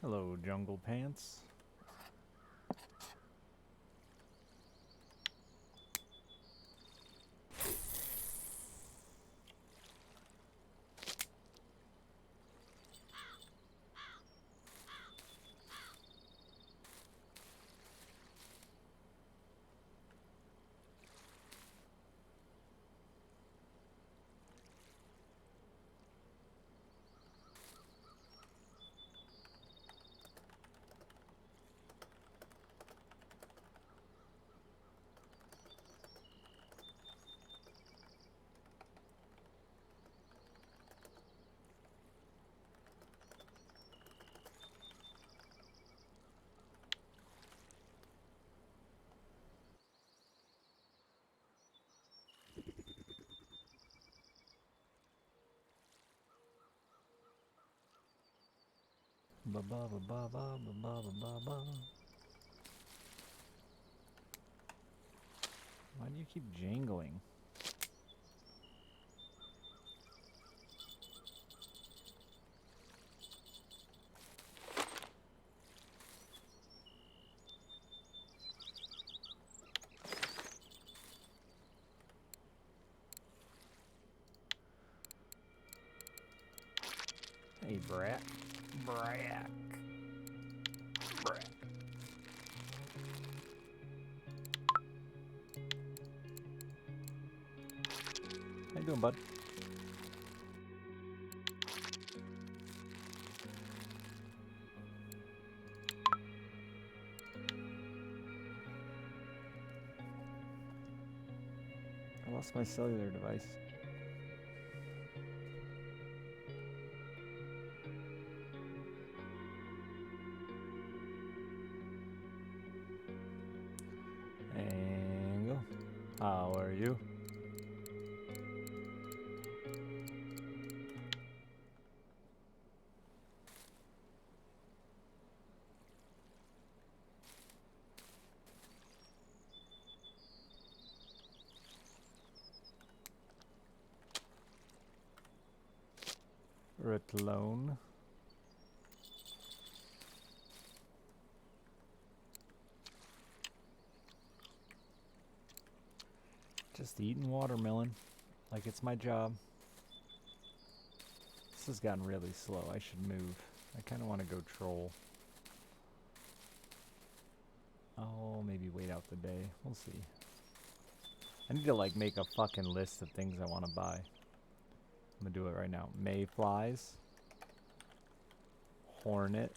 Hello, Jungle Pants. Ba ba ba ba ba ba ba ba ba ba. Why do you keep jangling? Hey, brat. Brat. Brat. How you doing, bud? I lost my cellular device. Angle. How are you? Ritlone. Just eating watermelon like it's my job. This has gotten really slow. I should move. I kind of want to go troll. Oh, maybe wait out the day. We'll see. I need to like make a fucking list of things I want to buy. I'm gonna do it right now. Mayflies. Hornet.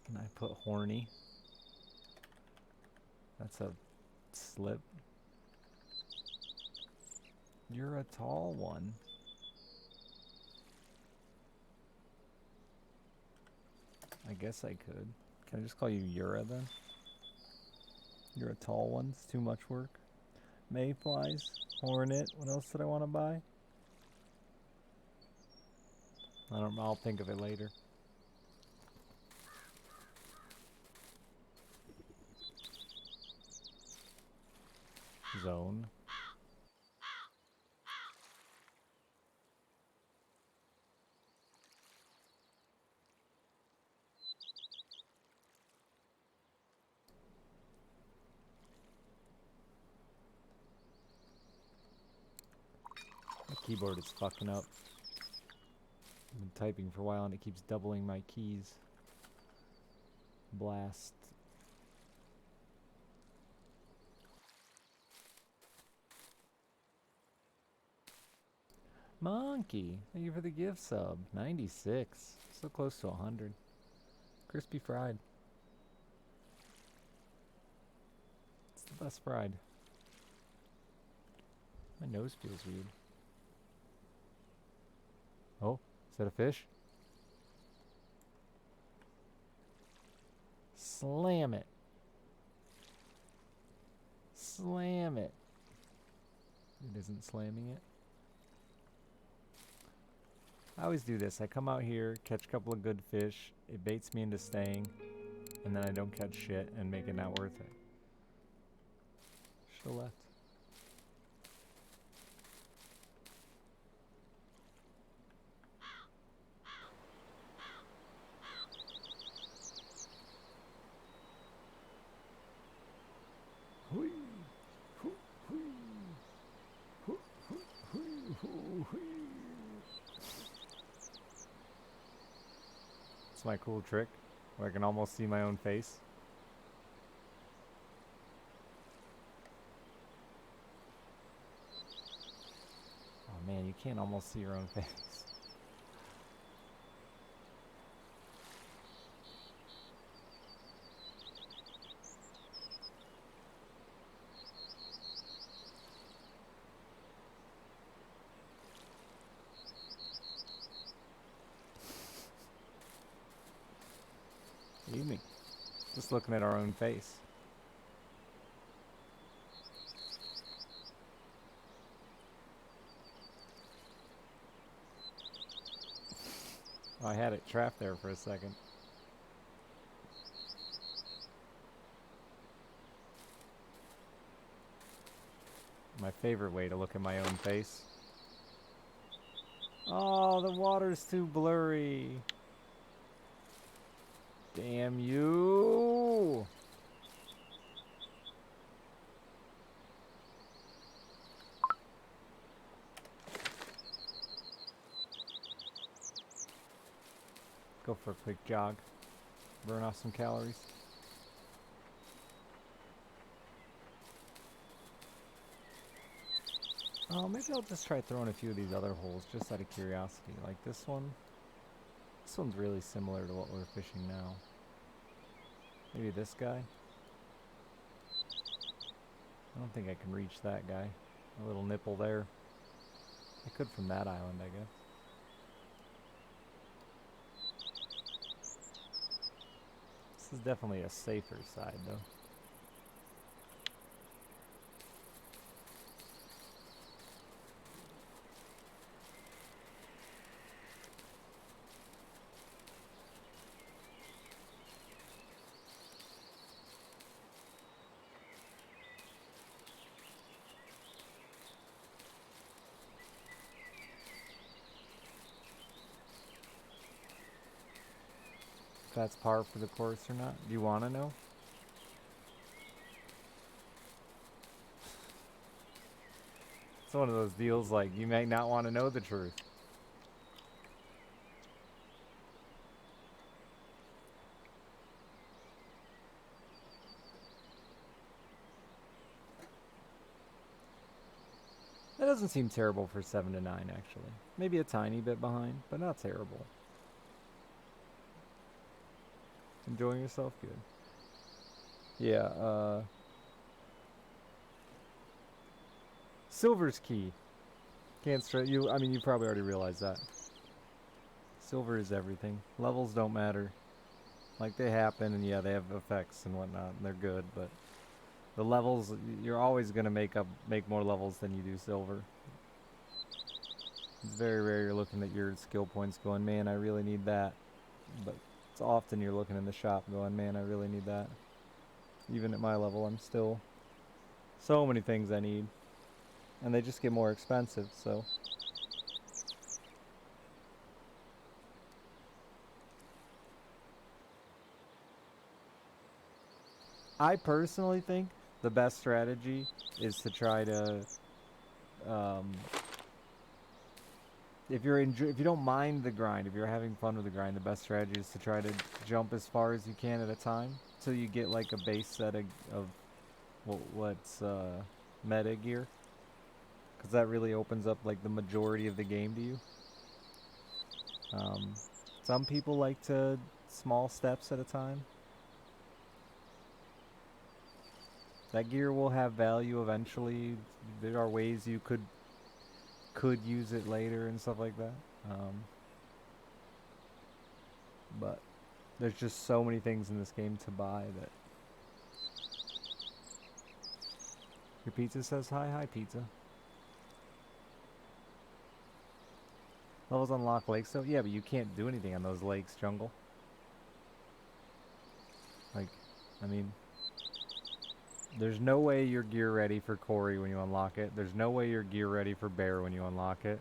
And I put horny. That's a slip. You're a tall one. I guess I could. Can I just call you Yura then? You're a tall one. It's too much work. Mayflies. Hornet. What else did I want to buy? I don't know. I'll think of it later. Zone. My keyboard is fucking up. I've been typing for a while and it keeps doubling my keys. Blast. Monkey, thank you for the gift sub. 96. So close to 100. Crispy fried. best fried. My nose feels weird. Oh, is that a fish? Slam it. Slam it. It isn't slamming it. I always do this. I come out here, catch a couple of good fish. It baits me into staying. And then I don't catch shit and make it not worth it. Should've left. It's my cool trick where I can almost see my own face. Oh man, you can't almost see your own face. Evening. Just looking at our own face. Oh, I had it trapped there for a second. My favorite way to look at my own face. Oh, the water's too blurry. Damn you! Go for a quick jog. Burn off some calories. Oh, maybe I'll just try throwing a few of these other holes just out of curiosity. Like this one. This one's really similar to what we're fishing now. Maybe this guy. I don't think I can reach that guy. A little nipple there. I could from that island, I guess. This is definitely a safer side, though. If that's par for the course or not. Do you want to know? It's one of those deals like you may not want to know the truth. That doesn't seem terrible for 7 to 9, actually. Maybe a tiny bit behind, but not terrible. Enjoying yourself? Good. Yeah, silver's key. Can't stress you. I mean, you probably already realized that. Silver is everything. Levels don't matter. Like, they happen, and yeah, they have effects and whatnot, and they're good, but the levels, you're always going to make more levels than you do silver. It's very rare you're looking at your skill points going, man, I really need that. But it's often you're looking in the shop going, man, I really need that. Even at my level, I'm still so many things I need. And they just get more expensive, so. I personally think the best strategy is to try to, if you don't mind the grind, if you're having fun with the grind, the best strategy is to try to jump as far as you can at a time till you get like a base set of what's meta gear, because that really opens up like the majority of the game to you. Some people like to small steps at a time. That gear will have value eventually. There are ways you could use it later and stuff like that. But there's just so many things in this game to buy that. Your pizza says hi. Hi, pizza. Levels unlock lakes though? Yeah, but you can't do anything on those lakes, Jungle. Like, I mean, there's no way you're gear ready for Corey when you unlock it. There's no way you're gear ready for Bear when you unlock it.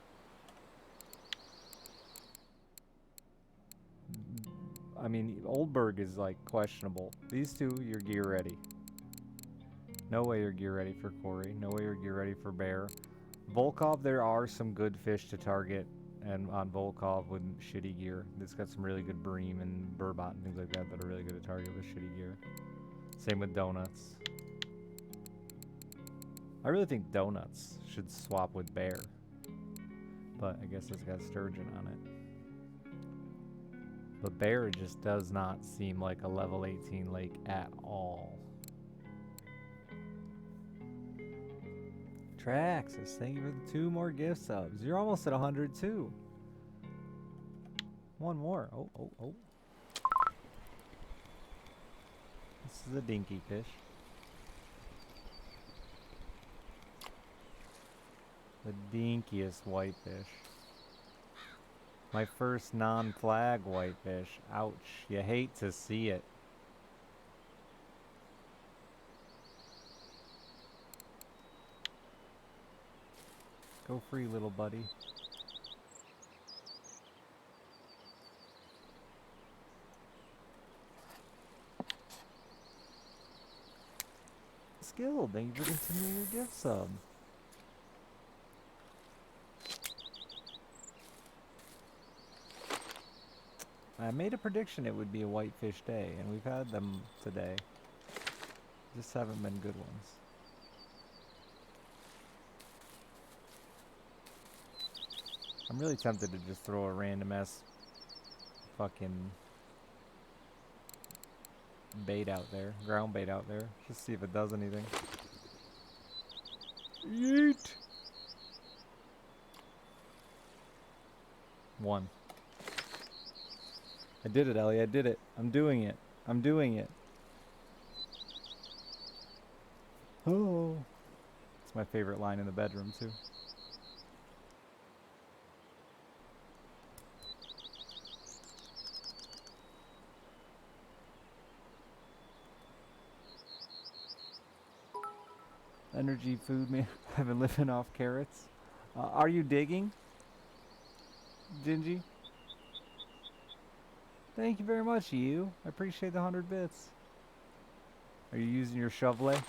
I mean, Oldberg is like questionable. These two, you're gear ready. No way you're gear ready for Corey. No way you're gear ready for Bear. Volkov, there are some good fish to target, and on Volkov with shitty gear. It's got some really good bream and burbot and things like that that are really good to target with shitty gear. Same with Donuts. I really think Donuts should swap with Bear, but I guess it's got Sturgeon on it. But Bear just does not seem like a level 18 lake at all. Traxxas, thank you for the 2 more gift subs. You're almost at 100 too. One more. Oh. This is a dinky fish. The dinkiest whitefish. My first non-flag whitefish. Ouch. You hate to see it. Go free, little buddy. Skill, thank you for continuing your gift sub. I made a prediction it would be a whitefish day, and we've had them today. Just haven't been good ones. I'm really tempted to just throw a random ass fucking bait out there, ground bait out there, just see if it does anything. Yeet! 1. I did it, Ellie. I did it. I'm doing it. I'm doing it. Oh. It's my favorite line in the bedroom, too. Energy food, man. I've been living off carrots. Are you digging, Gingy? Thank you very much, you. I appreciate the 100 bits. Are you using your shovelet?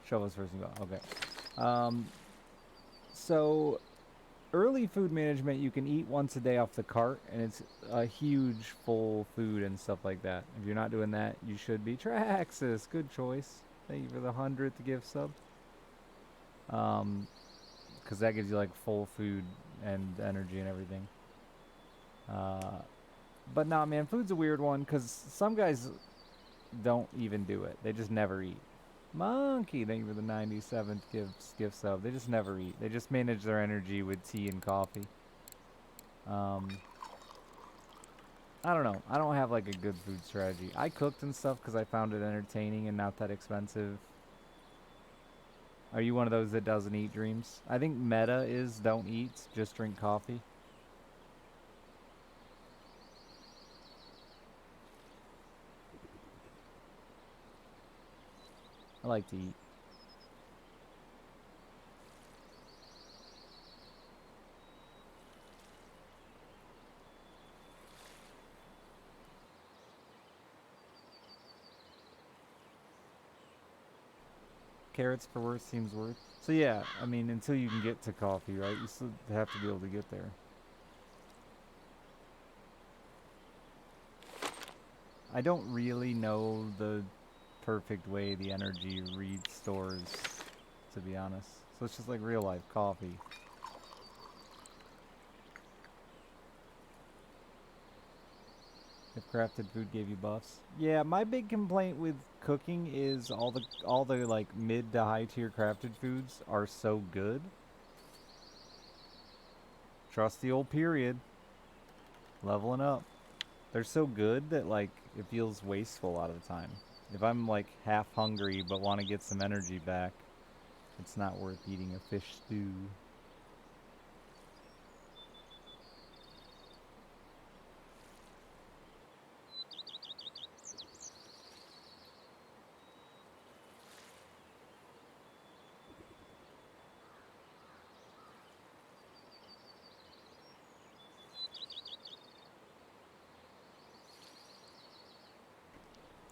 Shovels first and go. Okay. So early food management, you can eat once a day off the cart, and it's a huge full food and stuff like that. If you're not doing that, you should be. Traxxas, good choice. Thank you for the 100th gift sub. Because that gives you like full food and energy and everything. But nah, man, food's a weird one because some guys don't even do it. They just never eat. Monkey, thank you for the 97th gift sub. They just never eat. They just manage their energy with tea and coffee. I don't know. I don't have like a good food strategy. I cooked and stuff because I found it entertaining and not that expensive. Are you one of those that doesn't eat, Dreams? I think meta is don't eat, just drink coffee. I like to eat. Carrots for worse seems worth. So yeah, I mean, until you can get to coffee, right? You still have to be able to get there. I don't really know the perfect way the energy restores, to be honest. So it's just like real life coffee. If crafted food gave you buffs. Yeah, my big complaint with cooking is all the like mid to high tier crafted foods are so good. Trust the old period. Leveling up. They're so good that like it feels wasteful a lot of the time. If I'm like half hungry but want to get some energy back, it's not worth eating a fish stew.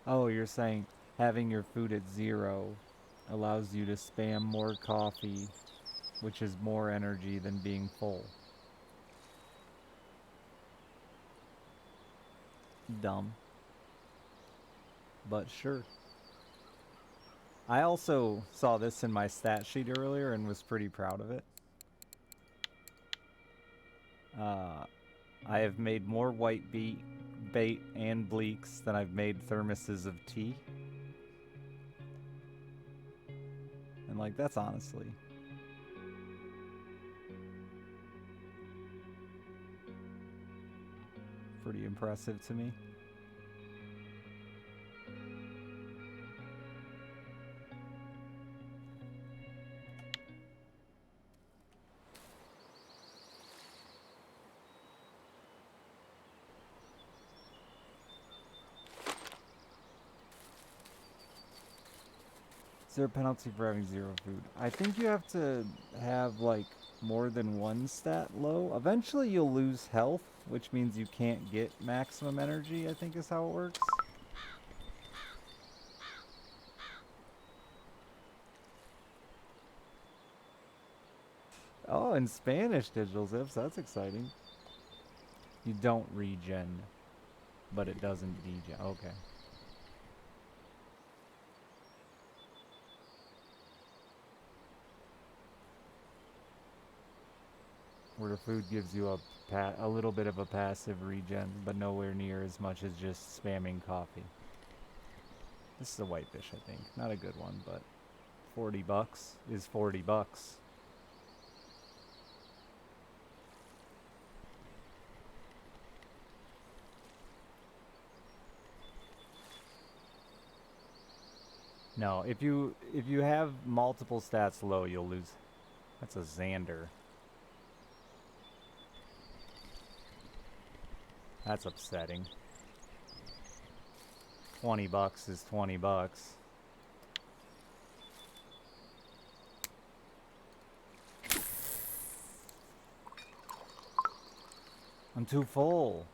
Oh, you're saying having your food at 0 allows you to spam more coffee, which is more energy than being full. Dumb. But sure. I also saw this in my stat sheet earlier and was pretty proud of it. I have made more white bait and bleaks than I've made thermoses of tea. And like, that's honestly pretty impressive to me. Is there a penalty for having 0 food? I think you have to have like more than 1 stat low. Eventually you'll lose health, which means you can't get maximum energy, I think is how it works. Oh, in Spanish digital zips, that's exciting. You don't regen, but it doesn't degen. Okay. Where the food gives you a little bit of a passive regen, but nowhere near as much as just spamming coffee. This is a whitefish, I think. Not a good one, but $40 is $40. No, if you have multiple stats low, you'll lose. That's a Xander. That's upsetting. $20 is $20. I'm too full.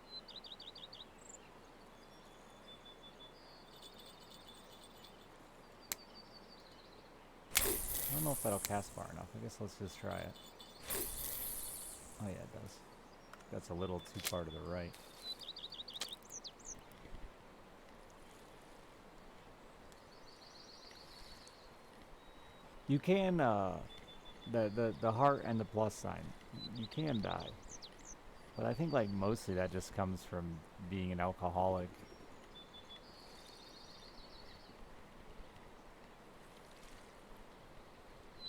I don't know if that'll cast far enough. I guess let's just try it. Oh yeah, it does. That's a little too far to the right. You can, the heart and the plus sign, you can die. But I think like mostly that just comes from being an alcoholic.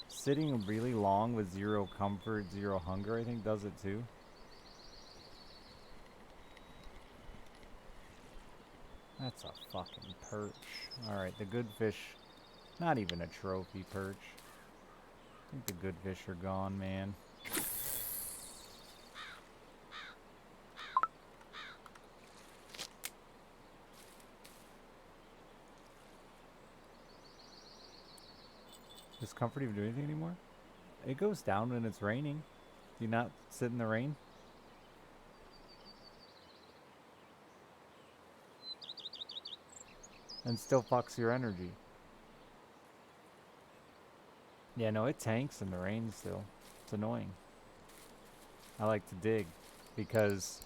Sitting really long with 0 comfort, 0 hunger, I think does it too. That's a fucking perch. Alright, the good fish, not even a trophy perch. I think the good fish are gone, man. Does comfort even do anything anymore? It goes down when it's raining. Do you not sit in the rain? And still fucks your energy. Yeah, no, it tanks in the rain still. It's annoying. I like to dig because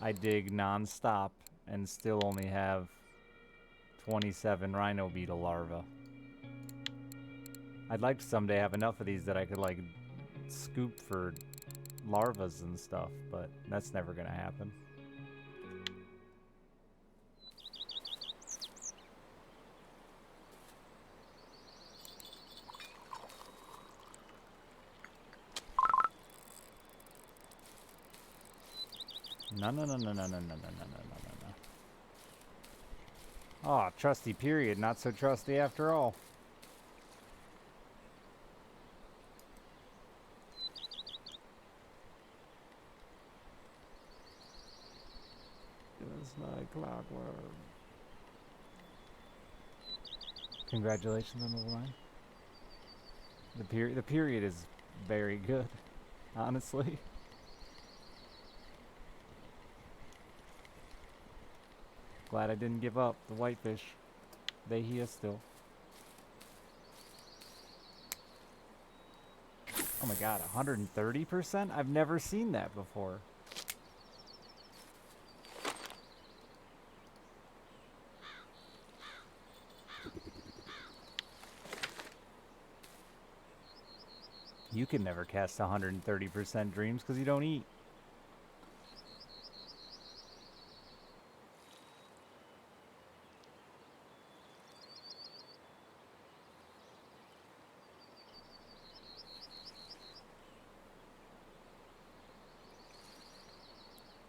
I dig non-stop and still only have 27 rhino beetle larvae. I'd like to someday have enough of these that I could like scoop for larvas and stuff, but that's never gonna happen. No, no, no, no, no, no, no, no, no, no, no, no. Oh, trusty period. Not so trusty after all. Just like clockwork. Congratulations on the line. The period is very good, honestly. Glad I didn't give up. The whitefish, they here still. Oh my god, 130%? I've never seen that before. You can never cast 130% dreams because you don't eat.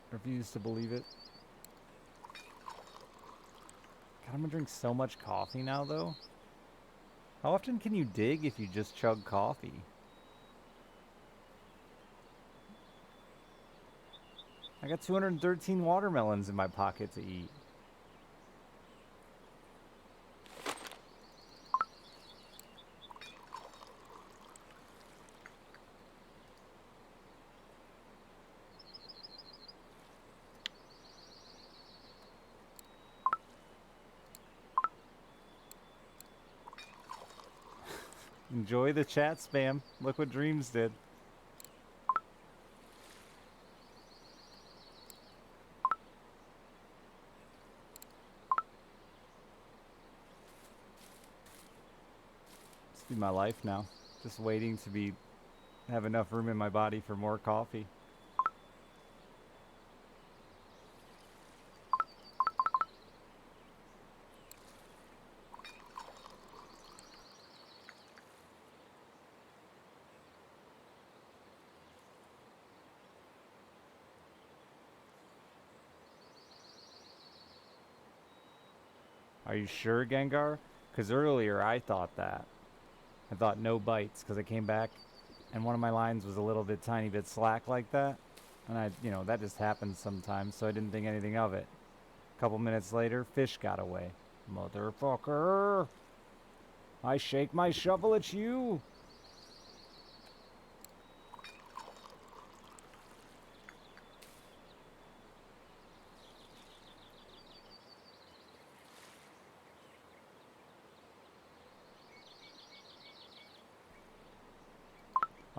Refuse to believe it. God, I'm gonna drink so much coffee now, though. How often can you dig if you just chug coffee? I got 213 watermelons in my pocket to eat. Enjoy the chat spam. Look what Dreams did. This be my life now. Just waiting to have enough room in my body for more coffee. Are you sure, Gengar? Because earlier I thought that. I thought no bites because I came back and one of my lines was a little bit tiny bit slack like that. And that just happens sometimes, so I didn't think anything of it. A couple minutes later, fish got away. Motherfucker! I shake my shovel at you!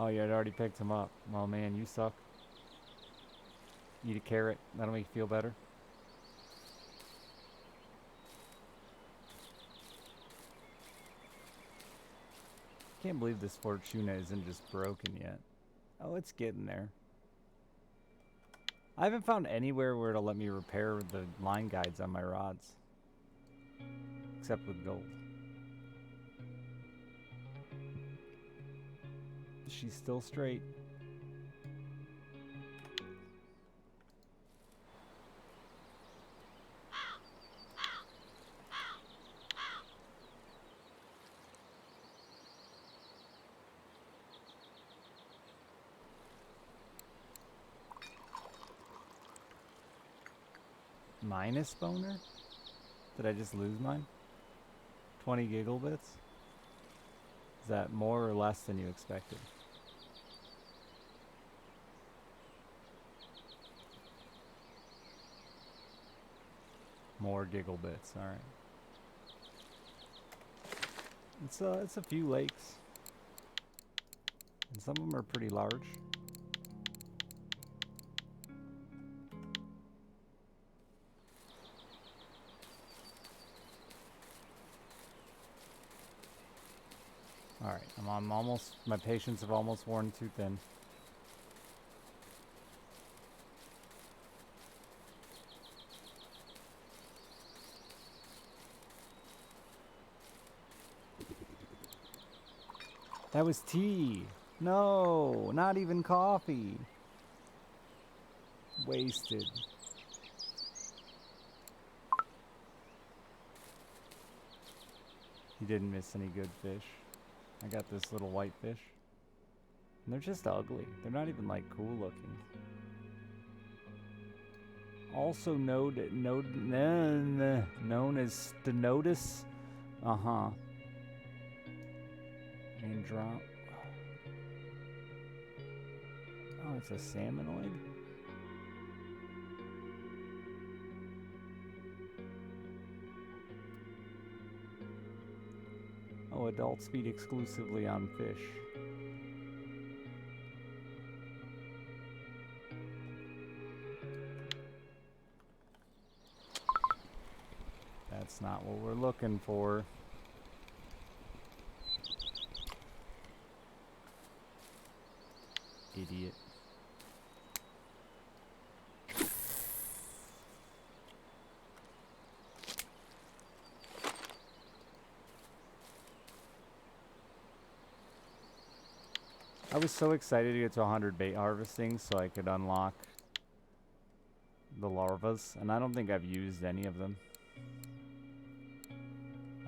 Oh, yeah, I'd already picked him up. Well, man, you suck. Eat a carrot. That'll make you feel better. Can't believe this Fortuna isn't just broken yet. Oh, it's getting there. I haven't found anywhere where it'll let me repair the line guides on my rods. Except with gold. She's still straight. Minus boner? Did I just lose mine? 20 giggle bits? Is that more or less than you expected? More giggle bits, alright. It's a few lakes. And some of them are pretty large. Alright, I'm almost, my patience have almost worn too thin. That was tea. No, not even coffee. Wasted. He didn't miss any good fish. I got this little white fish. And they're just ugly. They're not even like cool looking. Also known as Stenotus. Uh-huh. And drop. Oh, it's a salmonoid? Oh, adults feed exclusively on fish. That's not what we're looking for. Idiot. I was so excited to get to 100 bait harvesting so I could unlock the larvas, and I don't think I've used any of them.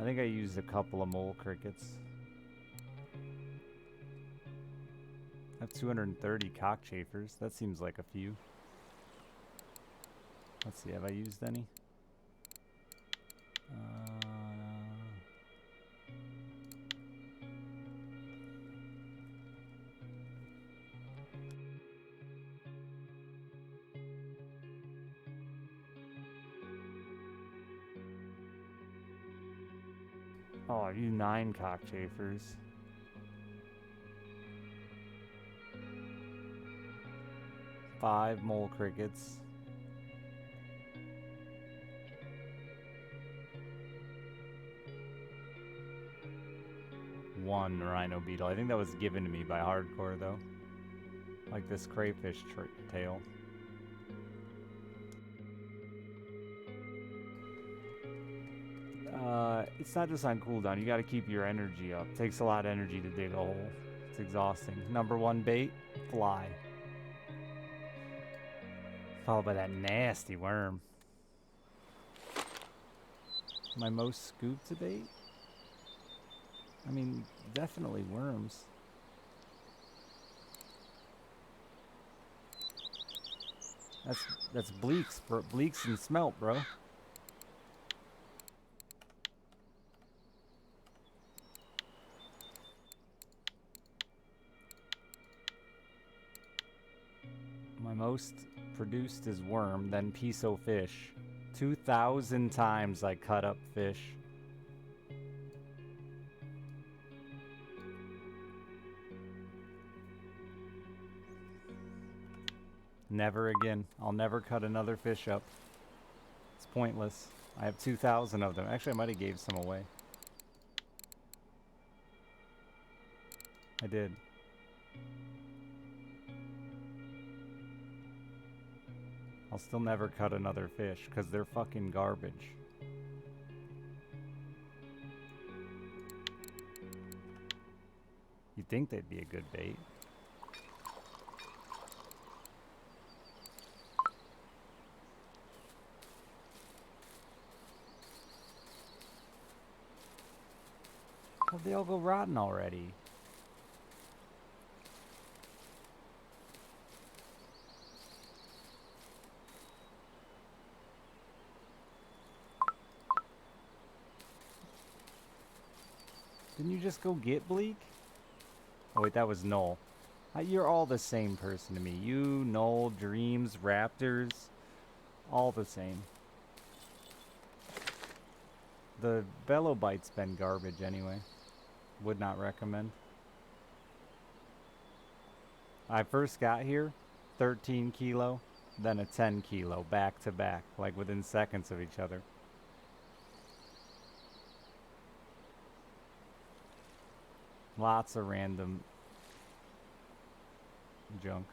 I think I used a couple of mole crickets. I have 230 cockchafers. That seems like a few. Let's see, have I used any? Oh, I've used 9 cockchafers. Five mole crickets. One rhino beetle. I think that was given to me by Hardcore, though. Like this crayfish tail. It's not just on cooldown. You gotta keep your energy up. It takes a lot of energy to dig a hole. It's exhausting. Number 1 bait, fly. Followed by that nasty worm. My most scoop to date? I mean, definitely worms. That's bleaks, bro. Bleaks and smelt, bro. My most produced is worm, then piso fish. 2,000 times I cut up fish. Never again. I'll never cut another fish up. It's pointless. I have 2,000 of them. Actually, I might have gave some away. I did. I'll still never cut another fish because they're fucking garbage. You'd think they'd be a good bait. How'd they all go rotten already? Didn't you just go get Bleak? Oh wait, that was Null. You're all the same person to me. You, Null, Dreams, Raptors, all the same. The Velobite's been garbage anyway. Would not recommend. I first got here, 13 kilo, then a 10 kilo, back to back, like within seconds of each other. Lots of random junk.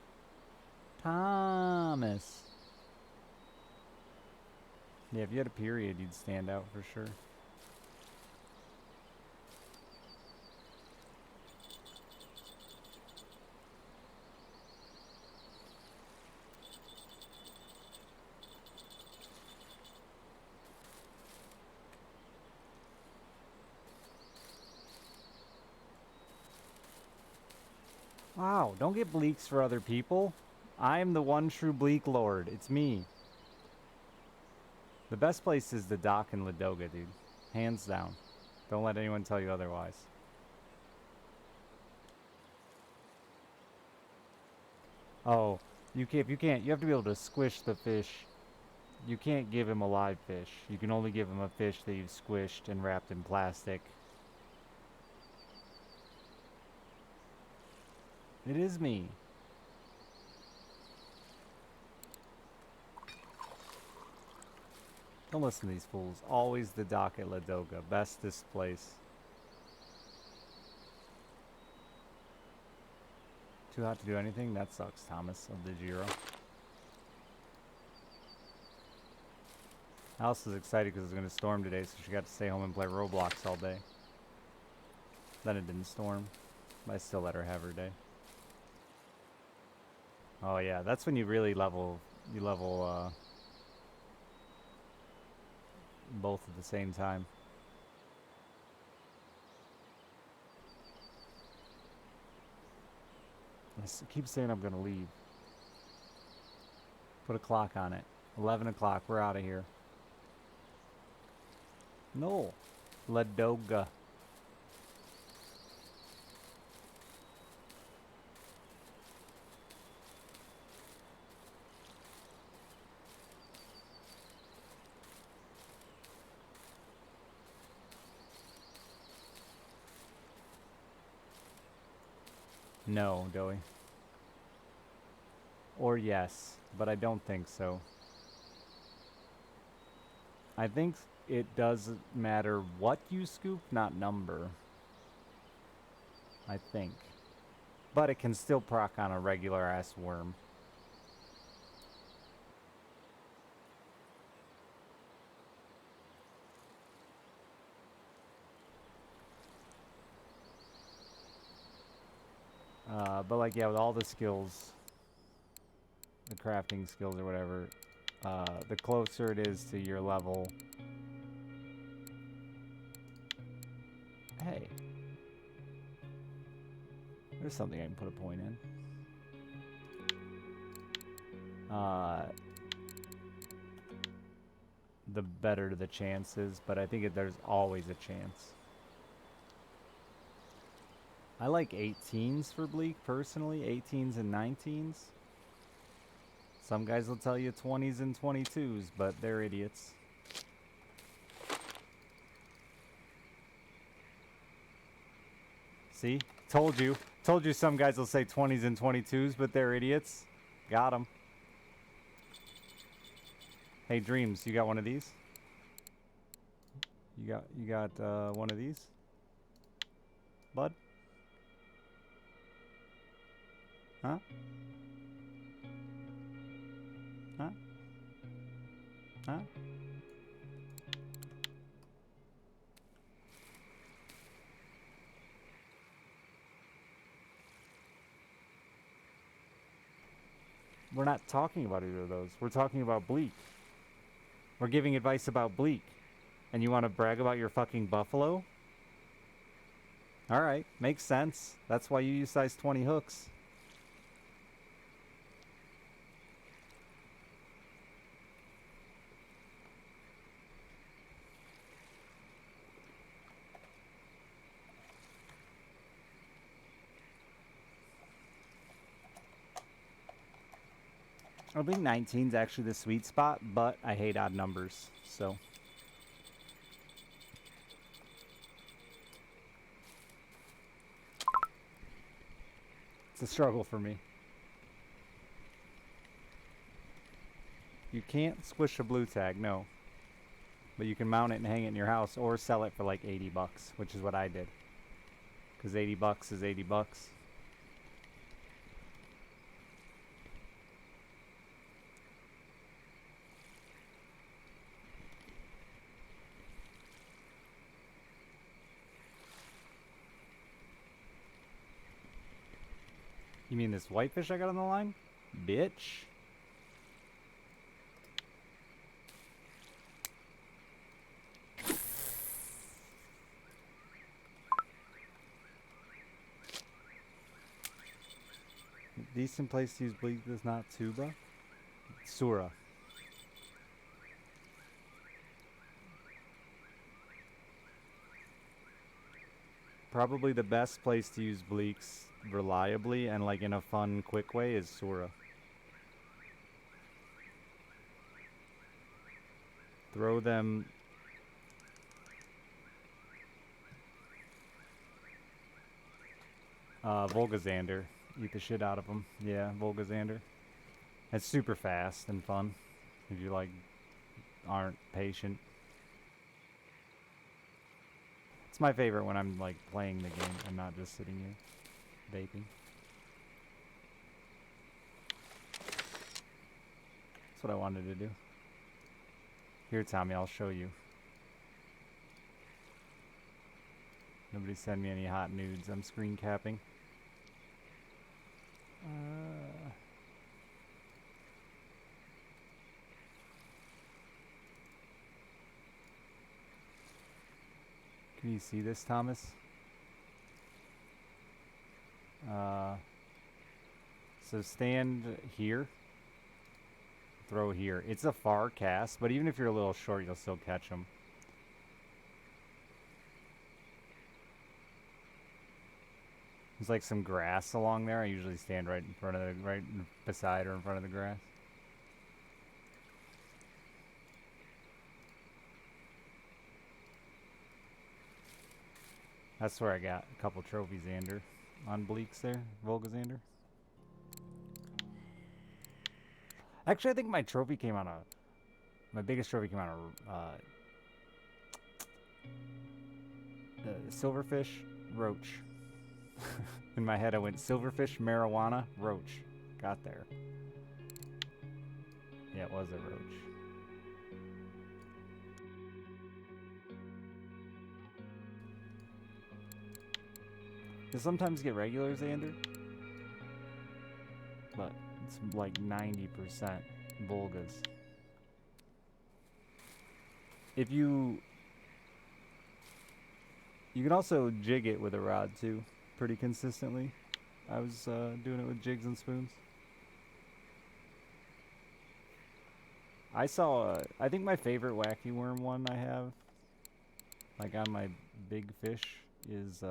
Thomas. Yeah, if you had a period, you'd stand out for sure. Wow, don't get bleaks for other people. I'm the one true bleak lord. It's me. The best place is the dock in Ladoga, dude. Hands down. Don't let anyone tell you otherwise. Oh, if you can't, you have to be able to squish the fish. You can't give him a live fish. You can only give him a fish that you've squished and wrapped in plastic. It is me. Don't listen to these fools. Always the dock at Ladoga. Bestest place. Too hot to do anything? That sucks, Thomas of the Giro. Alice was excited because it was going to storm today, so she got to stay home and play Roblox all day. Then it didn't storm, but I still let her have her day. Oh yeah, that's when you really level, both at the same time. I keep saying I'm gonna leave. Put a clock on it. 11 o'clock, we're out of here. No. Ladoga. No, Doey. Or yes, but I don't think so. I think it does matter what you scoop, not number. I think. But it can still proc on a regular ass worm. But like, yeah, with all the skills, the crafting skills or whatever, the closer it is to your level. Hey. There's something I can put a point in. The better the chances, but I think there's always a chance. I like 18s for Bleak, personally. 18s and 19s. Some guys will tell you 20s and 22s, but they're idiots. See? Told you. Told you some guys will say 20s and 22s, but they're idiots. Got them. Hey, Dreams, you got one of these? You got one of these? Bud? Huh? Huh? Huh? We're not talking about either of those. We're talking about Bleak. We're giving advice about Bleak. And you want to brag about your fucking buffalo? Alright, makes sense. That's why you use size 20 hooks. I think 19's actually the sweet spot, but I hate odd numbers, so. It's a struggle for me. You can't squish a blue tag, no. But you can mount it and hang it in your house or sell it for like 80 bucks, which is what I did. Because 80 bucks is 80 bucks. You mean this whitefish I got on the line? Bitch. decent place to use bleak that's not tuba? Sura. Probably the best place to use bleaks reliably and like in a fun, quick way is Sura. Throw them. Volgazander. Eat the shit out of them. Yeah, Volgazander. It's super fast and fun if you like aren't patient. It's my favorite when I'm like playing the game and not just sitting here vaping. That's what I wanted to do. Here, Tommy, I'll show you. Nobody send me any hot nudes. I'm screen capping. Can you see this, Thomas? So stand here. Throw here. It's a far cast, but even if you're a little short, you'll still catch them. There's like some grass along there. I usually stand right in front of the, right beside or in front of the grass. That's where I got a couple trophies, Xander. On Bleaks there, Volgazander. Actually, I think my trophy came on a... My biggest trophy came on a... silverfish, roach. In my head, I went silverfish, marijuana, roach. Got there. Yeah, it was a roach. You sometimes get regular Xander, but it's like 90% Volgas. If you can also jig it with a rod too, pretty consistently. I was doing it with jigs and spoons. I saw, I think my favorite wacky worm one I have, like on my big fish, is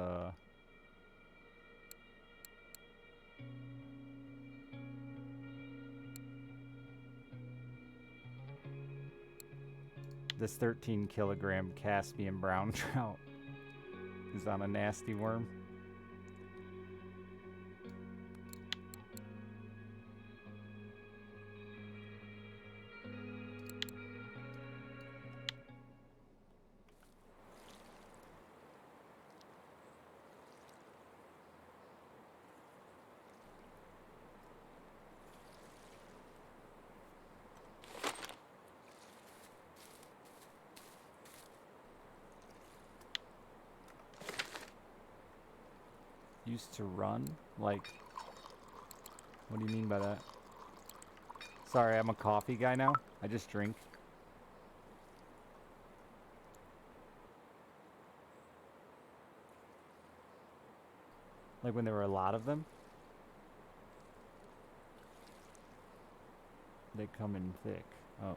this 13 kilogram Caspian brown trout is on a nasty worm. Used to run? Like, what do you mean by that? Sorry, I'm a coffee guy now. I just drink. Like when there were a lot of them? They come in thick. Oh.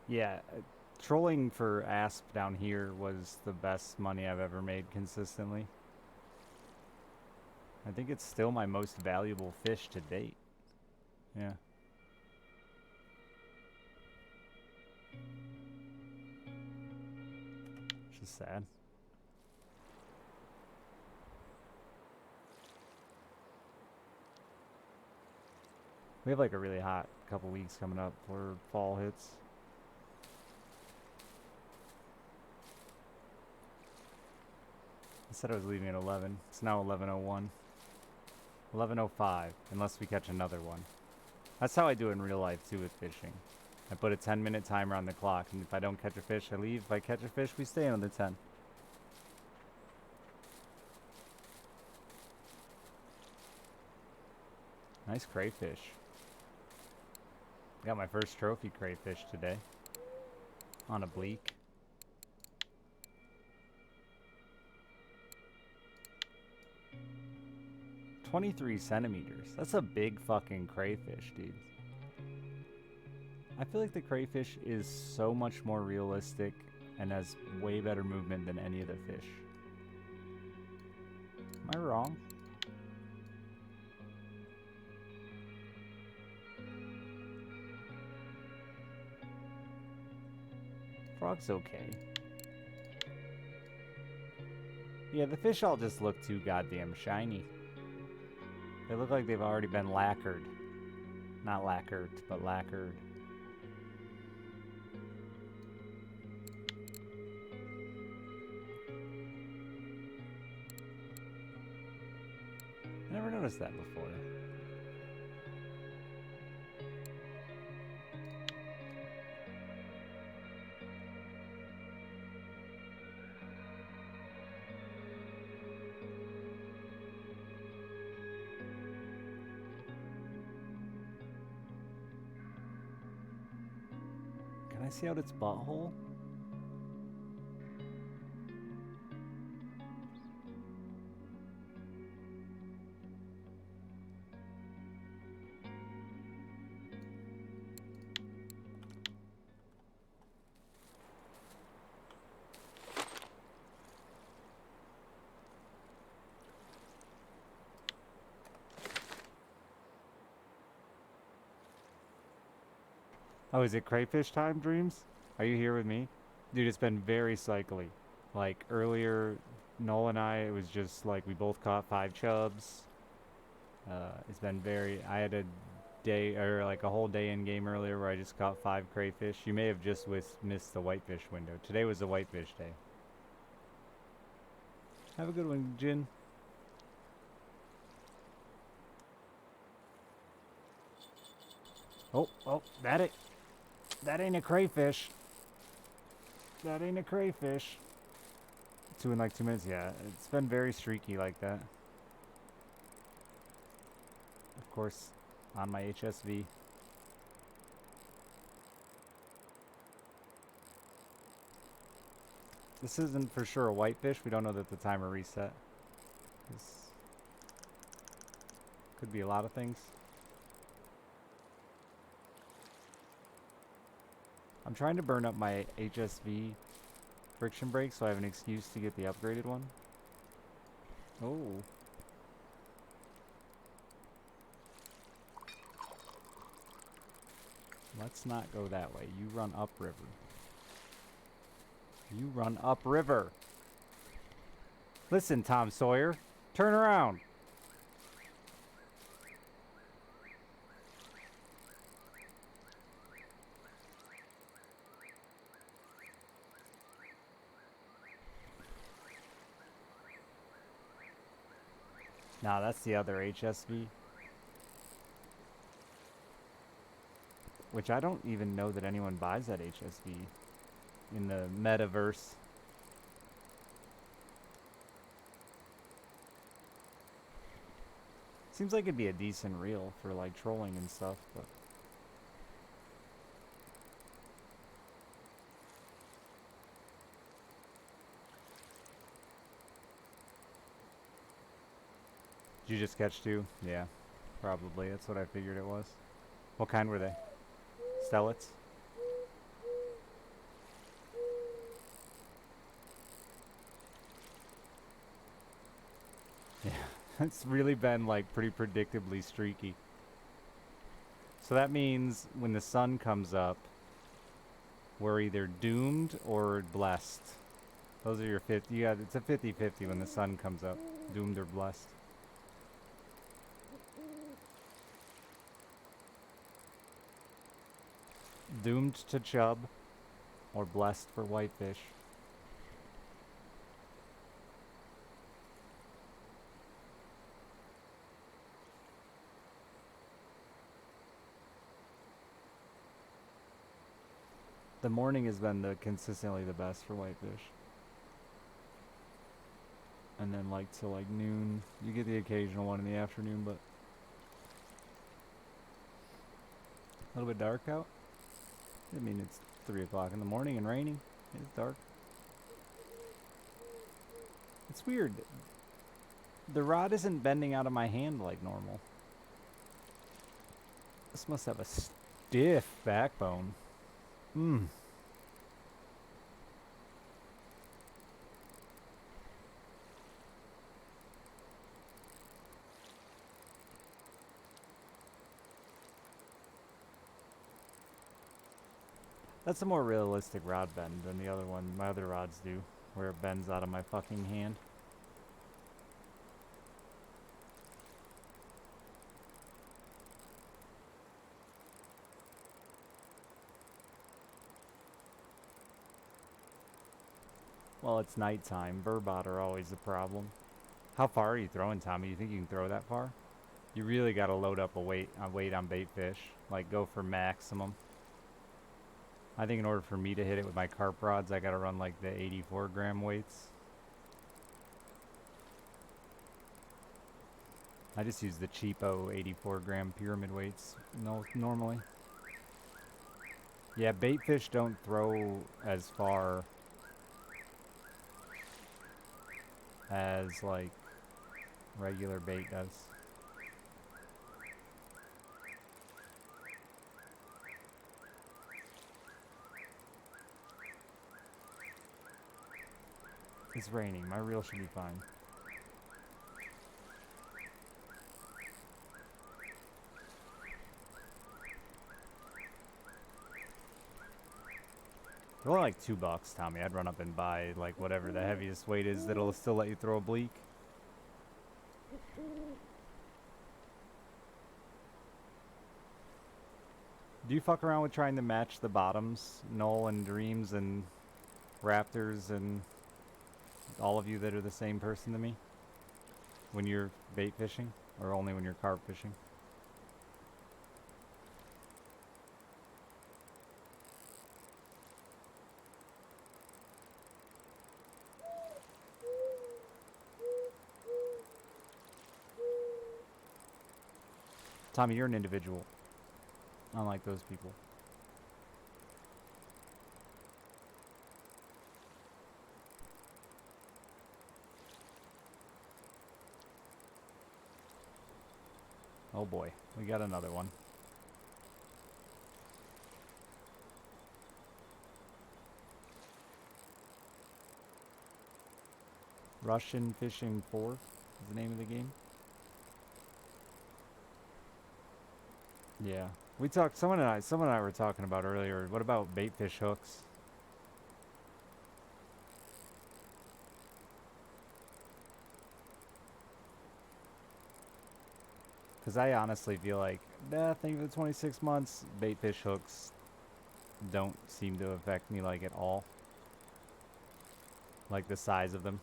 Yeah, trolling for asp down here was the best money I've ever made consistently. I think it's still my most valuable fish to date. Yeah. Which is sad. We have like a really hot couple weeks coming up before fall hits. I said I was leaving at 11. It's now 11:01. 11:05, unless we catch another one. That's how I do it in real life too with fishing. I put a 10-minute timer on the clock, and if I don't catch a fish, I leave. If I catch a fish, we stay another 10. Nice crayfish. Got my first trophy crayfish today. On a bleak. 23 centimeters. That's a big fucking crayfish, dude. I feel like the crayfish is so much more realistic and has way better movement than any other fish. Am I wrong? Frog's okay. Yeah, the fish all just look too goddamn shiny. They look like they've already been lacquered. Not lacquered, but lacquered. I never noticed that before. Can I see out its butthole? Oh, is it crayfish time, Dreams? Are you here with me? Dude, it's been very cycly. Like, earlier, Noel and I, it was just like we both caught 5 chubs. It's been very... I had a day, or like a whole day in game earlier where I just caught 5 crayfish. You may have just missed the whitefish window. Today was the whitefish day. Have a good one, Jin. Oh, that ain't a crayfish. That ain't a crayfish. 2 in like 2 minutes, yeah. It's been very streaky like that. Of course, on my HSV. This isn't for sure a whitefish. We don't know that the timer reset. This could be a lot of things. I'm trying to burn up my HSV friction brake so I have an excuse to get the upgraded one. Oh. Let's not go that way. You run upriver. You run upriver. Listen, Tom Sawyer. Turn around. Nah, that's the other HSV. Which I don't even know that anyone buys that HSV in the metaverse. Seems like it'd be a decent reel for like trolling and stuff, but did you just catch 2? Yeah, probably. That's what I figured it was. What kind were they? Stellets? Yeah, it's really been like pretty predictably streaky. So that means when the sun comes up, we're either doomed or blessed. Those are your 50. Yeah, it's a 50-50 when the sun comes up. Doomed or blessed. Doomed to chub or blessed for whitefish. The morning has been consistently the best for whitefish. And then like till like noon, you get the occasional one in the afternoon, but a little bit dark out. I mean, it's 3 o'clock in the morning and raining. It's dark. It's weird. The rod isn't bending out of my hand like normal. This must have a stiff backbone. Hmm. That's a more realistic rod bend than the other one my other rods do, where it bends out of my fucking hand. Well, it's nighttime. Burbot are always a problem. How far are you throwing, Tommy? You think you can throw that far? You really got to load up a weight on bait fish. Like, go for maximum. I think in order for me to hit it with my carp rods, I got to run like the 84 gram weights. I just use the cheapo 84 gram pyramid weights normally. Yeah, bait fish don't throw as far as like regular bait does. It's raining. My reel should be fine. They're only like $2, Tommy. I'd run up and buy like whatever the heaviest weight is that'll still let you throw a bleak. Do you fuck around with trying to match the bottoms, Null and Dreams and Raptors and all of you that are the same person to me? When you're bait fishing? Or only when you're carp fishing? Tommy, you're an individual. Unlike those people. Oh boy, we got another one. Russian Fishing 4 is the name of the game. Yeah. We talked, someone and I were talking about earlier, what about bait fish hooks? Because I honestly feel like, I think the 26 months, bait fish hooks don't seem to affect me like at all. Like the size of them.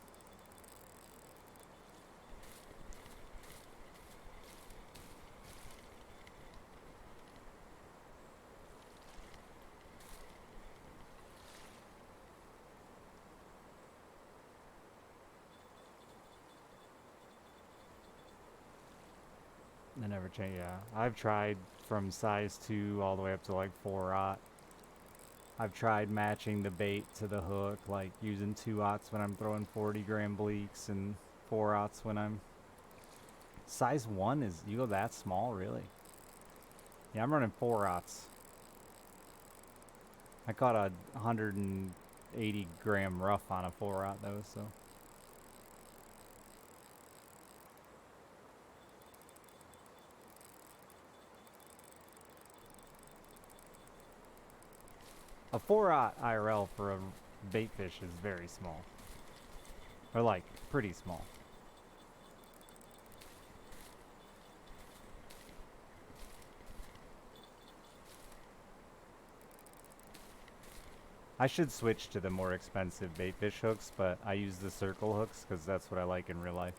They never change, yeah. I've tried from size 2 all the way up to like 4/0. I've tried matching the bait to the hook, like using 2/0 when I'm throwing 40 gram bleaks and 4/0 when I'm... Size 1 is, you go that small, really? Yeah, I'm running 4/0. I caught a 180 gram rough on a 4/0 though, so... A 4/0 IRL for a bait fish is very small. Or like, pretty small. I should switch to the more expensive bait fish hooks, but I use the circle hooks because that's what I like in real life.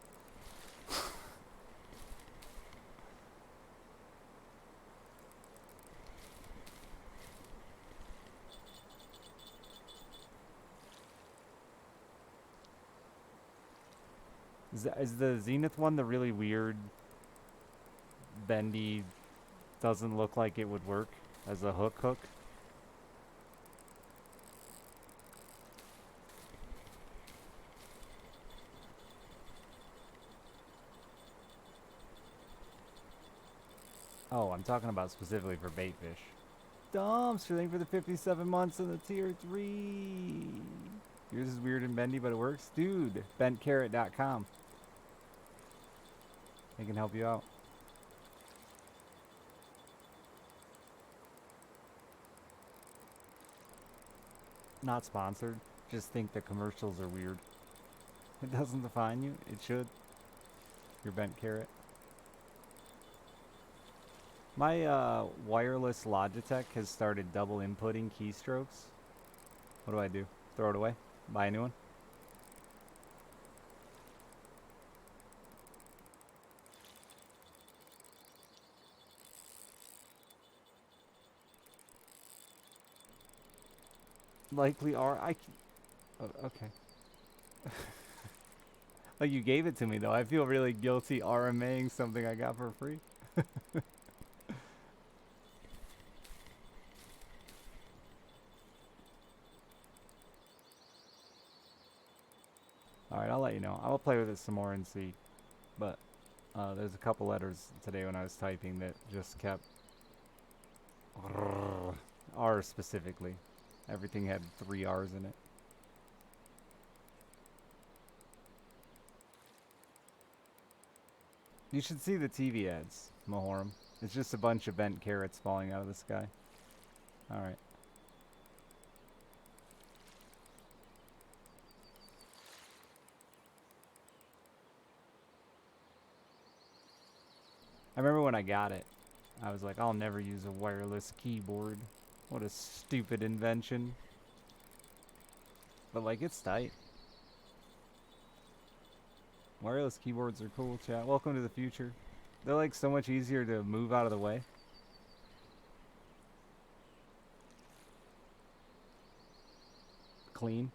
Is the Zenith one the really weird, bendy, doesn't look like it would work as a hook? Oh, I'm talking about specifically for bait fish. Dumpster, thank you for the 57 months in the tier 3. Yours is weird and bendy, but it works. Dude, bentcarrot.com. They can help you out. Not sponsored. Just think the commercials are weird. It doesn't define you. It should. Your bent carrot. My wireless Logitech has started double inputting keystrokes. What do I do? Throw it away? Buy a new one? Likely are. Oh, okay. Like you gave it to me though. I feel really guilty RMAing something I got for free. Alright, I'll let you know. I'll play with it some more and see. But there's a couple letters today when I was typing that just kept R specifically. Everything had 3 R's in it. You should see the TV ads, Mahoram. It's just a bunch of bent carrots falling out of the sky. Alright. I remember when I got it, I was like, I'll never use a wireless keyboard. What a stupid invention. But like, it's tight. Wireless keyboards are cool, chat. Welcome to the future. They're like so much easier to move out of the way. Clean.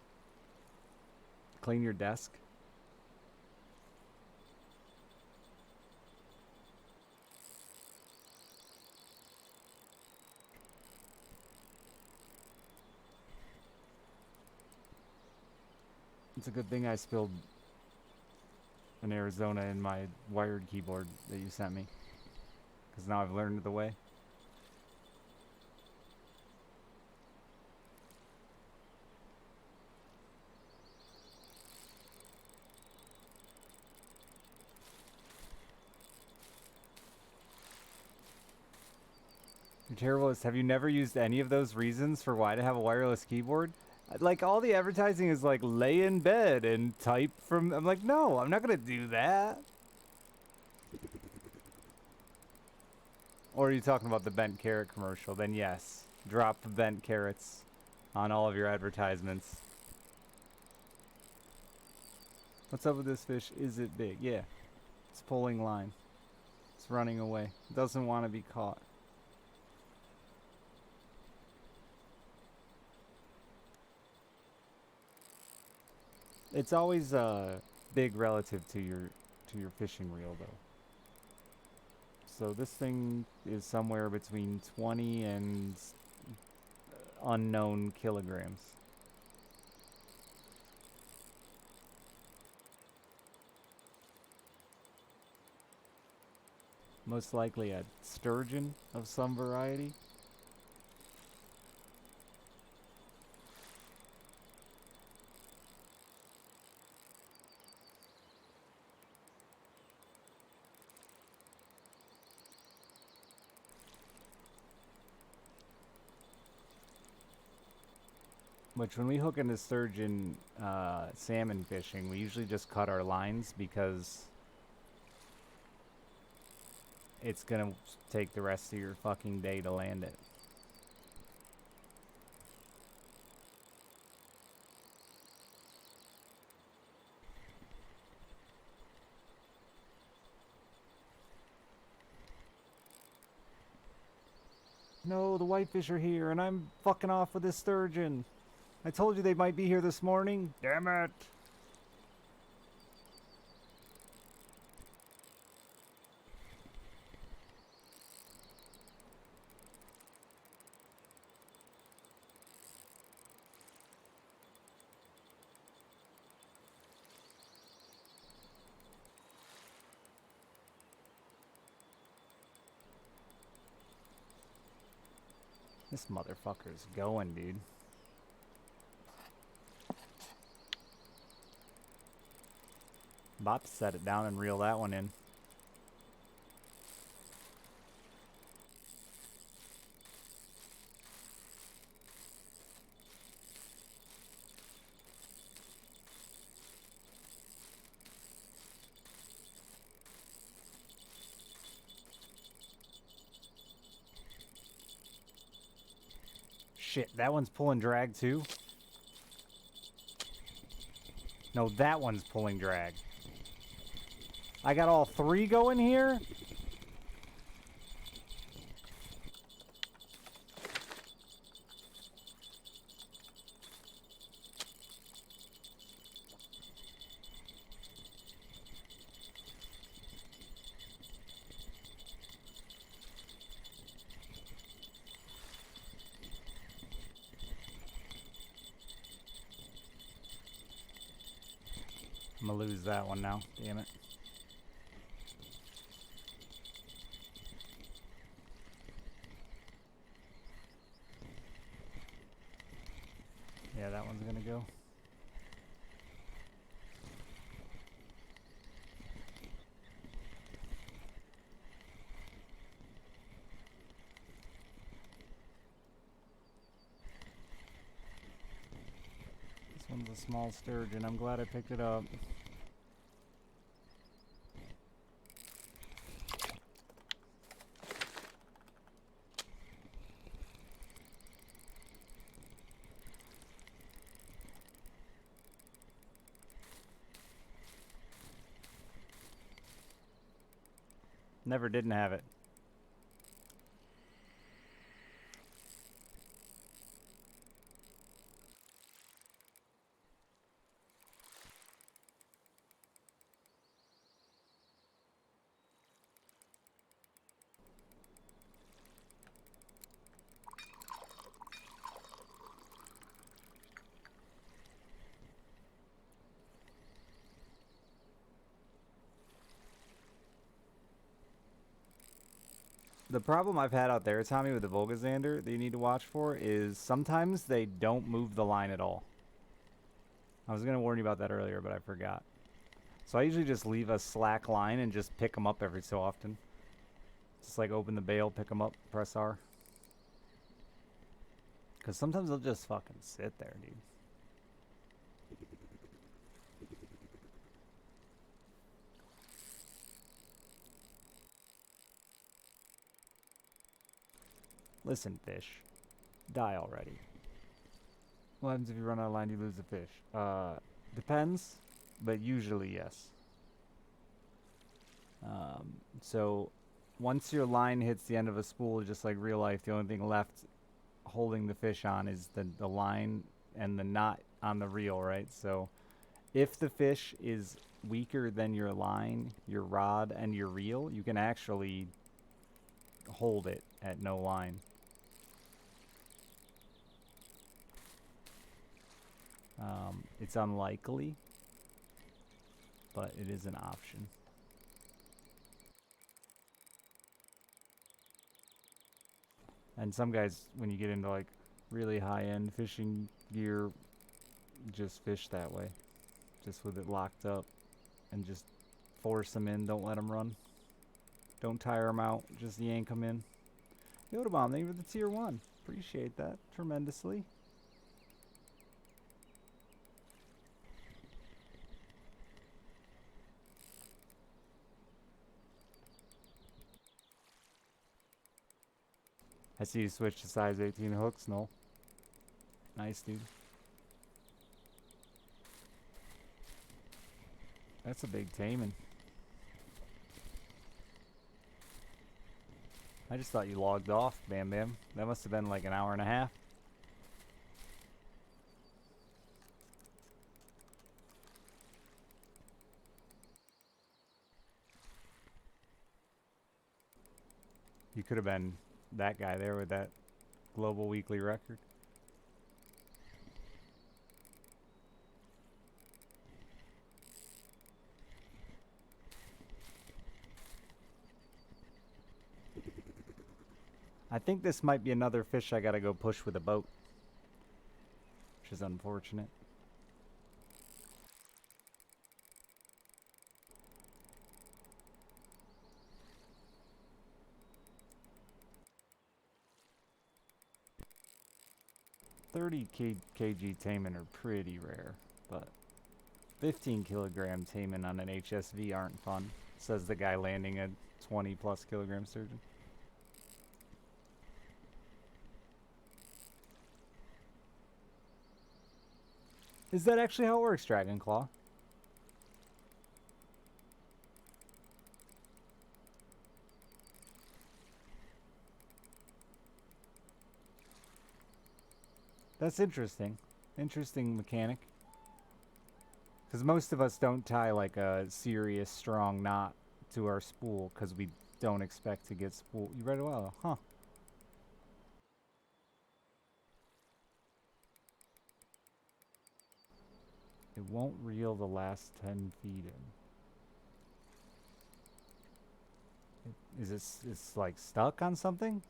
Clean your desk. It's a good thing I spilled an Arizona in my wired keyboard that you sent me. Because now I've learned the way. You're terrible. Have you never used any of those reasons for why to have a wireless keyboard? Like, all the advertising is like, lay in bed and type from... I'm like, no, I'm not going to do that. Or are you talking about the bent carrot commercial? Then yes, drop the bent carrots on all of your advertisements. What's up with this fish? Is it big? Yeah. It's pulling line. It's running away. It doesn't want to be caught. It's always big relative to your fishing reel though. So this thing is somewhere between 20 and unknown kilograms. Most likely a sturgeon of some variety. Which when we hook into sturgeon salmon fishing, we usually just cut our lines because it's gonna take the rest of your fucking day to land it. No, the whitefish are here, and I'm fucking off with this sturgeon. I told you they might be here this morning. Damn it. This motherfucker's going, dude. About to set it down and reel that one in. Shit, that one's pulling drag too? No, that one's pulling drag. I got all three going here? I'm gonna lose that one now. Damn it. Yeah, that one's gonna go. This one's a small sturgeon. I'm glad I picked it up. Never didn't have it. The problem I've had out there, Tommy, with the Volgazander that you need to watch for is sometimes they don't move the line at all. I was going to warn you about that earlier, but I forgot. So I usually just leave a slack line and just pick them up every so often. Just like open the bail, pick them up, press R. Because sometimes they'll just fucking sit there, dude. Listen, fish. Die already. What happens if you run out of line, you lose the fish? Depends, but usually yes. So once your line hits the end of a spool, just like real life, the only thing left holding the fish on is the line and the knot on the reel, right? So if the fish is weaker than your line, your rod, and your reel, you can actually hold it at no line. It's unlikely, but it is an option. And some guys, when you get into like really high-end fishing gear, just fish that way, just with it locked up, and just force them in. Don't let them run. Don't tire them out. Just yank them in. Yoda Bomb, thank you for the tier 1. Appreciate that tremendously. I see you switch to size 18 hooks, Noel. Nice, dude. That's a big taming. I just thought you logged off, Bam Bam. That must have been like an hour and a half. You could have been that guy there with that global weekly record. I think this might be another fish I gotta go push with a boat. Which is unfortunate. kg taimen are pretty rare, but 15 kilogram taimen on an HSV aren't fun, says the guy landing a 20 plus kilogram sturgeon. Is that actually how it works, Dragonclaw? That's interesting. Interesting mechanic. Because most of us don't tie like a serious, strong knot to our spool because we don't expect to get spool. You read it well, huh? It won't reel the last 10 feet in. Is it? It's like stuck on something?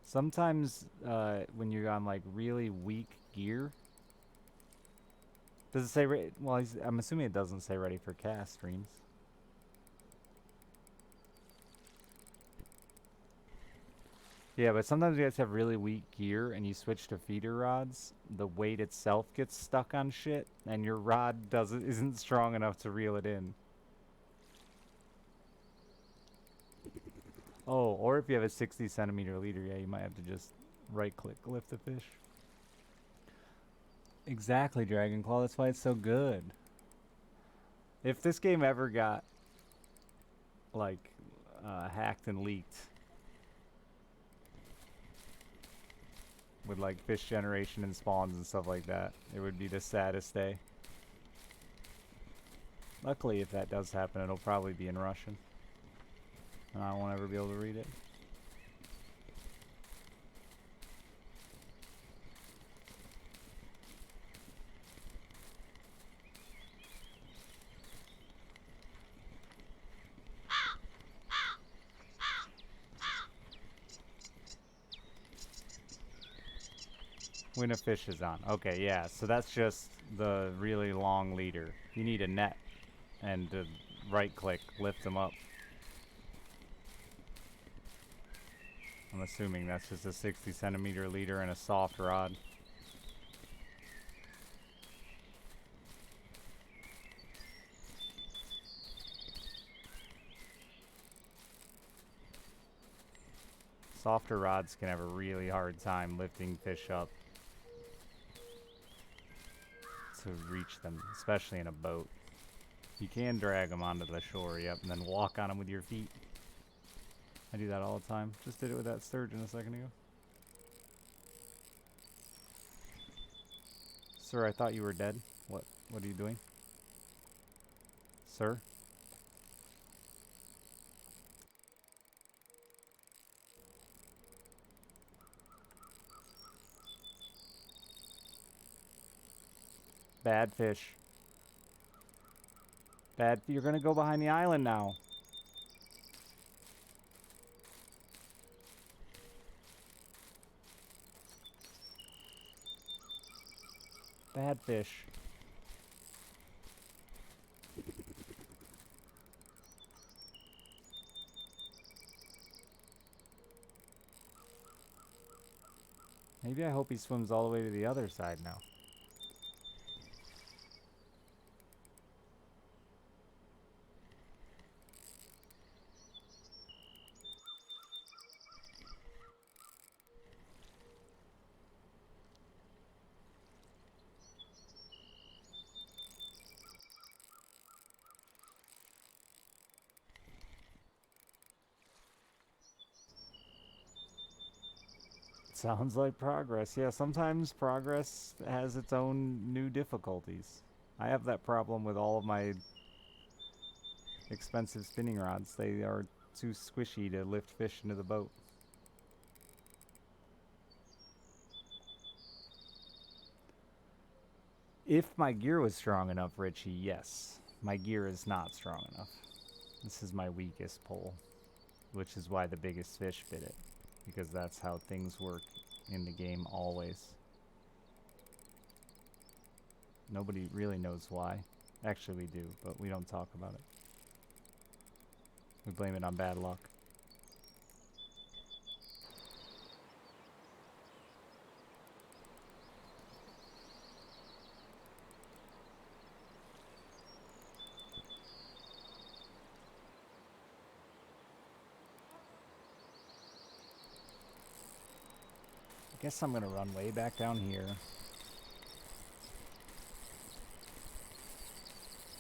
Sometimes when you're on like really weak gear, does it say? Well, I'm assuming it doesn't say ready for cast streams. Yeah, but sometimes you guys have really weak gear and you switch to feeder rods. The weight itself gets stuck on shit, and your rod isn't strong enough to reel it in. Oh, or if you have a 60 centimeter leader, yeah, you might have to just right-click lift the fish. Exactly, Dragonclaw. That's why it's so good. If this game ever got like hacked and leaked with like fish generation and spawns and stuff like that, it would be the saddest day. Luckily, if that does happen, it'll probably be in Russian, and I won't ever be able to read it. When a fish is on. Okay, yeah, so that's just the really long leader. You need a net and to right-click, lift them up. I'm assuming that's just a 60 centimeter leader and a soft rod. Softer rods can have a really hard time lifting fish up to reach them, especially in a boat. You can drag them onto the shore, yep, and then walk on them with your feet. I do that all the time. Just did it with that sturgeon a second ago. Sir, I thought you were dead. What are you doing? Sir? Bad fish. You're gonna go behind the island now. Bad fish. Maybe I hope he swims all the way to the other side now. Sounds like progress. Yeah, sometimes progress has its own new difficulties. I have that problem with all of my expensive spinning rods. They are too squishy to lift fish into the boat. If my gear was strong enough, Richie, yes. My gear is not strong enough. This is my weakest pole. which is why the biggest fish bit it, because that's how things work in the game always. Nobody really knows why. Actually, we do, but we don't talk about it. We blame it on bad luck. I guess I'm gonna run way back down here.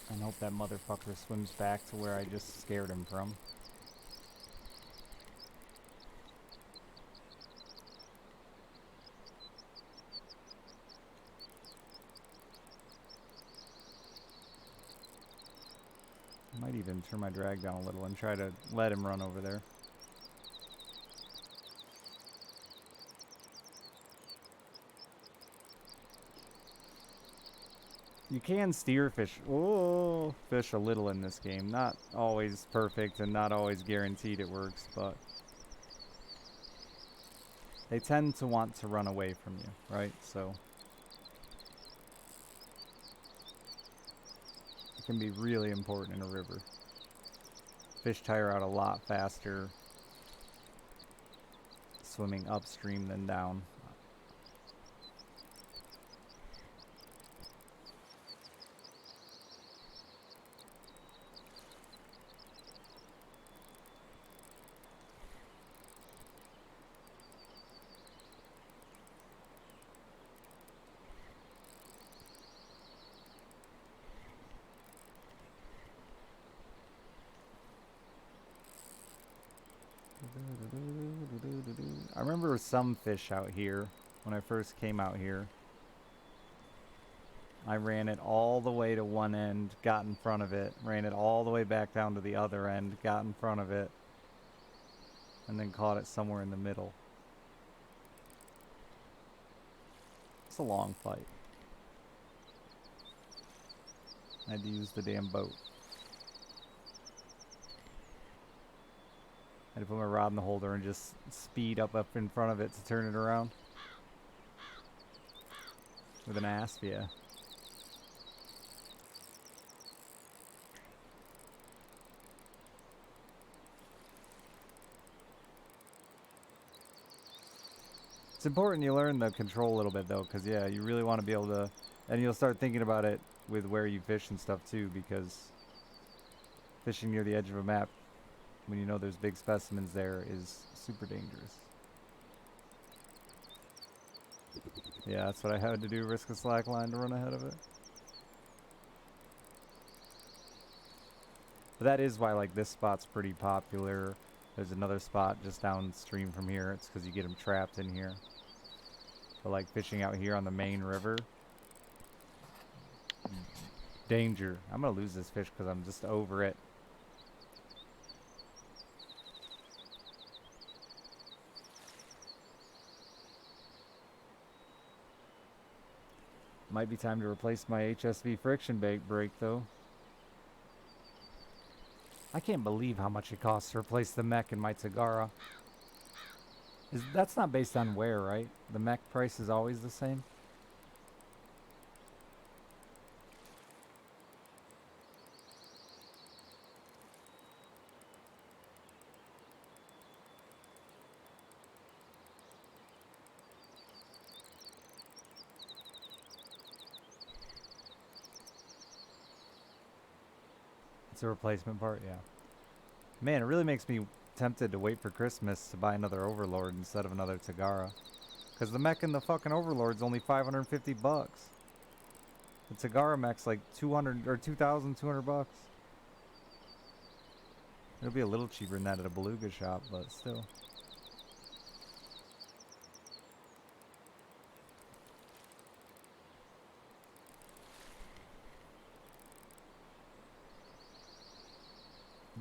And hope that motherfucker swims back to where I just scared him from. I might even turn my drag down a little and try to let him run over there. You can steer fish. Oh, fish a little in this game. Not always perfect and not always guaranteed it works, but they tend to want to run away from you, right? So it can be really important in a river. Fish tire out a lot faster swimming upstream than down. I remember some fish out here when I first came out here. I ran it all the way to one end, got in front of it, ran it all the way back down to the other end, got in front of it, and then caught it somewhere in the middle. It's a long fight. I had to use the damn boat. I had to put my rod in the holder and just speed up in front of it to turn it around. With an asp, yeah. It's important you learn the control a little bit though, because yeah, you really want to be able to, and you'll start thinking about it with where you fish and stuff too, because fishing near the edge of a map when you know there's big specimens there is super dangerous. Yeah, that's what I had to do, risk a slack line to run ahead of it. But that is why like this spot's pretty popular. There's another spot just downstream from here. It's because you get them trapped in here. But like fishing out here on the main river, danger. I'm gonna lose this fish because I'm just over it. Might be time to replace my HSV friction brake though. I can't believe how much it costs to replace the mech in my Tagara. That's not based on wear, right? The mech price is always the same? It's a replacement part, yeah. Man, it really makes me tempted to wait for Christmas to buy another Overlord instead of another Tagara. Because the mech in the fucking Overlord's only 550 bucks. The Tagara mech's like 200 or 2,200 bucks. It'll be a little cheaper than that at a beluga shop, but still.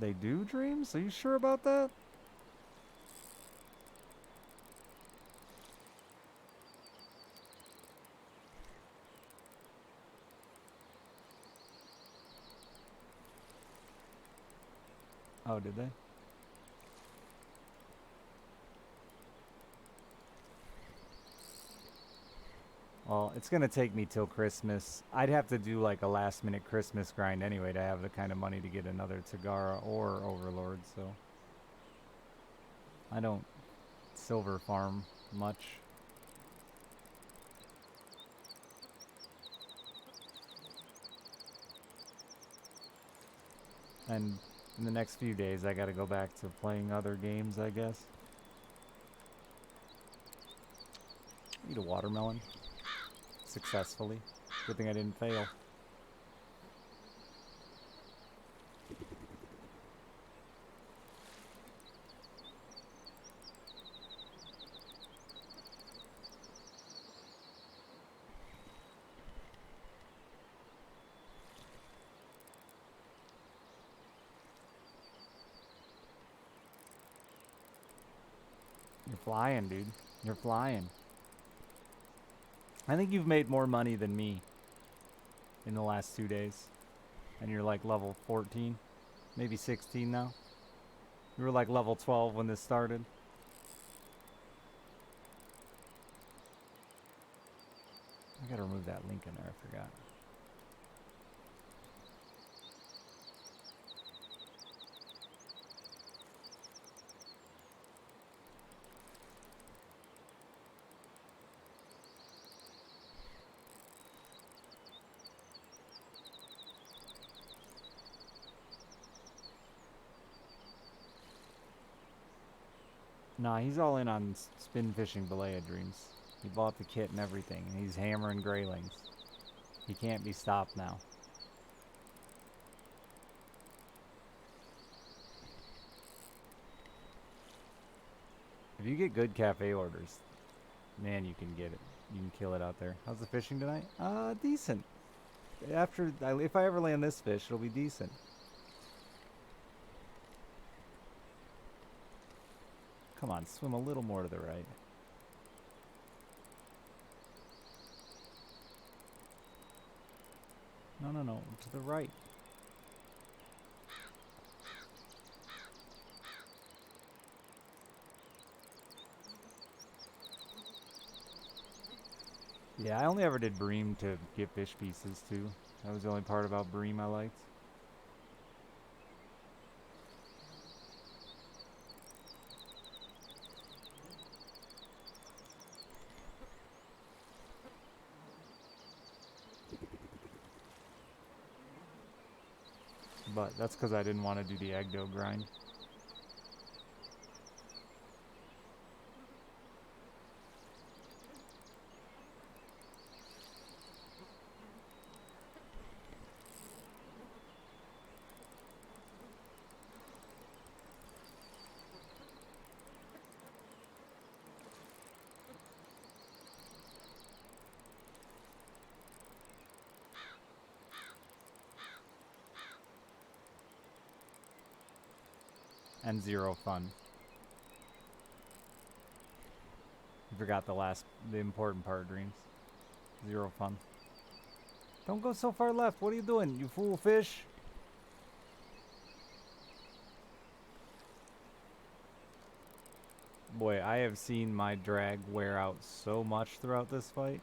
They do dreams? Are you sure about that? Oh, did they? Well, it's gonna take me till Christmas. I'd have to do like a last minute Christmas grind anyway to have the kind of money to get another Tagara or Overlord, so I don't silver farm much. And in the next few days I gotta go back to playing other games, I guess. Eat a watermelon. Successfully. Good thing I didn't fail. You're flying, dude. You're flying. I think you've made more money than me in the last 2 days. And you're like level 14, maybe 16 now. You were like level 12 when this started. I gotta remove that link in there, I forgot. Nah, he's all in on spin fishing Balea Dreams. He bought the kit and everything, and he's hammering graylings. He can't be stopped now. If you get good cafe orders, man, you can get it. You can kill it out there. How's the fishing tonight? Decent. If I ever land this fish, it'll be decent. Come on, swim a little more to the right. No, to the right. Yeah, I only ever did bream to get fish pieces too. That was the only part about bream I liked. But that's because I didn't want to do the Agdo grind. And 0 fun. You forgot the important part, Dreams. 0 fun. Don't go so far left. What are you doing, you fool fish? Boy, I have seen my drag wear out so much throughout this fight.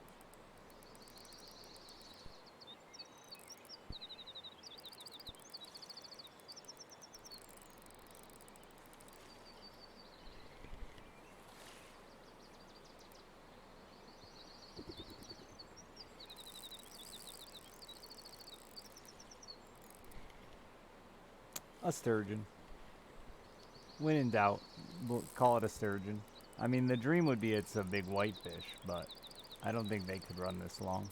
A sturgeon. When in doubt, we'll call it a sturgeon. I mean, the dream would be it's a big whitefish, but I don't think they could run this long.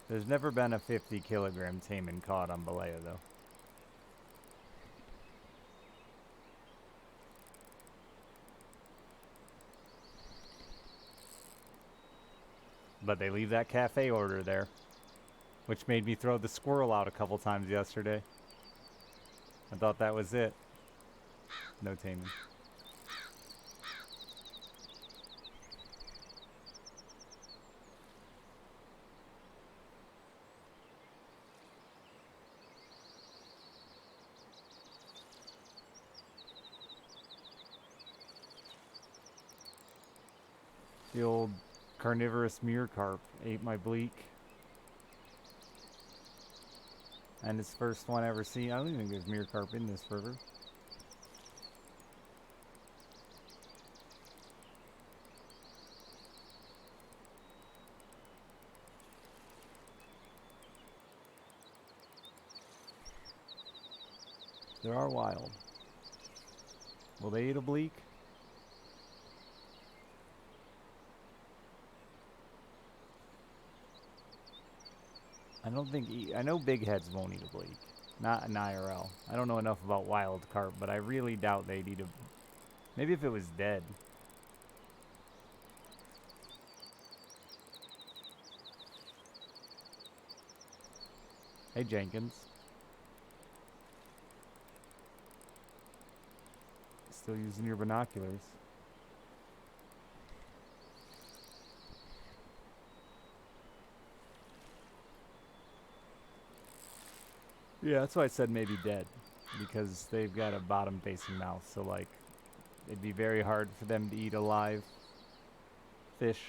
There's never been a 50 kilogram tame caught on Balea though. But they leave that cafe order there, which made me throw the squirrel out a couple times yesterday. I thought that was it. No taming. The old carnivorous meercarp ate my bleak. And his first one ever seen. I don't even think there's meercarp in this river. They are wild. Will they eat a bleak? I don't think... I know big heads won't eat a bleak. Not an IRL. I don't know enough about wild carp, but I really doubt they'd eat a... Maybe if it was dead. Hey, Jenkins. Still using your binoculars. Yeah, that's why I said maybe dead. Because they've got a bottom-facing mouth, so, like, it'd be very hard for them to eat a live fish.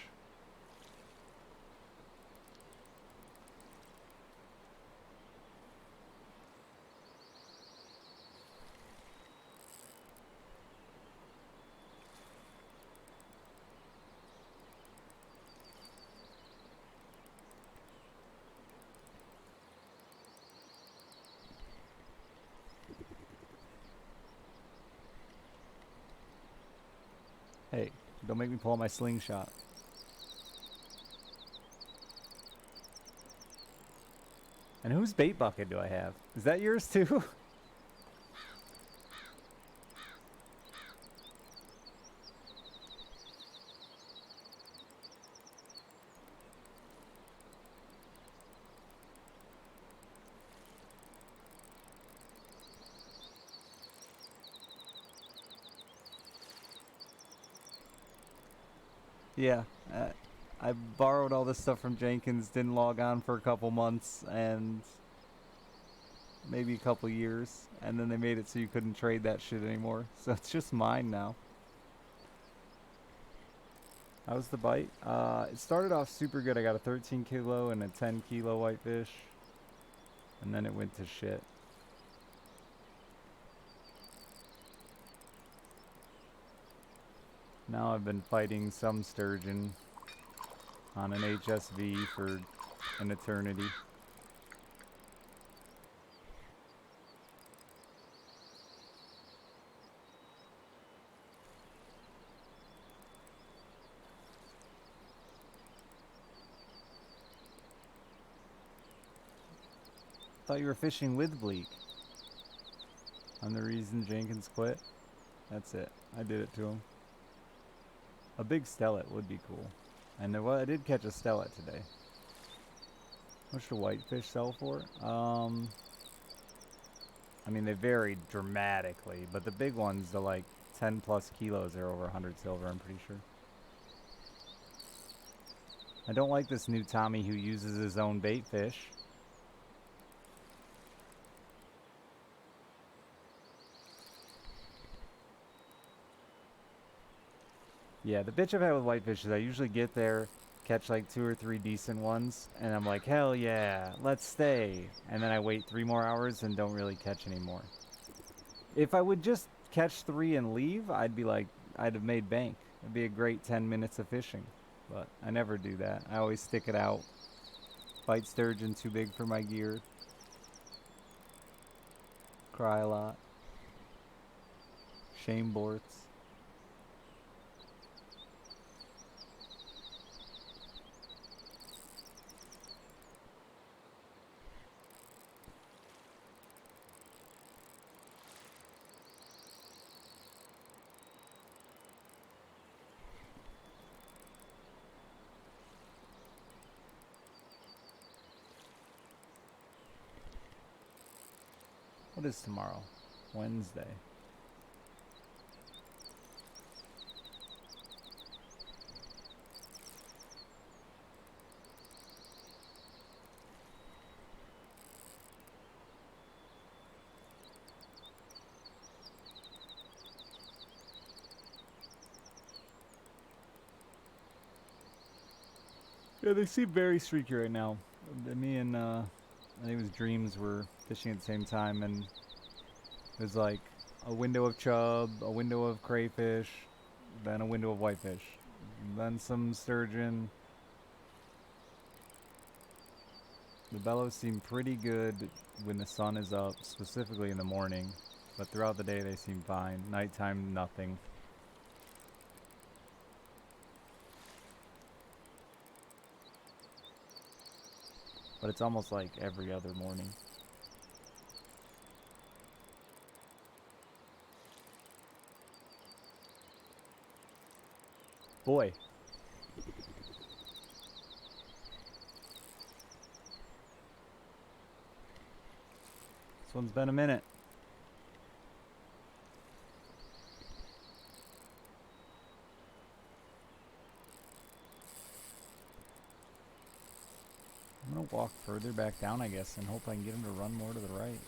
Hey, don't make me pull out my slingshot. And whose bait bucket do I have? Is that yours too? Yeah, I borrowed all this stuff from Jenkins, didn't log on for a couple months, and maybe a couple years, and then they made it so you couldn't trade that shit anymore. So it's just mine now. How's the bite? It started off super good. I got a 13 kilo and a 10 kilo whitefish, and then it went to shit. Now I've been fighting some sturgeon on an HSV for an eternity. Thought you were fishing with bleak. I'm the reason Jenkins quit. That's it. I did it to him. A big stellet would be cool. And there was, I did catch a stellet today. How much do whitefish sell for? I mean, they vary dramatically, but the big ones, the like 10 plus kilos, are over 100 silver, I'm pretty sure. I don't like this new Tommy who uses his own bait fish. Yeah, the bitch I've had with whitefish is I usually get there, catch like 2 or 3 decent ones, and I'm like, hell yeah, let's stay. And then I wait 3 more hours and don't really catch any more. If I would just catch 3 and leave, I'd be like, I'd have made bank. It'd be a great 10 minutes of fishing. But I never do that. I always stick it out. Fight sturgeon too big for my gear. Cry a lot. Shame borts. What is tomorrow? Wednesday. Yeah, they seem very streaky right now. Me and I think it was Dreams were fishing at the same time, and it was like a window of chub, a window of crayfish, then a window of whitefish, then some sturgeon. The bellows seem pretty good when the sun is up, specifically in the morning, but throughout the day they seem fine. Nighttime, nothing. But it's almost like every other morning. Boy. This one's been a minute. I'm gonna walk further back down, I guess, and hope I can get him to run more to the right.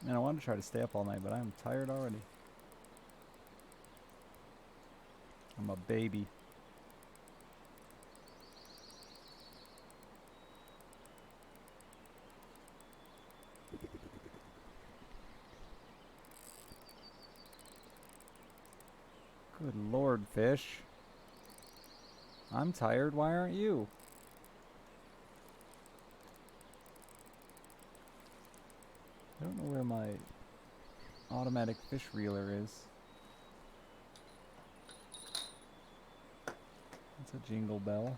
Man, I wanted to try to stay up all night, but I'm tired already. I'm a baby. Good lord, fish. I'm tired, why aren't you? I don't know where my automatic fish reeler is. It's a jingle bell.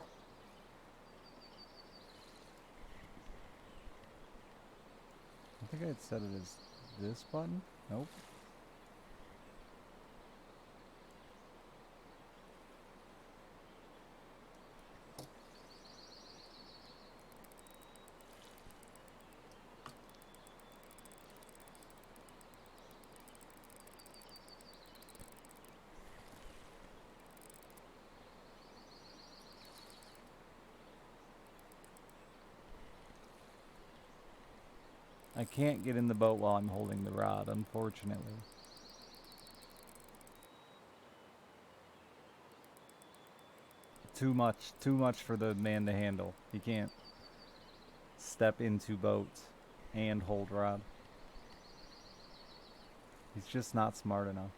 I think I had set it as this button. Nope. I can't get in the boat while I'm holding the rod, unfortunately. Too much for the man to handle. He can't step into boats and hold rod. He's just not smart enough.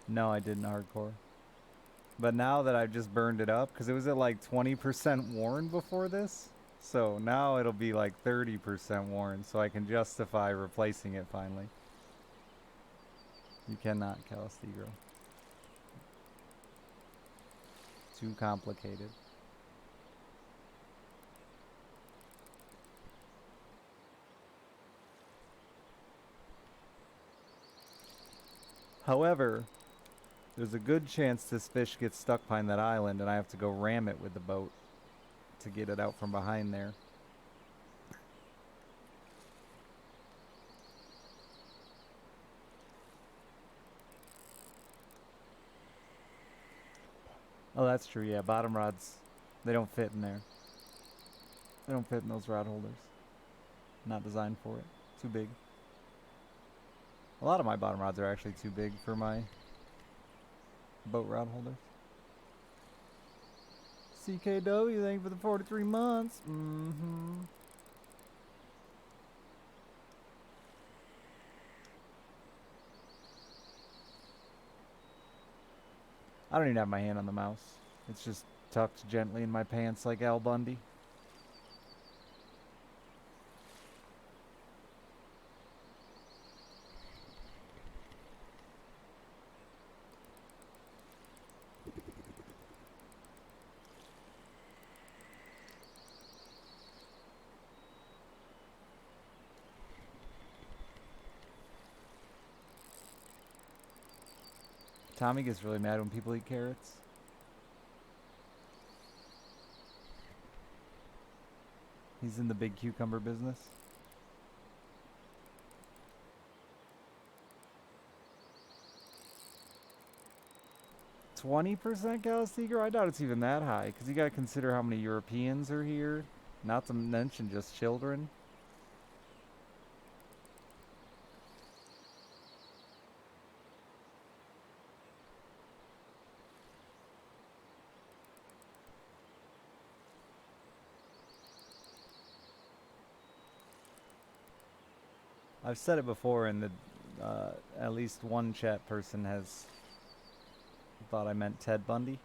No, I didn't hardcore. But now that I've just burned it up, because it was at like 20% worn before this, so now it'll be like 30% worn, so I can justify replacing it finally. You cannot, Calastigro. Too complicated. However, there's a good chance this fish gets stuck behind that island and I have to go ram it with the boat to get it out from behind there. Oh, that's true, yeah. Bottom rods, they don't fit in there. They don't fit in those rod holders. Not designed for it. Too big. A lot of my bottom rods are actually too big for my boat rod holders. CKW, thank you for the 43 months. I don't even have my hand on the mouse. It's just tucked gently in my pants like Al Bundy. Tommy gets really mad when people eat carrots. He's in the big cucumber business. 20% Gallus Seeger? I doubt it's even that high, because you gotta consider how many Europeans are here, not to mention just children. I've said it before, and at least one chat person has thought I meant Ted Bundy.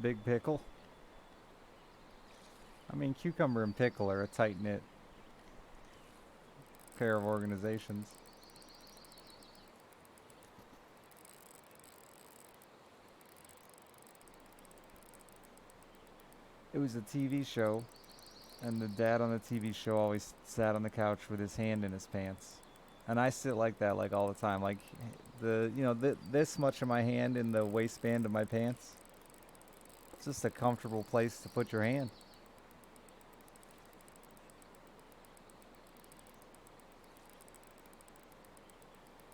Big Pickle. I mean, Cucumber and Pickle are a tight-knit pair of organizations. It was a TV show, and the dad on the TV show always sat on the couch with his hand in his pants. And I sit like that like all the time, like this much of my hand in the waistband of my pants. It's just a comfortable place to put your hand.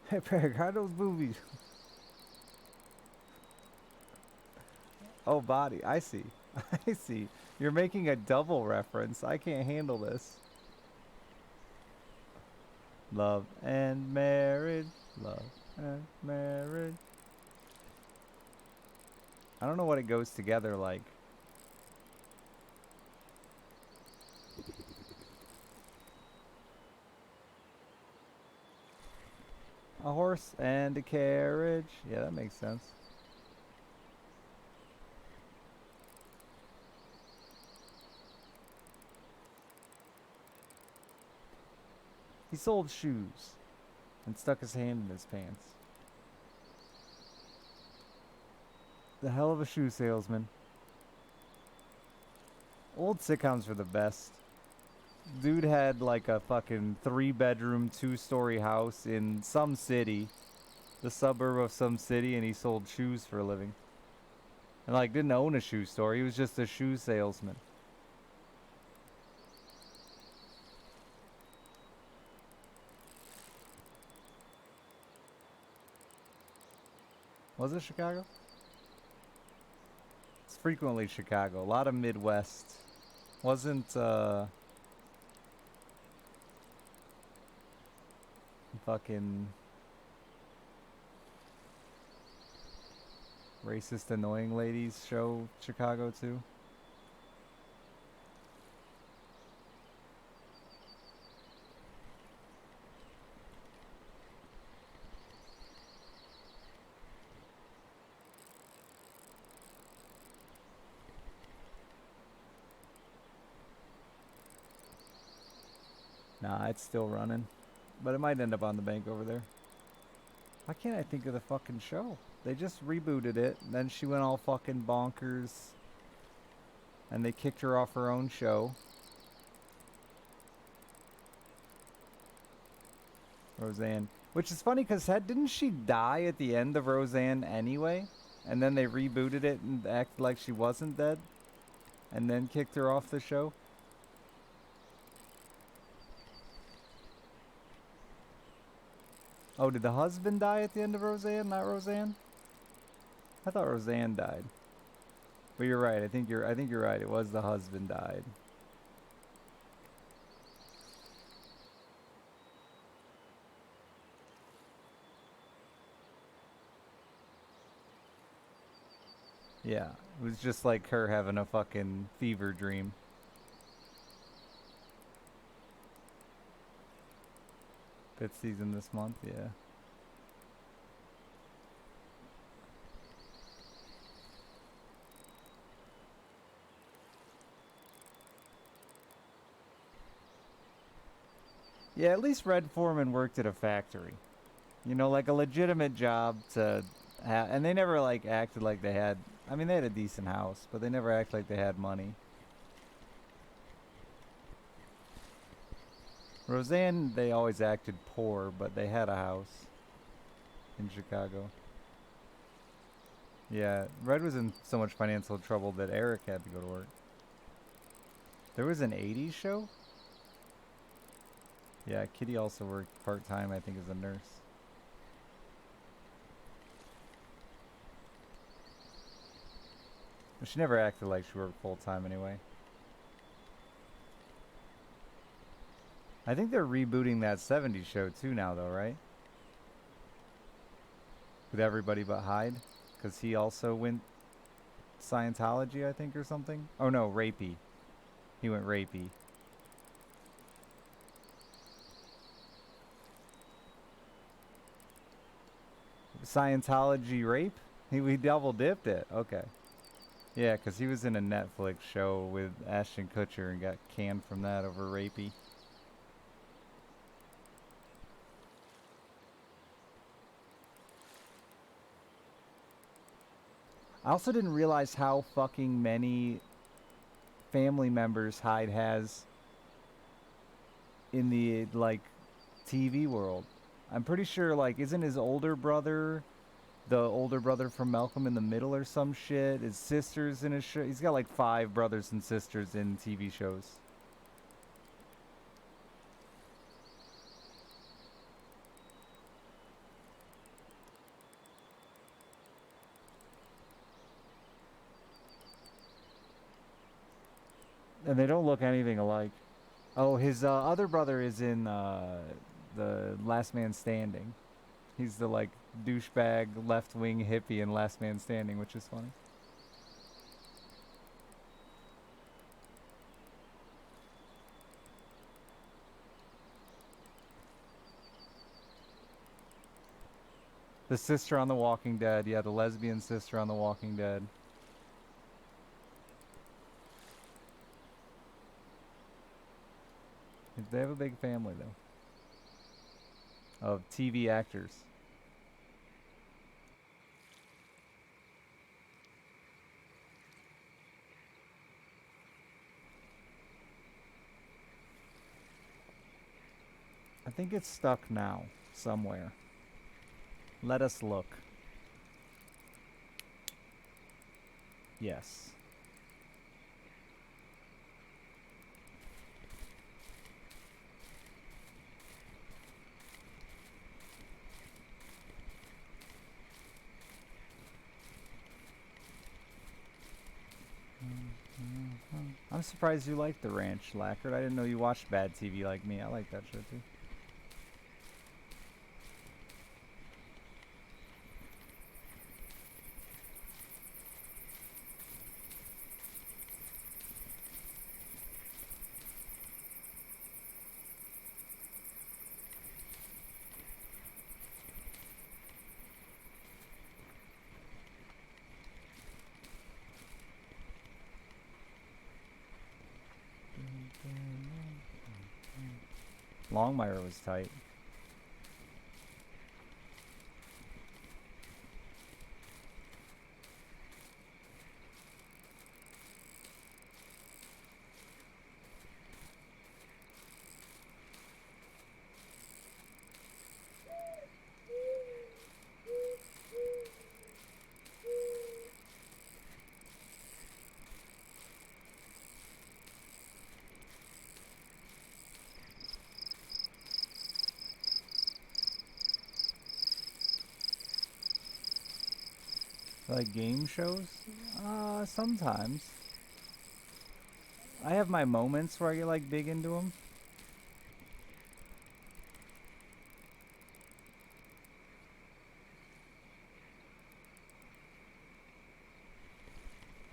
Hey, Perry, how are those movies? Oh, body. I see. I see. You're making a double reference. I can't handle this. Love and marriage. Love and marriage. I don't know what it goes together like. A horse and a carriage. Yeah, that makes sense. He sold shoes and stuck his hand in his pants. The hell of a shoe salesman. Old sitcoms were the best. Dude had like a fucking 3-bedroom, 2-story house in some city, the suburb of some city, and he sold shoes for a living. And like didn't own a shoe store, he was just a shoe salesman. Was it Chicago? It's frequently Chicago. A lot of Midwest. Wasn't fucking racist annoying ladies show Chicago too? Nah, it's still running. But it might end up on the bank over there. Why can't I think of the fucking show? They just rebooted it, and then she went all fucking bonkers. And they kicked her off her own show. Roseanne. Which is funny, because didn't she die at the end of Roseanne anyway? And then they rebooted it and acted like she wasn't dead? And then kicked her off the show? Oh, did the husband die at the end of Roseanne, not Roseanne? I thought Roseanne died. But you're right. I think you're right. It was the husband died. Yeah, it was just like her having a fucking fever dream. Fifth season this month, yeah. Yeah, at least Red Foreman worked at a factory. You know, like a legitimate job to have, and they never like acted like they had. I mean, they had a decent house, but they never acted like they had money. Roseanne, they always acted poor, but they had a house in Chicago. Yeah, Red was in so much financial trouble that Eric had to go to work. There was an 80s show? Yeah, Kitty also worked part-time, I think, as a nurse. But she never acted like she worked full-time anyway. I think they're rebooting that 70s show too now, though, right? With everybody but Hyde, because he also went Scientology, I think, or something. Oh no, rapey. He went rapey. Scientology rape? We double dipped it. Okay. Yeah, because he was in a Netflix show with Ashton Kutcher and got canned from that over rapey. I also didn't realize how fucking many family members Hyde has in the, like, TV world. I'm pretty sure, like, isn't his older brother the older brother from Malcolm in the Middle or some shit? His sisters in his show. He's got like 5 brothers and sisters in TV shows. And they don't look anything alike. Oh, his other brother is in the Last Man Standing. He's the like douchebag left wing hippie in Last Man Standing, which is funny. The sister on The Walking Dead. Yeah, the lesbian sister on The Walking Dead. They have a big family, though, of TV actors. I think it's stuck now, somewhere. Let us look. Yes. I'm surprised you liked The Ranch, Lackard. I didn't know you watched bad TV like me. I like that show too. Longmire was tight. Like game shows? Sometimes. I have my moments where I get like big into them.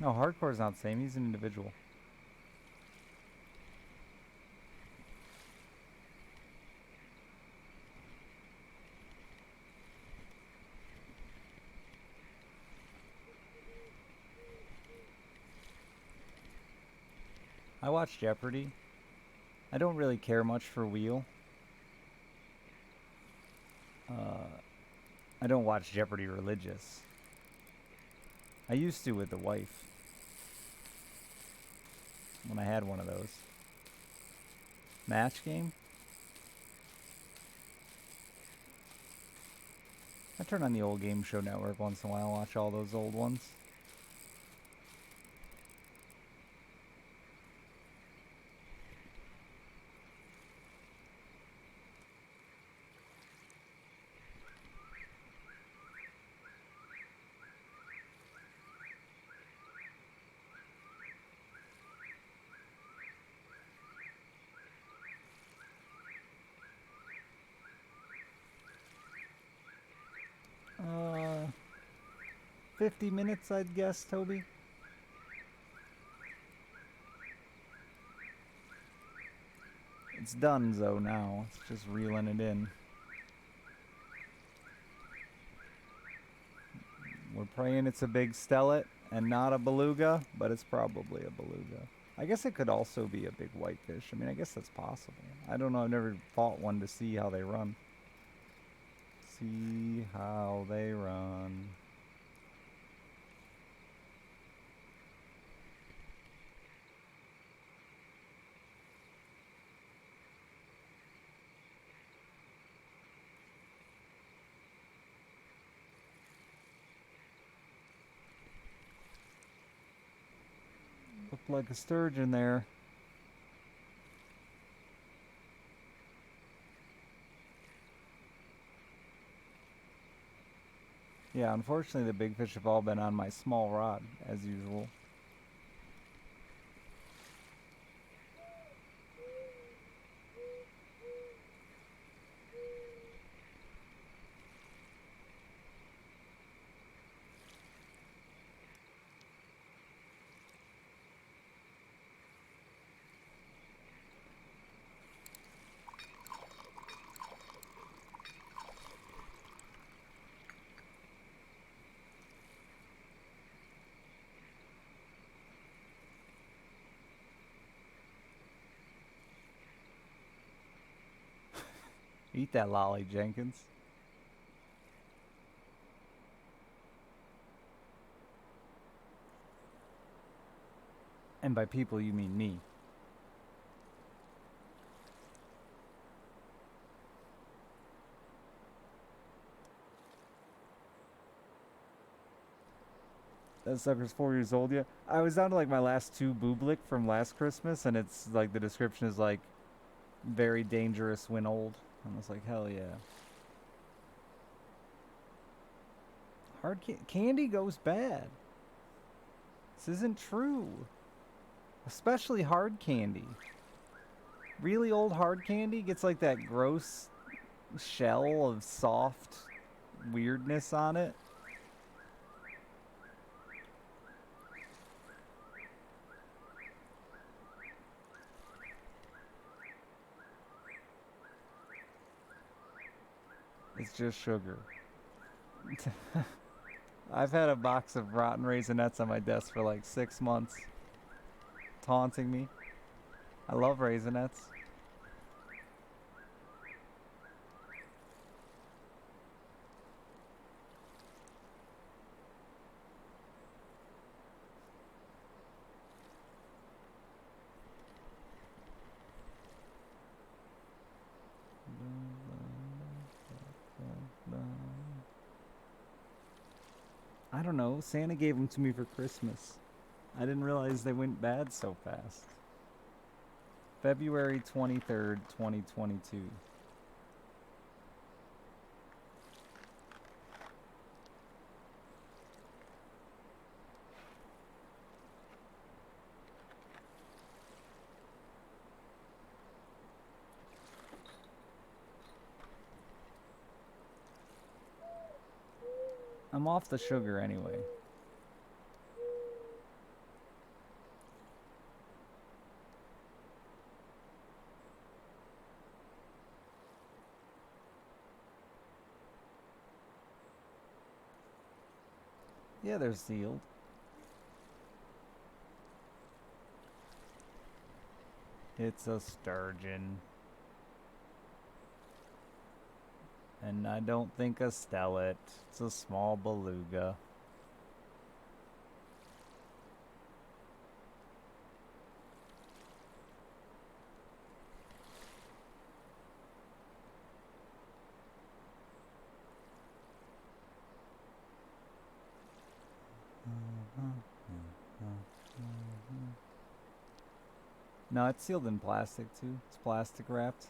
No, hardcore's not the same. He's an individual. I watch Jeopardy. I don't really care much for Wheel. I don't watch Jeopardy religious. I used to with the wife. When I had one of those. Match game? I turn on the old Game Show Network once in a while, watch all those old ones. Uh, 50 minutes, I'd guess, Toby. It's done, though, now. It's just reeling it in. We're praying it's a big stellet and not a beluga, but it's probably a beluga. I guess it could also be a big whitefish. I mean, I guess that's possible. I don't know. I've never fought one to see how they run. See how they run. Looked like a sturgeon there. Yeah, unfortunately the big fish have all been on my small rod, as usual. Eat that lolly, Jenkins. And by people, you mean me. That sucker's 4 years old yet? I was down to like my last 2 Bublik from last Christmas, and it's like the description is like very dangerous when old. And I was like, hell yeah. Hard candy goes bad. This isn't true. Especially hard candy. Really old hard candy gets like that gross shell of soft weirdness on it. It's just sugar. I've had a box of rotten Raisinets on my desk for like 6 months. Taunting me. I love Raisinets. I don't know. Santa gave them to me for Christmas. I didn't realize they went bad so fast. February 23rd, 2022. I'm off the sugar anyway. Yeah, they're sealed. It's a sturgeon. And I don't think a stellet. It's a small beluga. No, it's sealed in plastic too. It's plastic wrapped.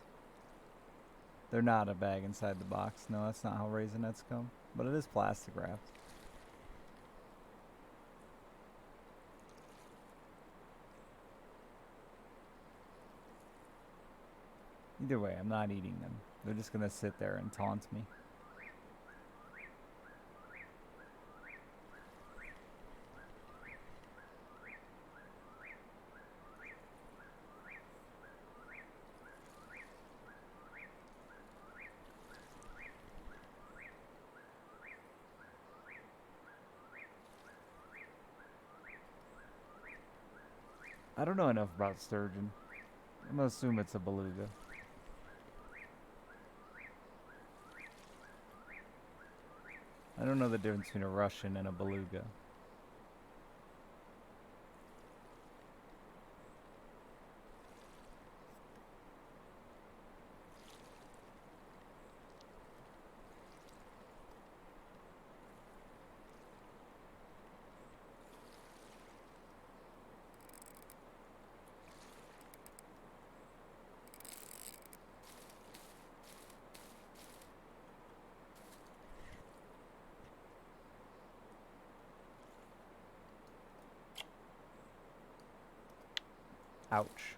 They're not a bag inside the box. No, that's not how Raisinets come. But it is plastic wrapped. Either way, I'm not eating them. They're just gonna sit there and taunt me. I don't know enough about sturgeon. I'm gonna assume it's a beluga. I don't know the difference between a Russian and a beluga. Ouch.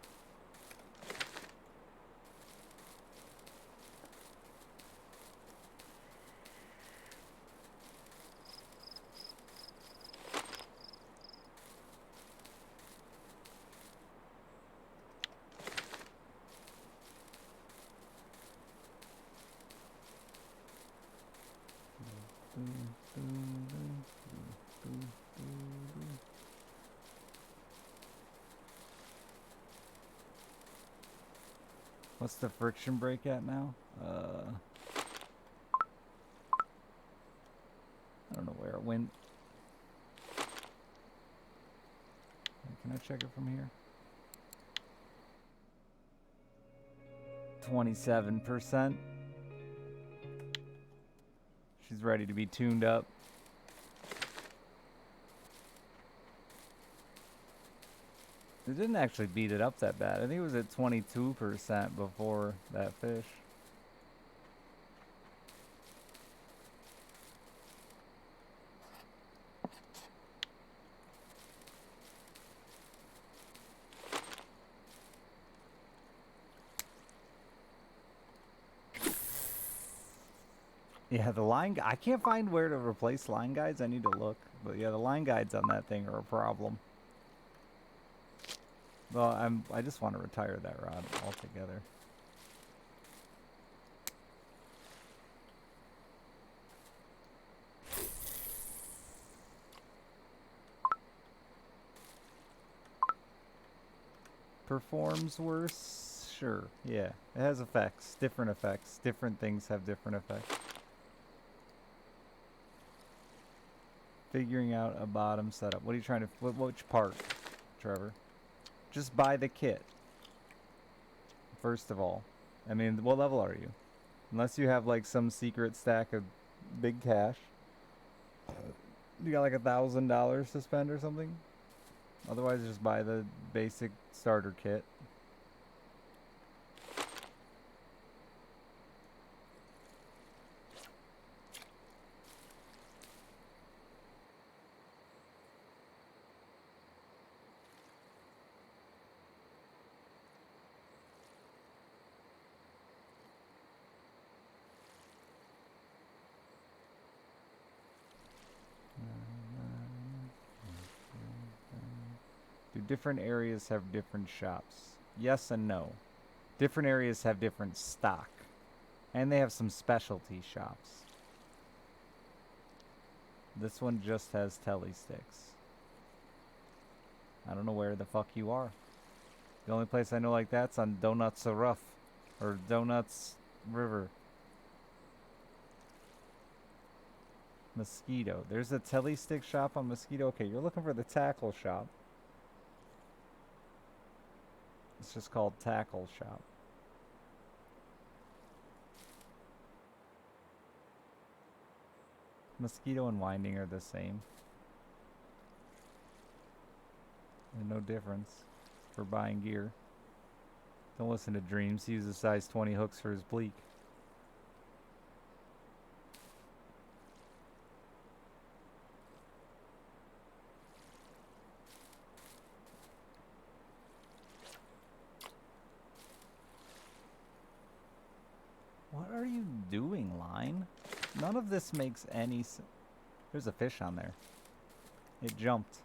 What's the friction brake at now? I don't know where it went. Can I check it from here? 27%. She's ready to be tuned up. It didn't actually beat it up that bad. I think it was at 22% before that fish. Yeah, the line... I can't find where to replace line guides. I need to look. But yeah, the line guides on that thing are a problem. Well, I just want to retire that rod altogether. Performs worse? Sure, yeah. It has effects. Different effects. Different things have different effects. Figuring out a bottom setup. What are you trying to... which part, Trevor? Just buy the kit. First of all. I mean, what level are you? Unless you have like some secret stack of big cash. You got like $1,000 to spend or something? Otherwise, just buy the basic starter kit. Do different areas have different shops? Yes and no. Different areas have different stock. And they have some specialty shops. This one just has telly sticks. I don't know where the fuck you are. The only place I know like that's on Donuts Are Rough. Or Donuts River. Mosquito. There's a telly stick shop on Mosquito. Okay, you're looking for the tackle shop. It's just called Tackle Shop. Mosquito and Winding are the same. There's no difference for buying gear. Don't listen to Dreams. He uses size 20 hooks for his bleak. What are you doing, line? None of this makes any sense. There's a fish on there. It jumped.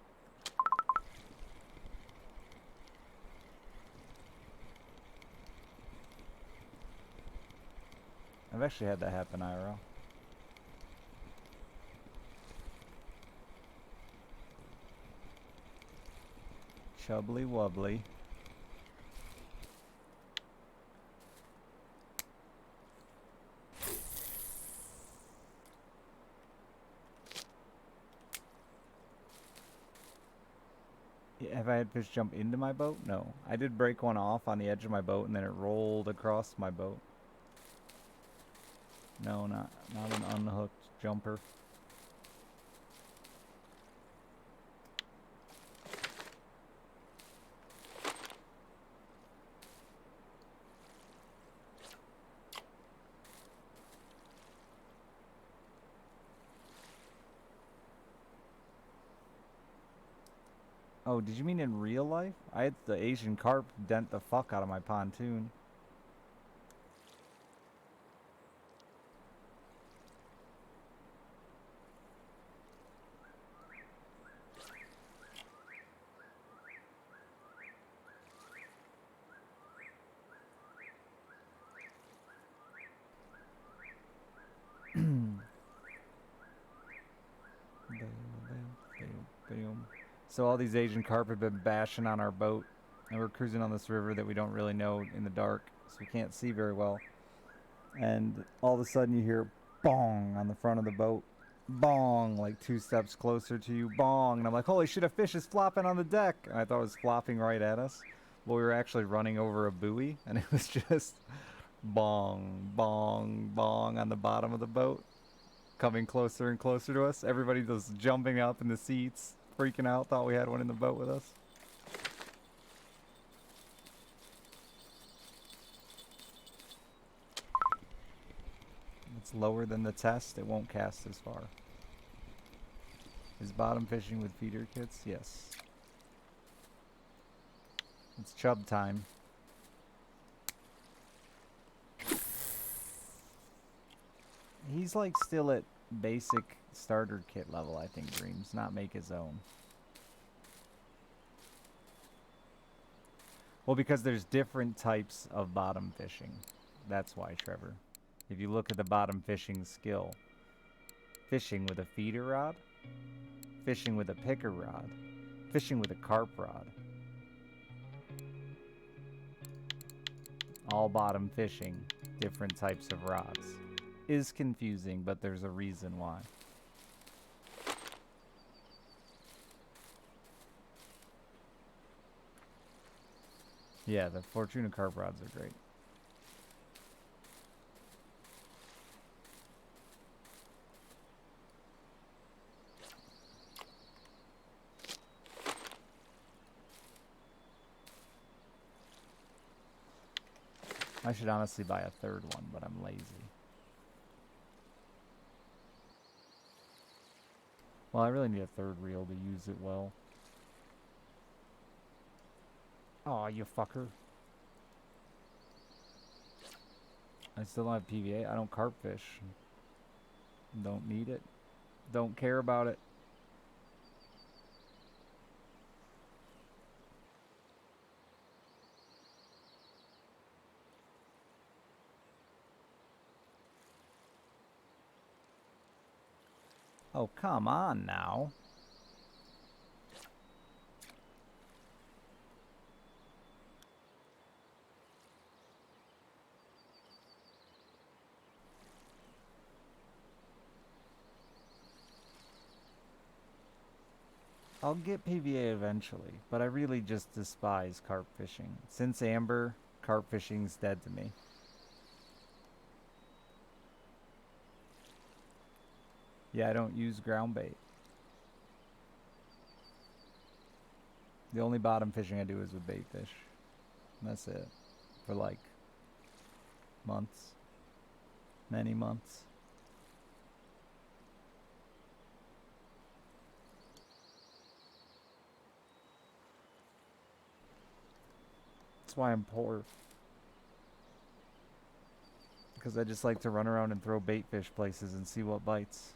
I've actually had that happen, IRL. Chubbly wubbly. Have I had fish jump into my boat? No. I did break one off on the edge of my boat and then it rolled across my boat. No, not an unhooked jumper. Oh, did you mean in real life? I had the Asian carp dent the fuck out of my pontoon. So all these Asian carp have been bashing on our boat, and we're cruising on this river that we don't really know in the dark, so we can't see very well. And all of a sudden you hear bong on the front of the boat. Bong, like 2 steps closer to you, bong. And I'm like, holy shit, a fish is flopping on the deck. And I thought it was flopping right at us. But we were actually running over a buoy, and it was just bong, bong, bong on the bottom of the boat. Coming closer and closer to us. Everybody just jumping up in the seats, freaking out, thought we had one in the boat with us. It's lower than the test, it won't cast as far. Is bottom fishing with feeder kits? Yes. It's chub time. He's like still at basic starter kit level, I think, Dreams, not make his own. Well, because there's different types of bottom fishing. That's why, Trevor. If you look at the bottom fishing skill, fishing with a feeder rod, fishing with a picker rod, fishing with a carp rod. All bottom fishing, different types of rods. Is confusing, but there's a reason why. Yeah, the Fortuna carp rods are great. I should honestly buy a third one, but I'm lazy. Well, I really need a third reel to use it well. Aw, you fucker. I still don't have PVA. I don't carp fish. Don't need it. Don't care about it. Oh, come on now. I'll get PVA eventually, but I really just despise carp fishing. Since Amber, carp fishing's dead to me. Yeah, I don't use ground bait. The only bottom fishing I do is with bait fish. And that's it. For like months. Many months. That's why I'm poor. Because I just like to run around and throw bait fish places and see what bites.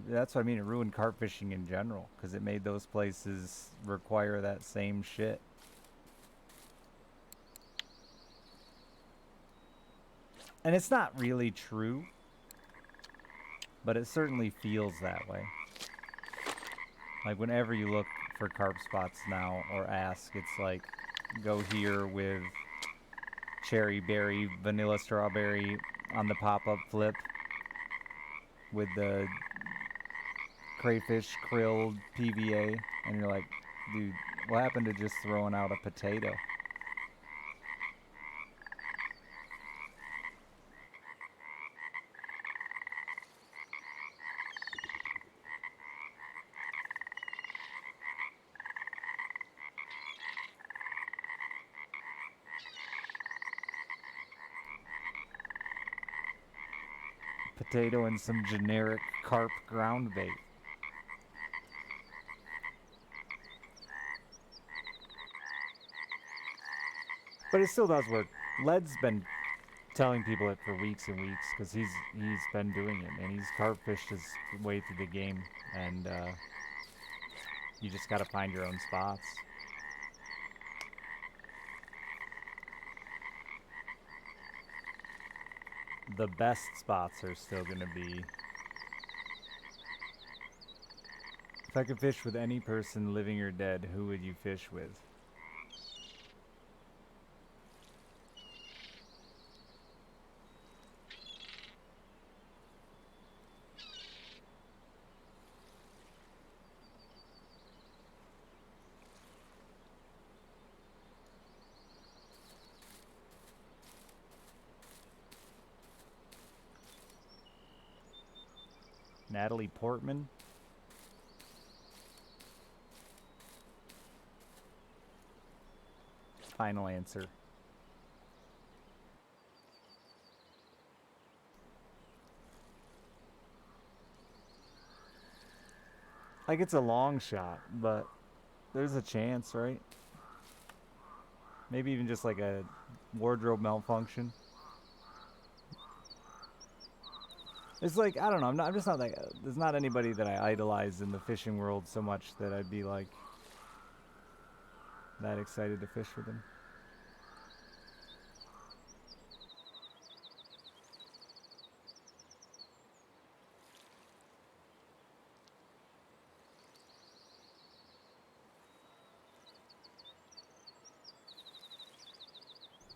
That's what I mean, it ruined carp fishing in general. Because it made those places require that same shit. And it's not really true. But it certainly feels that way. Like whenever you look for carp spots now or ask, it's like go here with cherry berry, vanilla strawberry on the pop-up flip with the crayfish krill PVA, and you're like, dude, what happened to just throwing out a potato? Potato and some generic carp ground bait. But it still does work. Led's been telling people it for weeks and weeks because he's been doing it, and he's carp fished his way through the game, and you just gotta find your own spots. The best spots are still gonna be... If I could fish with any person, living or dead, who would you fish with? Natalie Portman? Final answer. Like, it's a long shot, but there's a chance, right? Maybe even just like a wardrobe malfunction. It's like, I don't know, I'm just not like, there's not anybody that I idolize in the fishing world so much that I'd be like that excited to fish with him.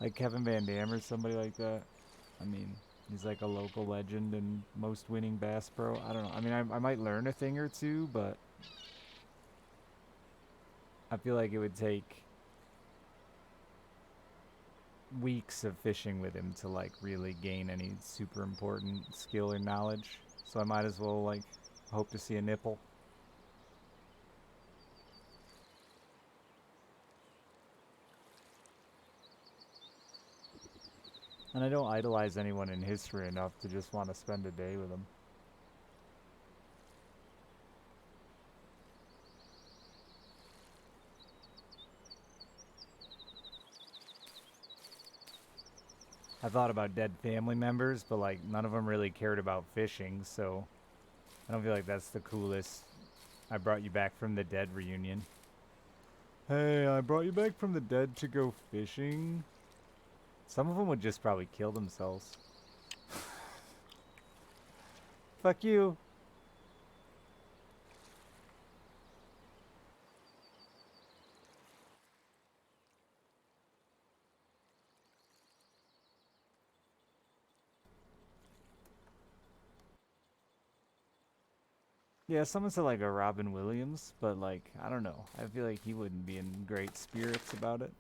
Like Kevin Van Dam or somebody like that. I mean, he's like a local legend and most winning bass pro. I don't know. I mean, I might learn a thing or two, but I feel like it would take weeks of fishing with him to like really gain any super important skill or knowledge. So I might as well like hope to see a nipple. And I don't idolize anyone in history enough to just want to spend a day with them. I thought about dead family members, but like none of them really cared about fishing, so I don't feel like that's the coolest I brought you back from the dead reunion. Hey, I brought you back from the dead to go fishing. Some of them would just probably kill themselves. Fuck you. Yeah, someone said like a Robin Williams, but like, I don't know. I feel like he wouldn't be in great spirits about it.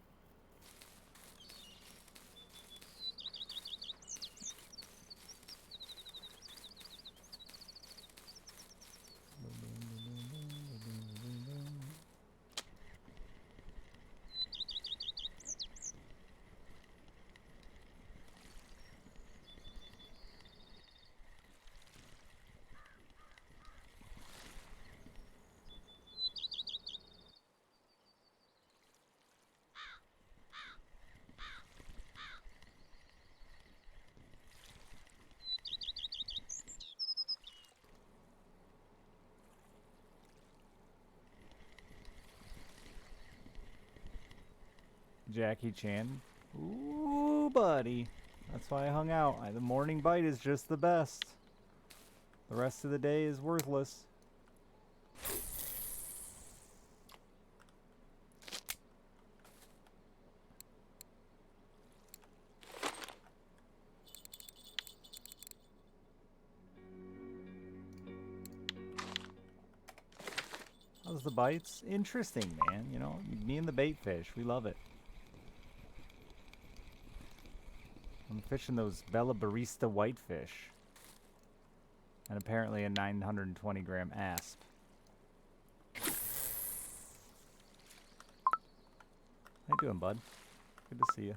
Jackie Chan. Ooh, buddy. That's why I hung out. The morning bite is just the best. The rest of the day is worthless. How's the bites? Interesting, man. You know, me and the bait fish, we love it. I'm fishing those Bella Barista whitefish. And apparently a 920 gram asp. How you doing, bud? Good to see you.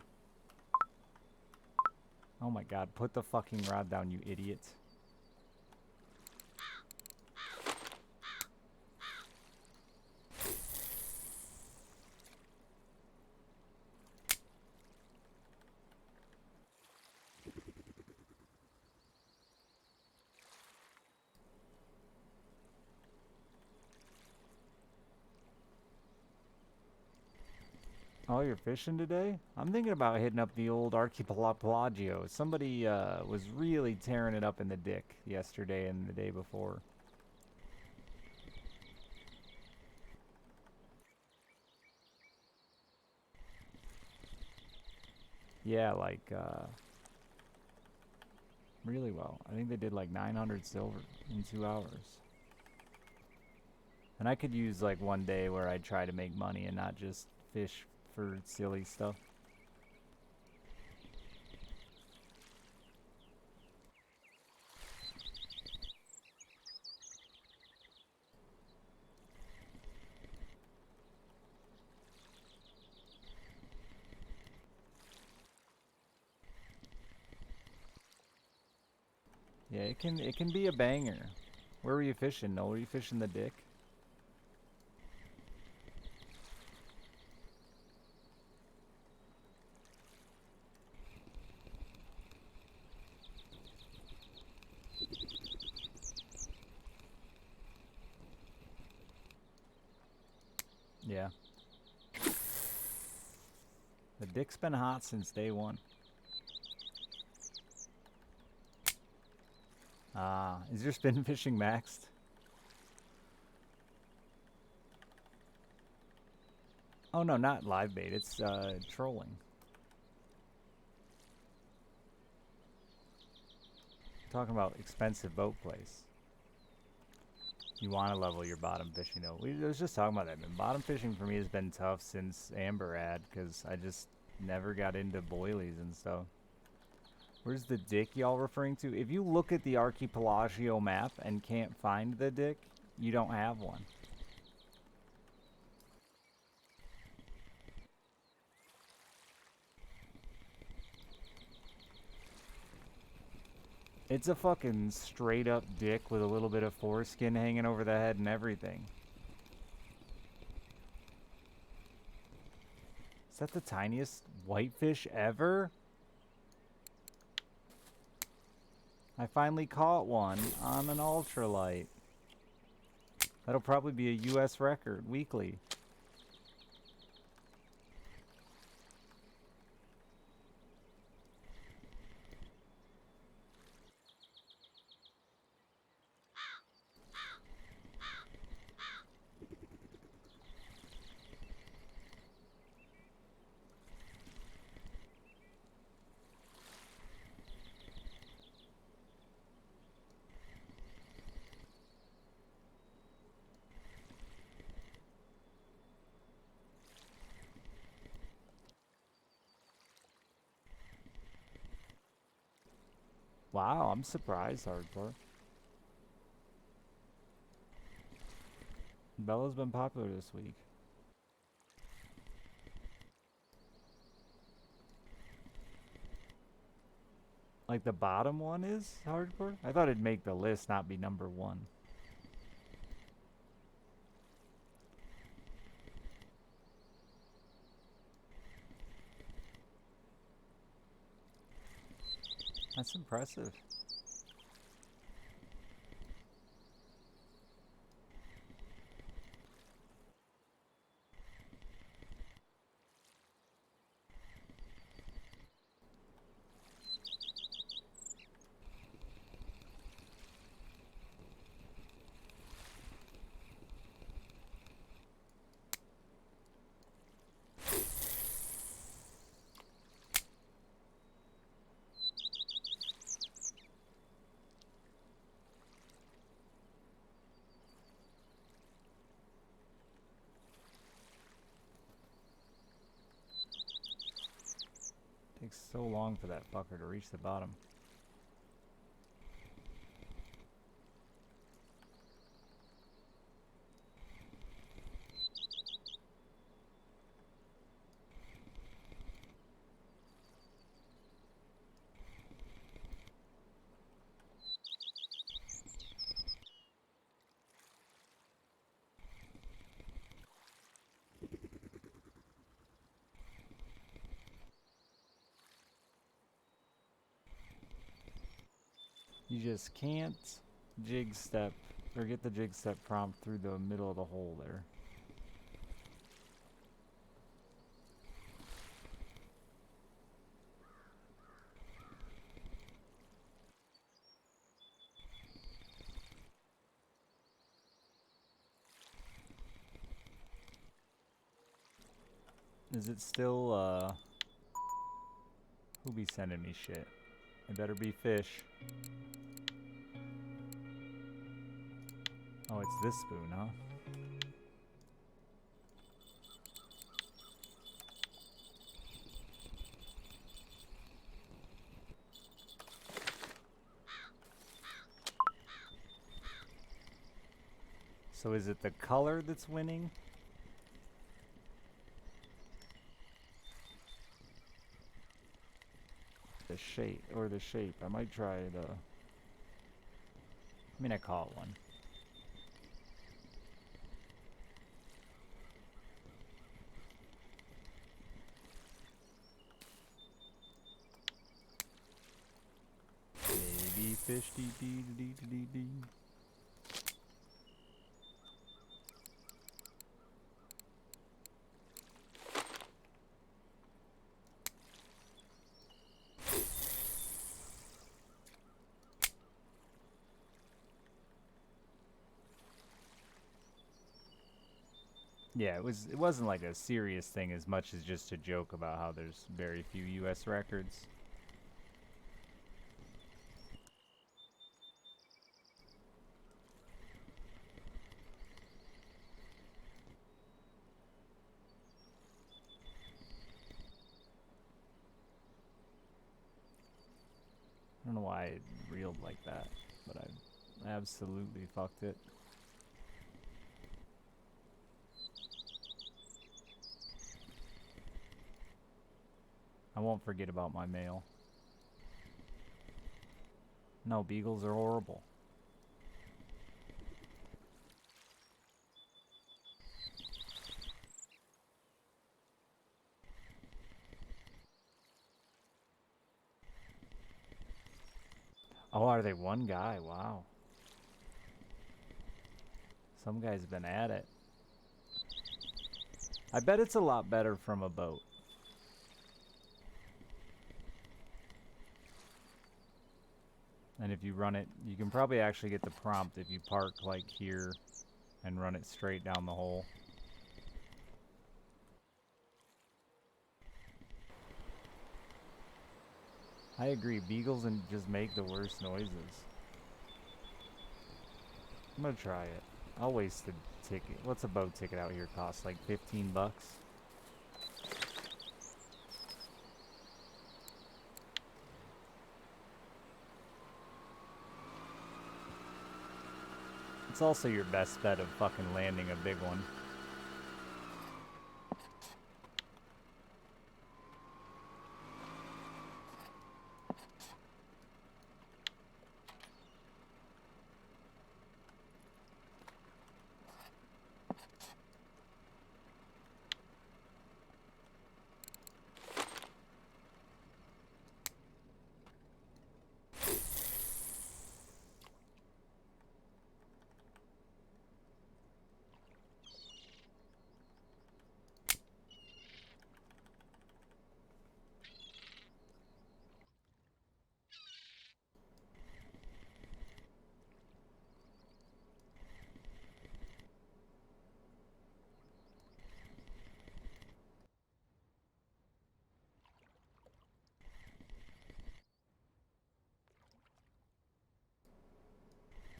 Oh my god, put the fucking rod down, you idiot. Oh, you're fishing today? I'm thinking about hitting up the old Archipelagio. Somebody was really tearing it up in the dick yesterday and the day before. Yeah, like, really well. I think they did like 900 silver in 2 hours. And I could use like one day where I try to make money and not just fish for silly stuff. Yeah, it can be a banger. Where were you fishing? No, were you fishing the dick? Yeah. The dick's been hot since day one. Ah, is your spin fishing maxed? Oh no, not live bait. It's trolling. Talking about expensive boat place. You want to level your bottom fishing though. We was just talking about that. Man. Bottom fishing for me has been tough since Amber ad because I just never got into boilies and stuff. Where's the dick y'all referring to? If you look at the Archipelagio map and can't find the dick, you don't have one. It's a fucking straight up dick with a little bit of foreskin hanging over the head and everything. Is that the tiniest whitefish ever? I finally caught one on an ultralight. That'll probably be a US record weekly. Wow, I'm surprised, Hardcore. Bella's been popular this week. Like the bottom one is Hardcore? I thought it'd make the list, not be number one. That's impressive. Takes so long for that fucker to reach the bottom. You just can't jig step or get the jig step prompt through the middle of the hole there. Is it still, who be sending me shit? It better be fish. Oh, it's this spoon, huh? So is it the color that's winning? The shape, or the shape. I might try the... I mean, I caught one. Baby fish, dee dee dee dee dee dee. Yeah, it wasn't like a serious thing as much as just a joke about how there's very few US records. I don't know why it reeled like that, but I absolutely fucked it. I won't forget about my mail. No, beagles are horrible. Oh, are they one guy? Wow. Some guy's been at it. I bet it's a lot better from a boat. And if you run it, you can probably actually get the prompt if you park like here and run it straight down the hole. I agree, beagles and just make the worst noises. I'm gonna try it. I'll waste the ticket. What's a boat ticket out here cost? Like 15 bucks? It's also your best bet of fucking landing a big one.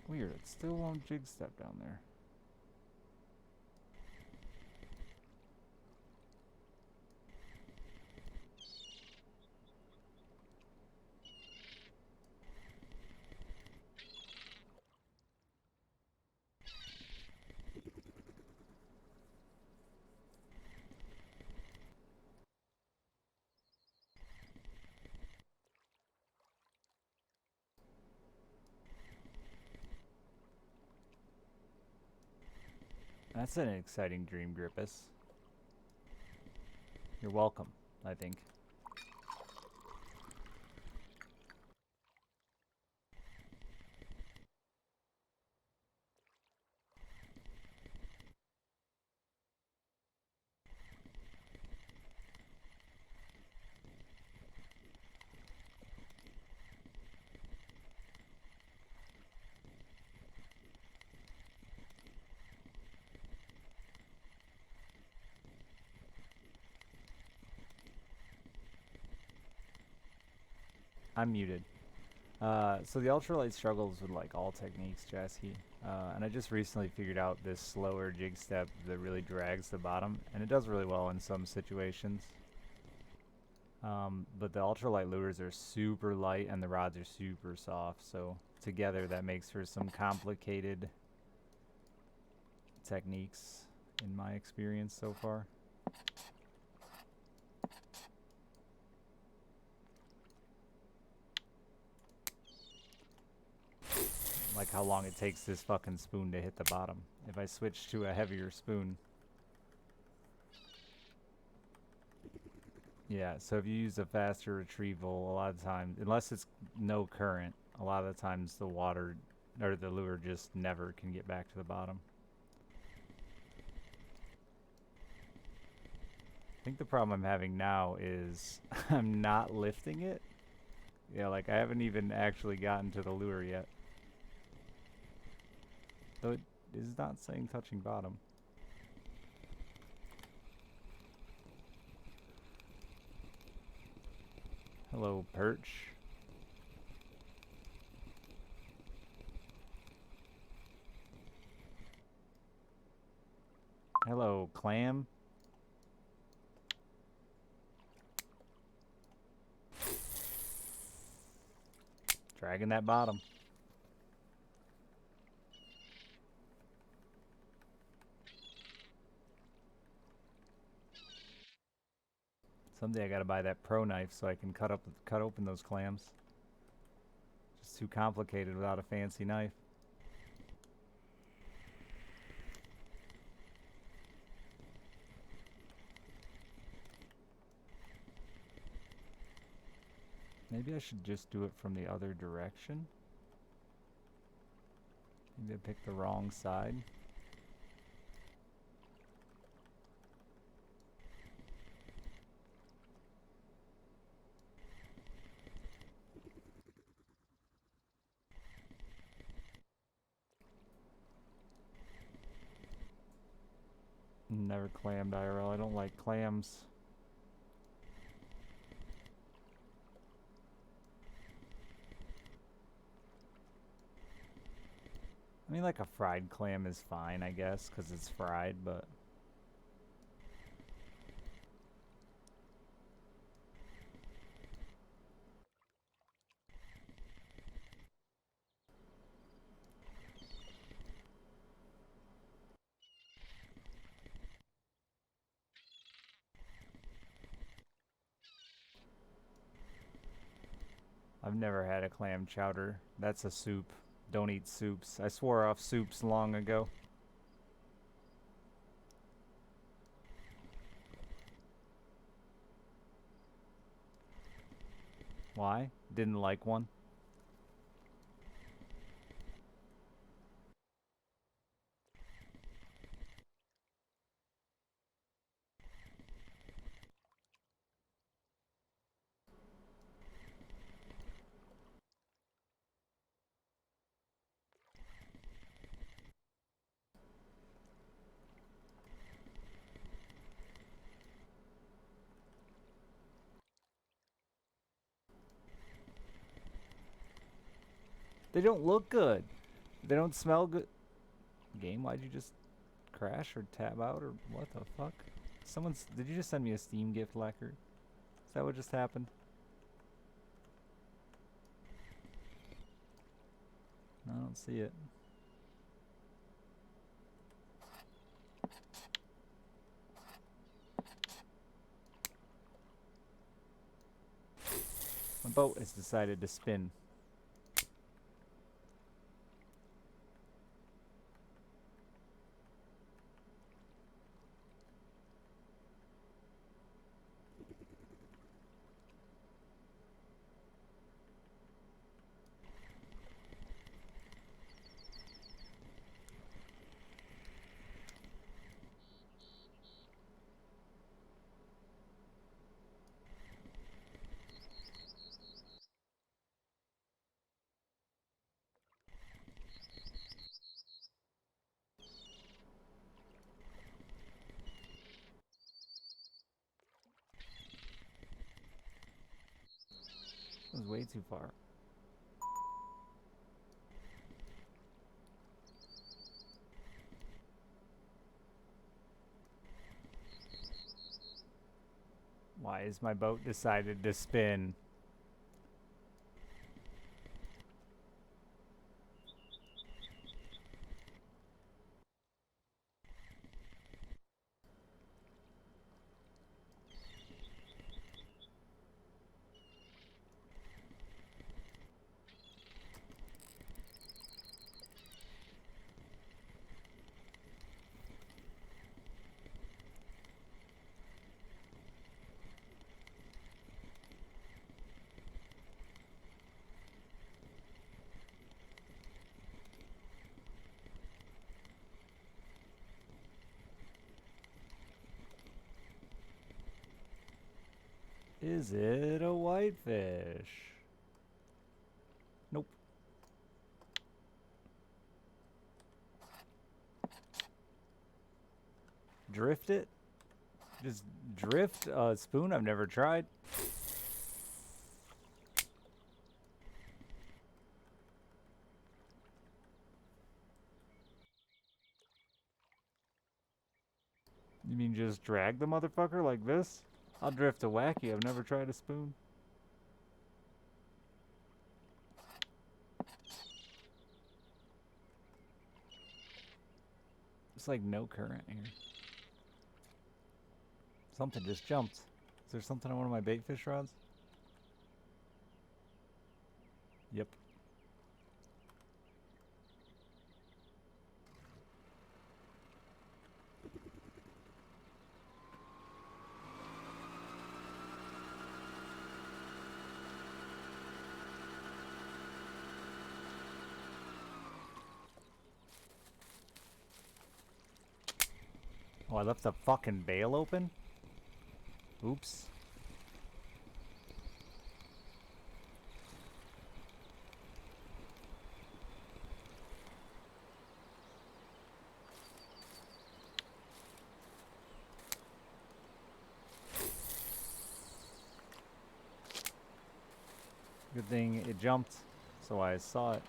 Weird, it still won't jig step down there. That's an exciting dream, Grippus. You're welcome, I think. I'm muted. So the ultralight struggles with like all techniques, Jasky. And I just recently figured out this slower jig step that really drags the bottom, and it does really well in some situations. But the ultralight lures are super light and the rods are super soft, so together that makes for some complicated techniques in my experience so far. Like how long it takes this fucking spoon to hit the bottom. If I switch to a heavier spoon. Yeah, so if you use a faster retrieval, a lot of times, unless it's no current, a lot of the times the water or the lure just never can get back to the bottom. I think the problem I'm having now is I'm not lifting it. Yeah, like I haven't even actually gotten to the lure yet. So it is not saying touching bottom. Hello, perch. Hello, clam. Dragging that bottom. Someday I gotta buy that pro knife so I can cut open those clams. Just too complicated without a fancy knife. Maybe I should just do it from the other direction. Maybe I picked the wrong side. Never clammed IRL. I don't like clams. I mean, like a fried clam is fine, I guess, because it's fried, but... I've never had a clam chowder. That's a soup. Don't eat soups. I swore off soups long ago. Why? Didn't like one? They don't look good. They don't smell good. Game, why'd you just crash or tab out or what the fuck? Did you just send me a Steam gift, Lacquer? Is that what just happened? I don't see it. My boat has decided to spin. It was way too far. Why has my boat decided to spin? Is it a whitefish? Nope. Drift it? Just drift a spoon? I've never tried. You mean just drag the motherfucker like this? I'll drift a wacky. I've never tried a spoon. It's like no current here. Something just jumped. Is there something on one of my bait fish rods? Yep. Oh, I left the fucking bail open? Oops. Good thing it jumped, so I saw it.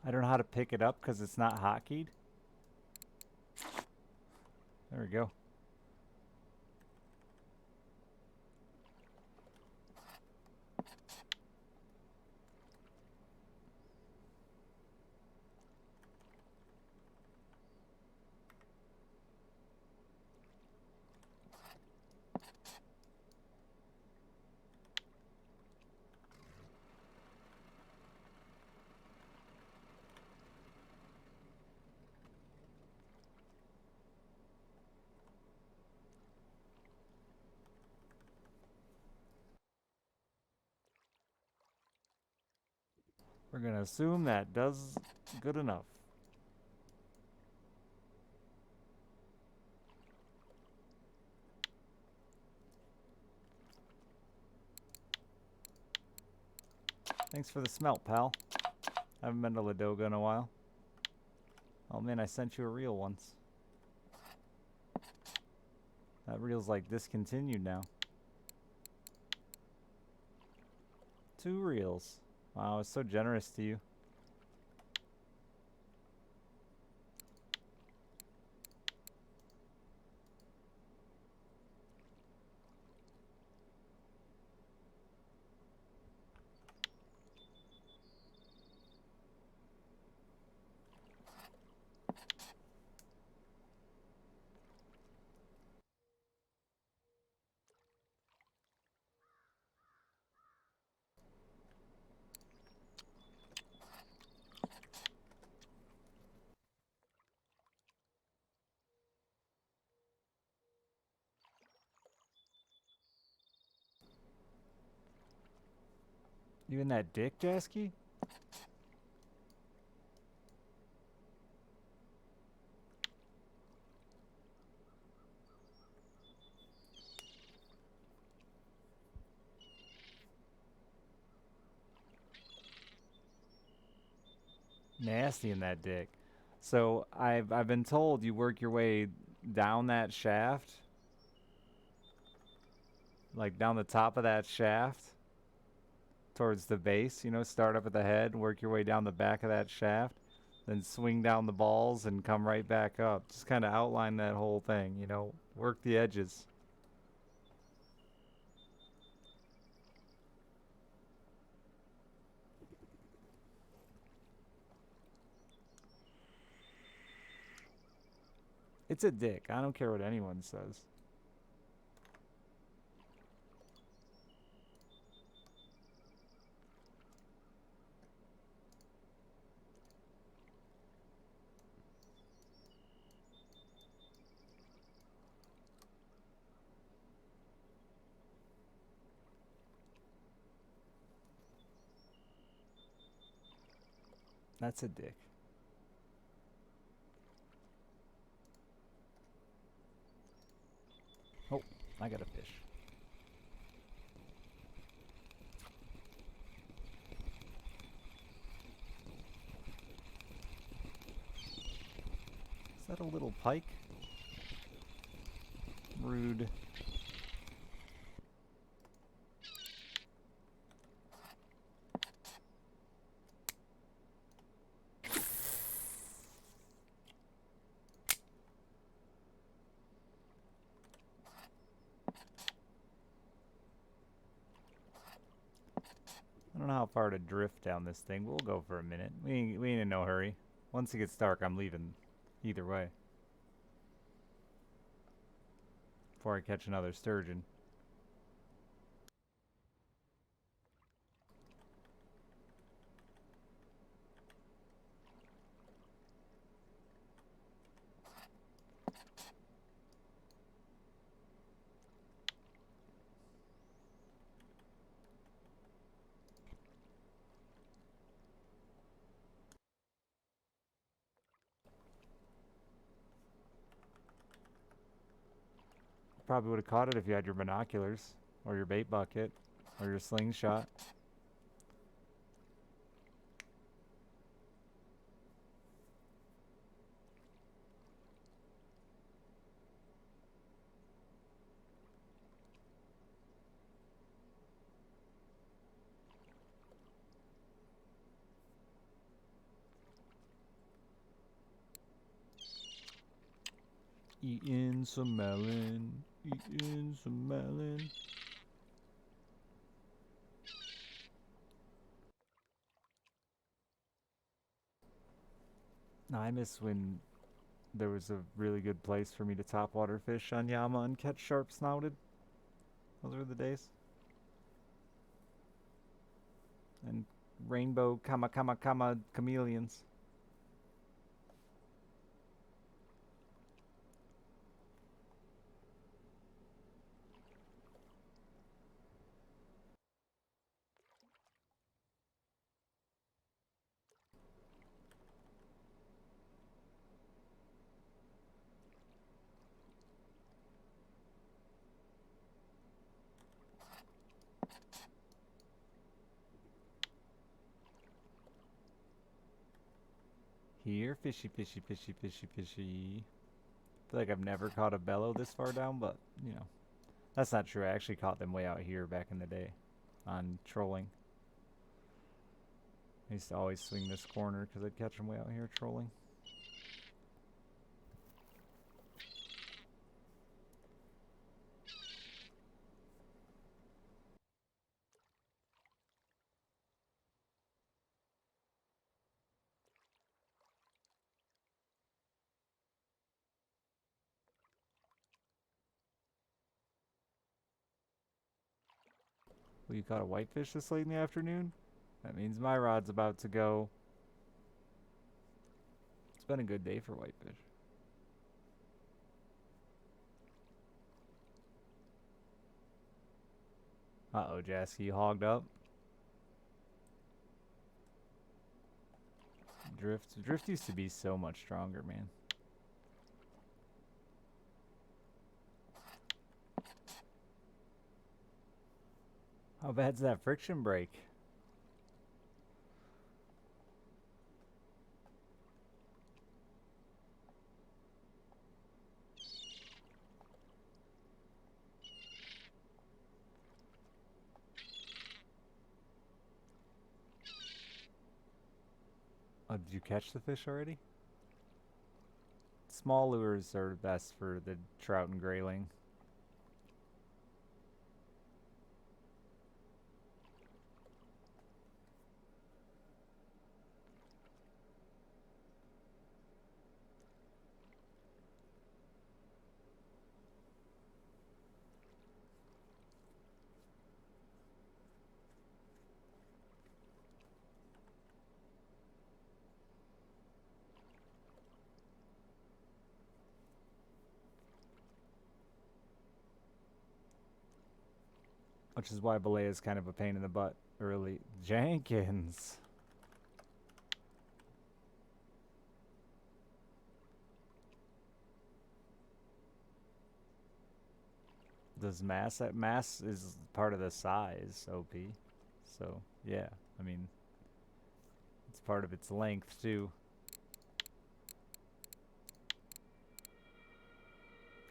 I don't know how to pick it up because it's not hotkeyed. There we go. We're going to assume that does good enough. Thanks for the smelt, pal. Haven't been to Ladoga in a while. Oh man, I sent you a reel once. That reel's like discontinued now. 2 reels. Wow, I was so generous to you. You in that dick, Jasky? Nasty in that dick. So I've been told you work your way down that shaft, like down the top of that shaft towards the base. You know, start up at the head, work your way down the back of that shaft, then swing down the balls and come right back up. Just kind of outline that whole thing. You know, work the edges. It's a dick. I don't care what anyone says. That's a dick. Oh, I got a fish. Is that a little pike? Rude. I don't know how far to drift down this thing. We'll go for a minute. We ain't in no hurry. Once it gets dark, I'm leaving either way. Before I catch another sturgeon. Probably would have caught it if you had your binoculars, or your bait bucket, or your slingshot. Eating some melon. Eating some melon. No, I miss when there was a really good place for me to topwater fish on Yama and catch sharp snouted. Those were the days. And rainbow kama chameleons. Here, fishy, fishy, fishy, fishy, fishy. I feel like I've never caught a bellow this far down, but, you know. That's not true. I actually caught them way out here back in the day on trolling. I used to always swing this corner because I'd catch them way out here trolling. Well, you caught a whitefish this late in the afternoon? That means my rod's about to go. It's been a good day for whitefish. Uh-oh, Jasky, you hogged up. Drift used to be so much stronger, man. How bad's that friction brake? Oh, did you catch the fish already? Small lures are best for the trout and grayling. Which is why belay is kind of a pain in the butt early. Jenkins! Does mass is part of the size, OP. So, yeah, I mean, it's part of its length, too.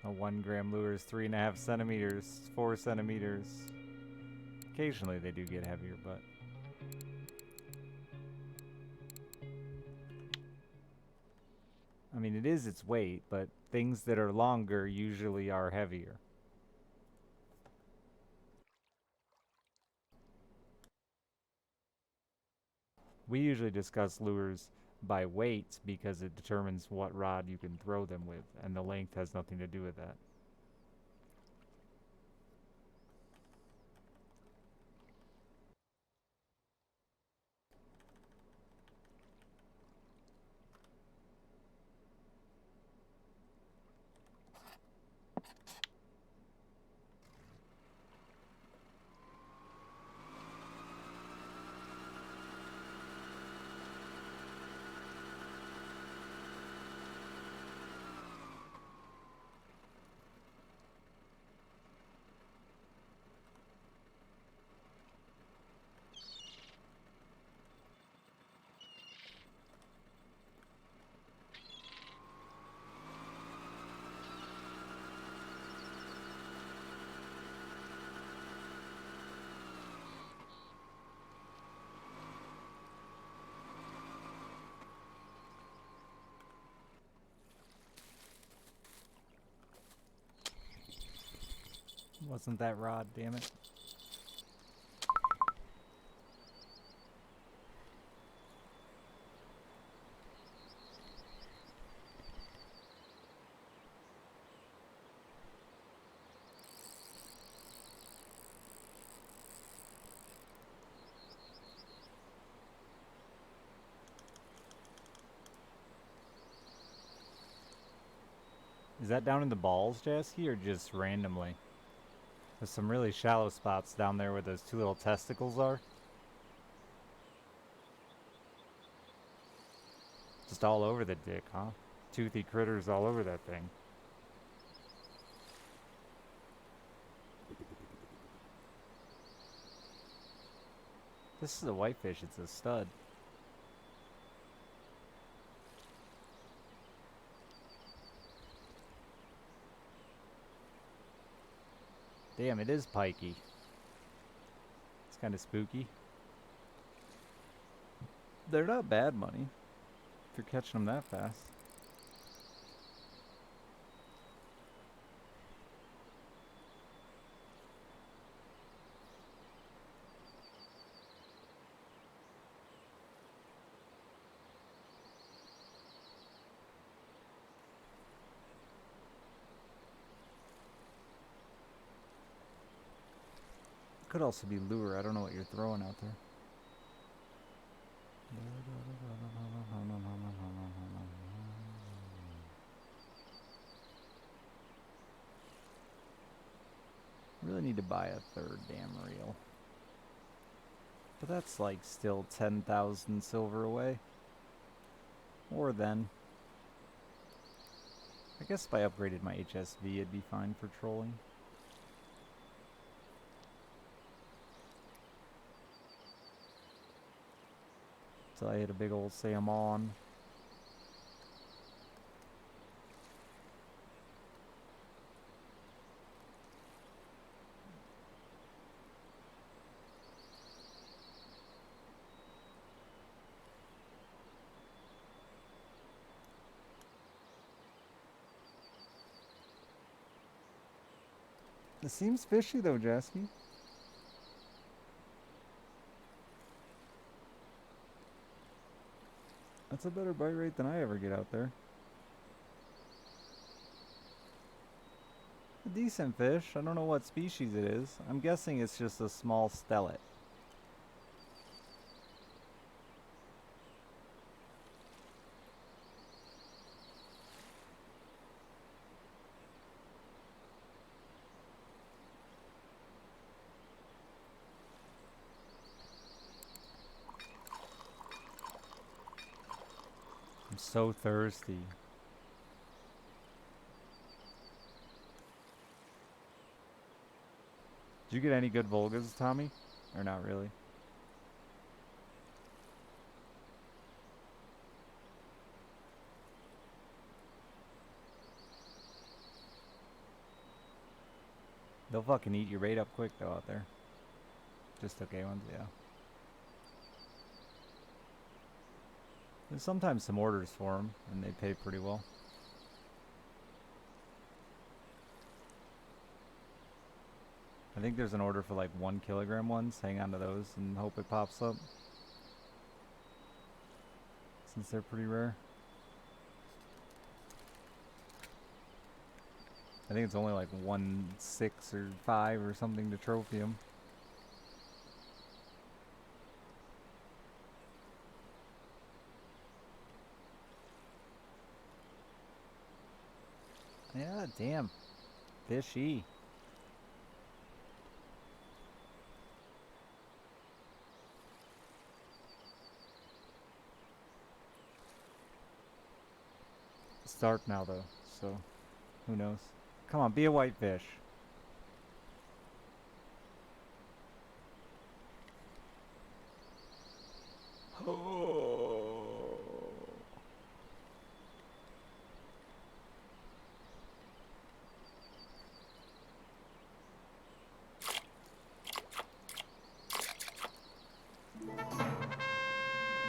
A 1 gram lure is 3.5 centimeters, 4 centimeters. Occasionally they do get heavier, but... I mean, it is its weight, but things that are longer usually are heavier. We usually discuss lures by weight because it determines what rod you can throw them with, and the length has nothing to do with that. Wasn't that rod, damn it. Is that down in the balls, Jasky, or just randomly? There's some really shallow spots down there where those two little testicles are. Just all over the dick, huh? Toothy critters all over that thing. This is a whitefish, it's a stud. Damn, it is pikey. It's kind of spooky. They're not bad money if you're catching them that fast. Could also be lure. I don't know what you're throwing out there. Really need to buy a third damn reel. But that's like still 10,000 silver away. Or then. I guess if I upgraded my HSV, it'd be fine for trolling. Till I hit a big old salmon. It seems fishy though, Jasky. That's a better bite rate than I ever get out there. A decent fish. I don't know what species it is. I'm guessing it's just a small stellate. I'm so thirsty. Did you get any good Volgas, Tommy? Or not really? They'll fucking eat your bait up quick though out there. Just okay ones, yeah. There's sometimes some orders for them, and they pay pretty well. I think there's an order for like 1 kilogram ones. Hang on to those and hope it pops up. Since they're pretty rare. I think it's only like 1, 6, or 5 or something to trophy them. Yeah, damn. Fishy. It's dark now though, so who knows. Come on, be a whitefish.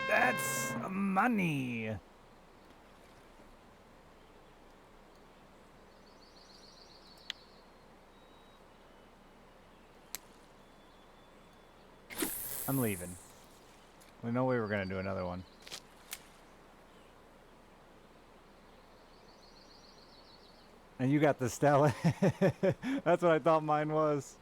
That's money. I'm leaving. There's no way we're gonna do another one. And you got the Stella. That's what I thought mine was.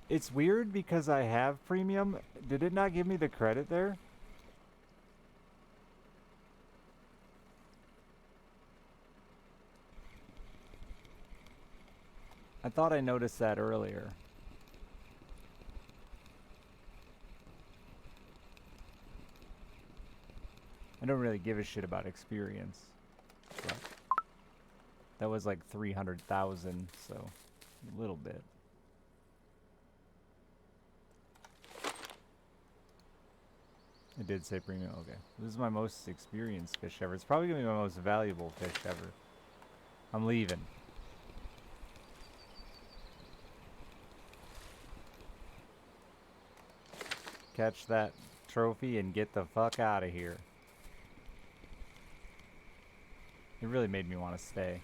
It's weird because I have premium. Did it not give me the credit there? I thought I noticed that earlier. I don't really give a shit about experience. But that was like 300,000, so a little bit. It did say premium. Okay. This is my most experienced fish ever. It's probably going to be my most valuable fish ever. I'm leaving. Catch that trophy and get the fuck out of here. It really made me want to stay.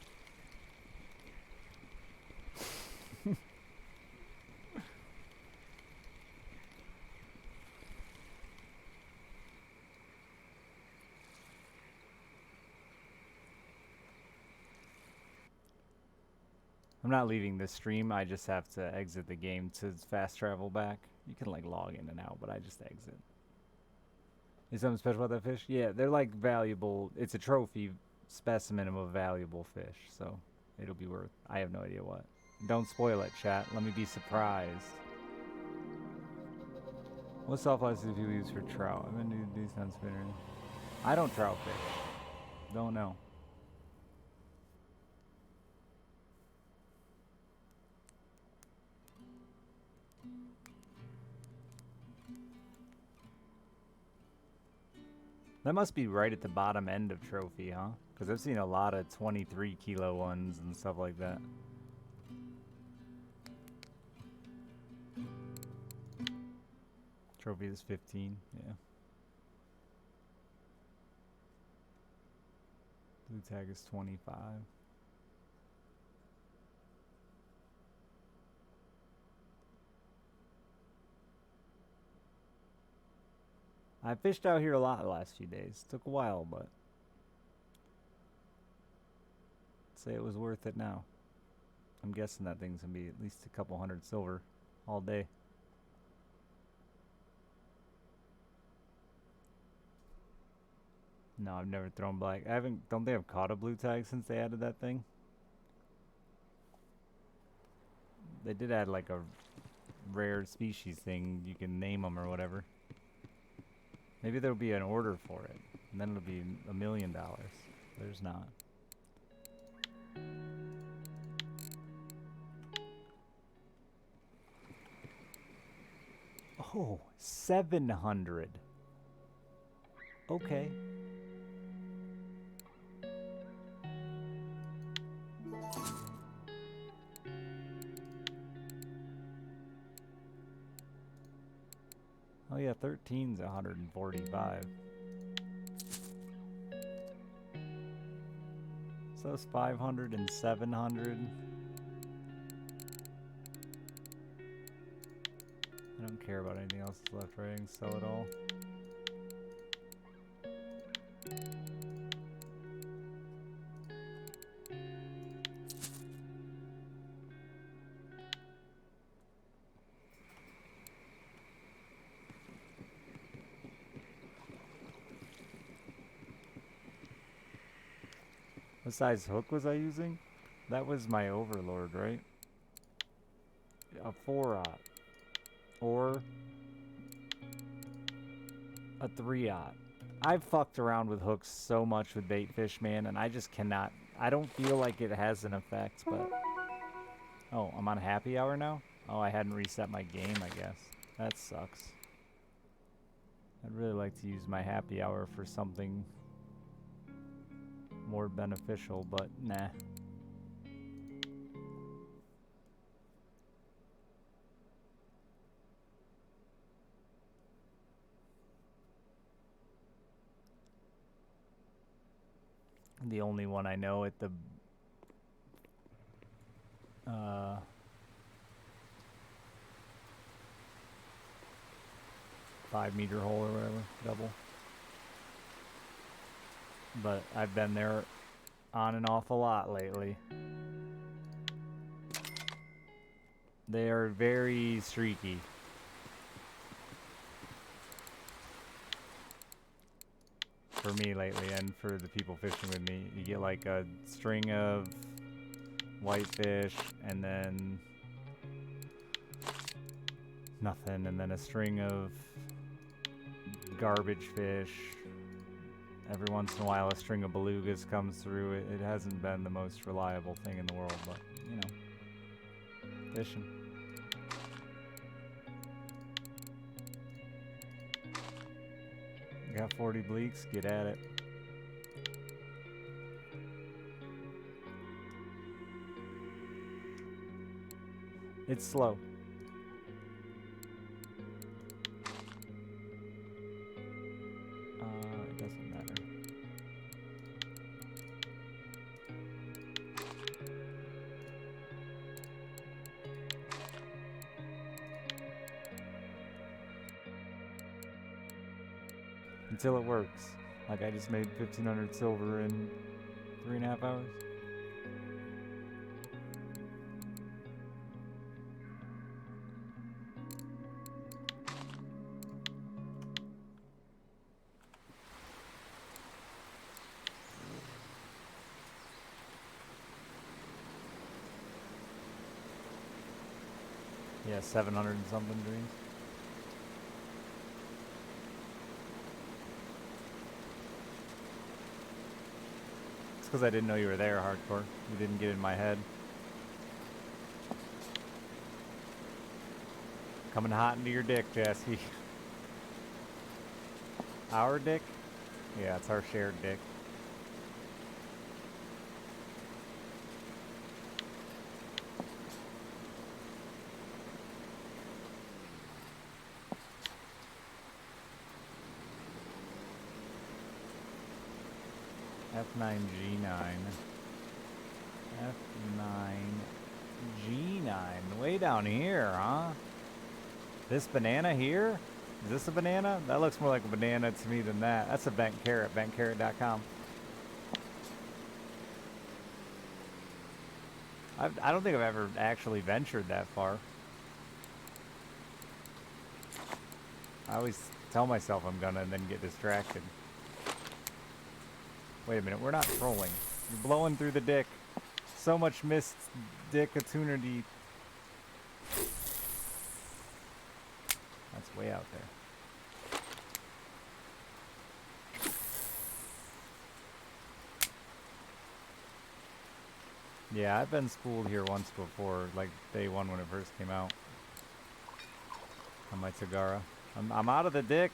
I'm not leaving this stream. I just have to exit the game to fast travel back. You can like log in and out, but I just exit. Is something special about that fish? Yeah, they're like valuable. It's a trophy specimen of a valuable fish, so it'll be worth. I have no idea what. Don't spoil it, chat. Let me be surprised. What soft license do people use for trout? I've been doing these on spinner. I don't trout fish. Don't know. That must be right at the bottom end of trophy, huh? Because I've seen a lot of 23 kilo ones and stuff like that. Trophy is 15, yeah. Blue tag is 25. I fished out here a lot the last few days. Took a while, but I'd say it was worth it now. I'm guessing that thing's gonna be at least a couple hundred silver all day. No, I've never thrown black. Don't they have caught a blue tag since they added that thing? They did add like a rare species thing. You can name them or whatever. Maybe there'll be an order for it, and then it'll be $1 million. There's not. Oh, 700. Okay. Oh yeah, 13's 145. So it's 500 and 700. I don't care about anything else that's left, right? I can sell it all. What size hook was I using? That was my Overlord, right? A 4-aught. Or a 3-aught. I've fucked around with hooks so much with bait fish, man, and I just cannot. I don't feel like it has an effect, but... Oh, I'm on happy hour now? Oh, I hadn't reset my game, I guess. That sucks. I'd really like to use my happy hour for something more beneficial, but nah. The only one I know at the 5-meter hole or whatever, double. But I've been there on and off a lot lately. They are very streaky. For me lately, and for the people fishing with me. You get like a string of whitefish, and then nothing, and then a string of garbage fish. Every once in a while a string of belugas comes through. It hasn't been the most reliable thing in the world, but, you know, fishing. Got 40 bleaks, get at it. It's slow. It doesn't matter. Until it works. Like I just made 1,500 silver in 3.5 hours. Yeah, 700 and something dreams. It's because I didn't know you were there, Hardcore. You didn't get in my head. Coming hot into your dick, Jesse. Our dick? Yeah, it's our shared dick. F9G9. F9G9. Way down here, huh? This banana here? Is this a banana? That looks more like a banana to me than that. That's a bent carrot, bentcarrot.com. I don't think I've ever actually ventured that far. I always tell myself I'm gonna and then get distracted. Wait a minute, we're not trolling. You're blowing through the dick. So much missed dick opportunity. That's way out there. Yeah, I've been spooled here once before, like day one when it first came out. On my Tagara. I'm out of the dick.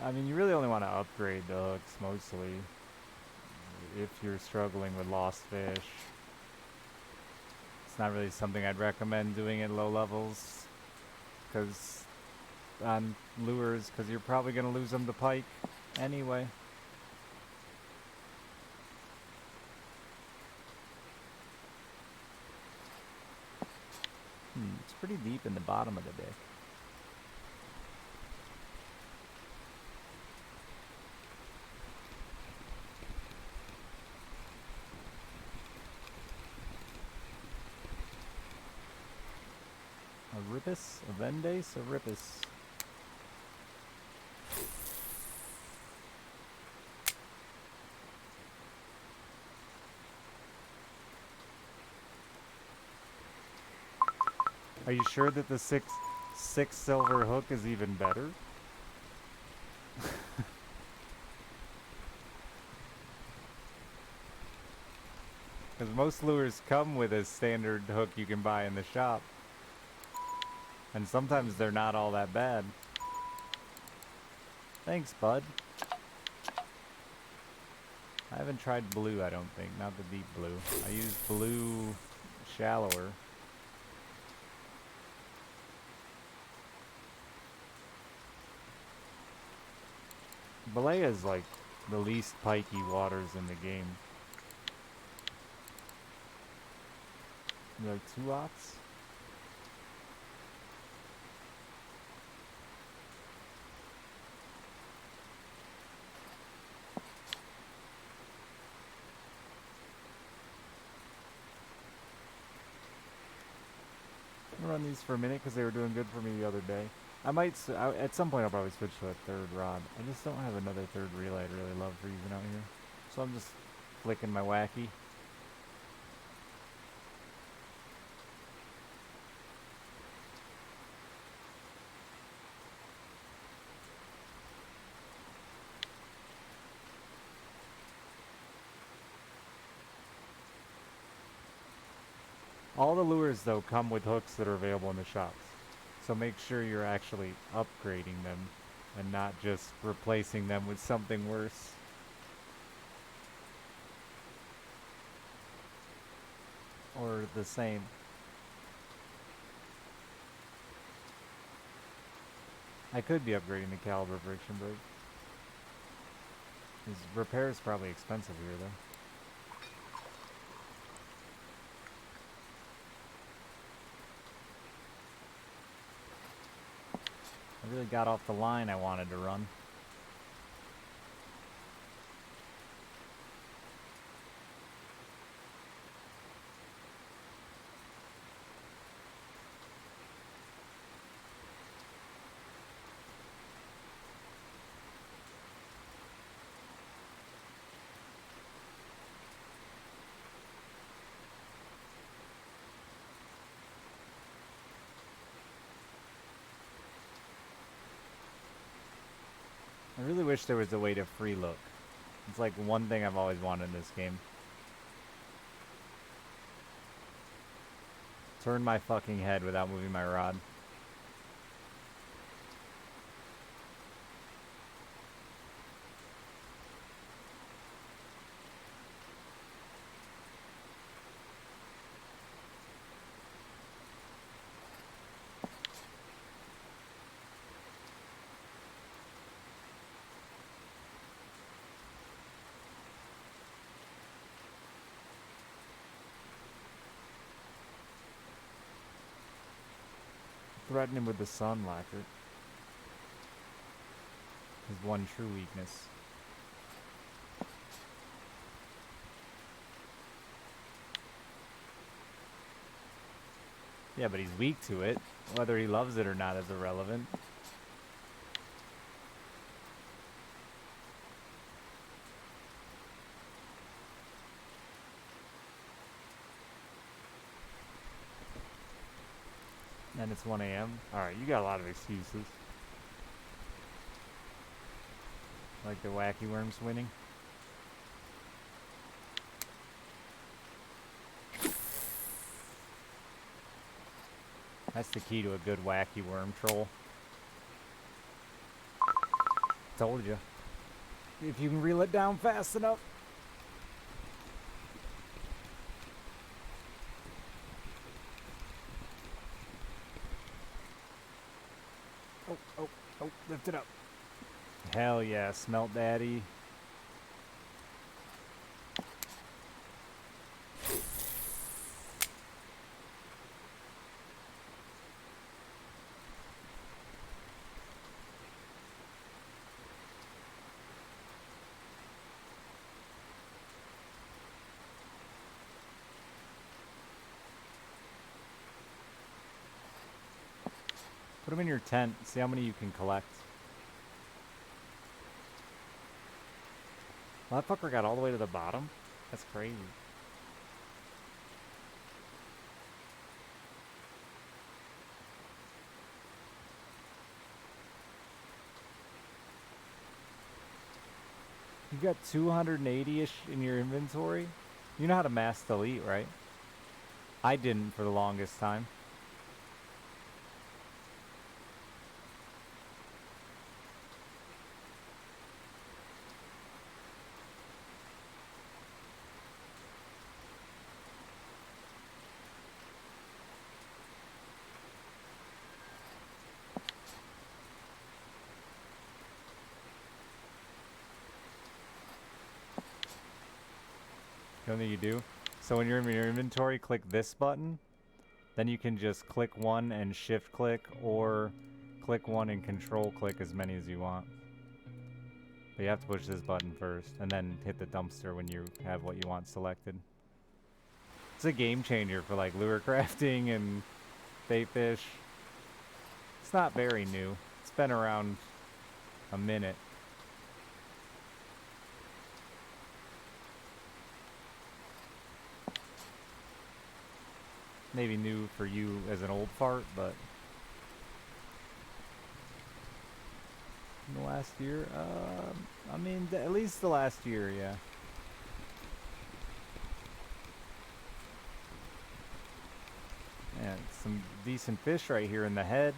I mean, you really only want to upgrade the hooks mostly if you're struggling with lost fish. It's not really something I'd recommend doing at low levels because on lures, because you're probably going to lose them to pike anyway. It's pretty deep in the bottom of the dick. A ripus? A vendace? A ripus? Are you sure that the six silver hook is even better? Because most lures come with a standard hook you can buy in the shop. And sometimes they're not all that bad. Thanks, bud. I haven't tried blue, I don't think. Not the deep blue. I used blue shallower. Balea is like the least pikey waters in the game. Like 2 aughts? I'll run these for a minute because they were doing good for me the other day. I might, at some point I'll probably switch to a third rod. I just don't have another third reel I'd really love for using out here. So I'm just flicking my wacky. All the lures, though, come with hooks that are available in the shops. So make sure you're actually upgrading them and not just replacing them with something worse. Or the same. I could be upgrading the caliber friction brake. His repair is probably expensive here, though. I really got off the line I wanted to run. I really wish there was a way to free look. It's like one thing I've always wanted in this game. Turn my fucking head without moving my rod. Threaten him with the sun lacquer. His one true weakness. Yeah, but he's weak to it. Whether he loves it or not is irrelevant. And it's 1 a.m. Alright, you got a lot of excuses. Like the wacky worms winning. That's the key to a good wacky worm troll. Told you. If you can reel it down fast enough. Oh, lift it up. Hell yeah, smelt daddy. Put them in your tent. See how many you can collect. Well, that fucker got all the way to the bottom? That's crazy. You got 280-ish in your inventory? You know how to mass delete, right? I didn't for the longest time. You don't think you do? So when you're in your inventory, click this button. Then you can just click one and shift click, or click one and control click as many as you want. But you have to push this button first, and then hit the dumpster when you have what you want selected. It's a game changer for like lure crafting and bait fish. It's not very new. It's been around a minute. Maybe new for you as an old fart, but in the last year, I mean, at least the last year, yeah. And some decent fish right here in the head.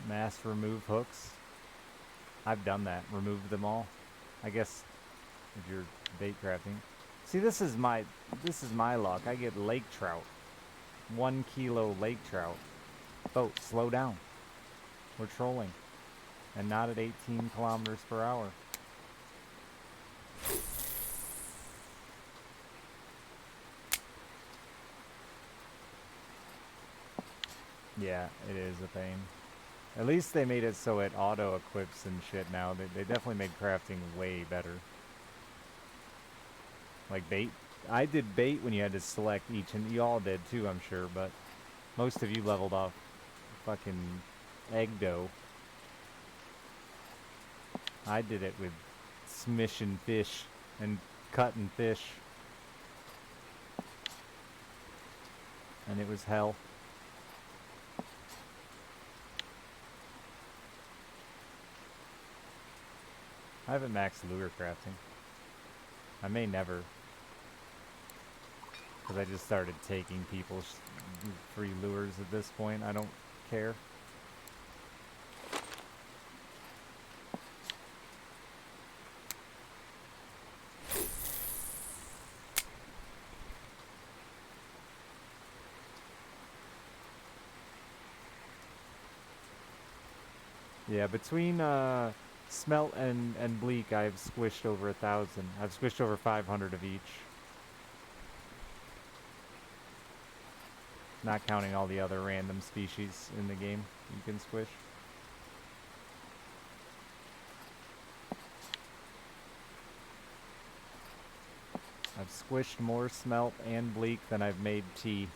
Mass remove hooks. I've done that. Removed them all. I guess if you're bait crafting. See, this is my luck. I get lake trout. 1 kilo lake trout. Boat, slow down. We're trolling. And not at 18 kilometers per hour. Yeah, it is a pain. At least they made it so it auto-equips and shit now. They definitely made crafting way better. Like bait. I did bait when you had to select each, and you all did too, I'm sure, but most of you leveled off fucking egg dough. I did it with smishing fish and cutting fish. And it was hell. I haven't maxed lure crafting. I may never. Because I just started taking people's free lures at this point. I don't care. Yeah, between smelt and bleak, I've squished over 1,000. I've squished over 500 of each. Not counting all the other random species in the game you can squish. I've squished more smelt and bleak than I've made tea.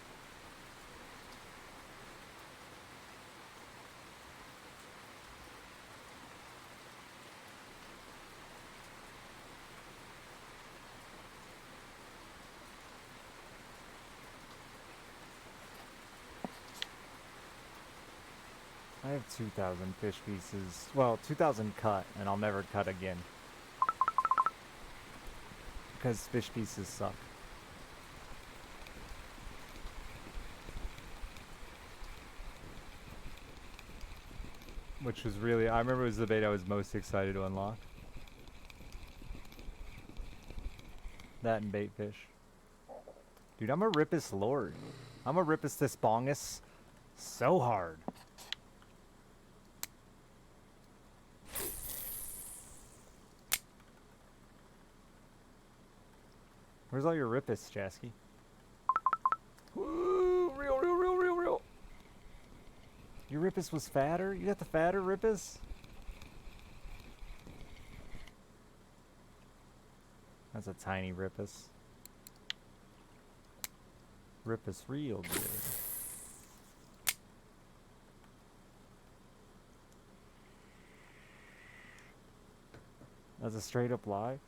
I have 2,000 fish pieces. Well, 2,000 cut, and I'll never cut again. Because fish pieces suck. Which was really, I remember it was the bait I was most excited to unlock. That and bait fish. Dude, I'm a Rippus Lord. I'm a Rippus this bongus so hard. Where's all your Rippus, Jasky? Woo! Real. Your Rippus was fatter? You got the fatter Rippus? That's a tiny Rippus. Rippus real good. That's a straight up lie?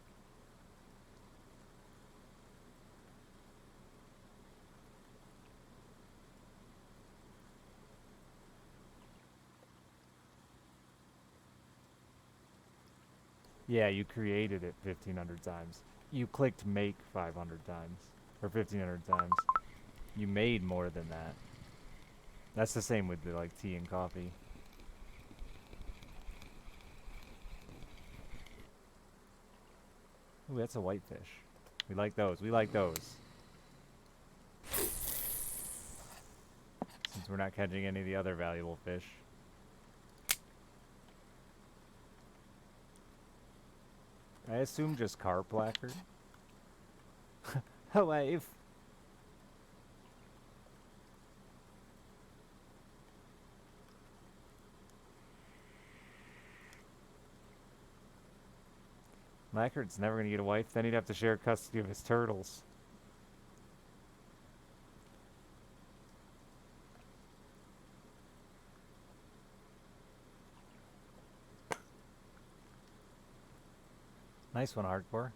Yeah, you created it 1,500 times. You clicked make 500 times. Or 1,500 times. You made more than that. That's the same with the, like, tea and coffee. Ooh, that's a whitefish. We like those. We like those. Since we're not catching any of the other valuable fish. I assume just carp lacquer. A wave. Lacquer's never gonna get a wife, then he'd have to share custody of his turtles. Nice one, hardcore.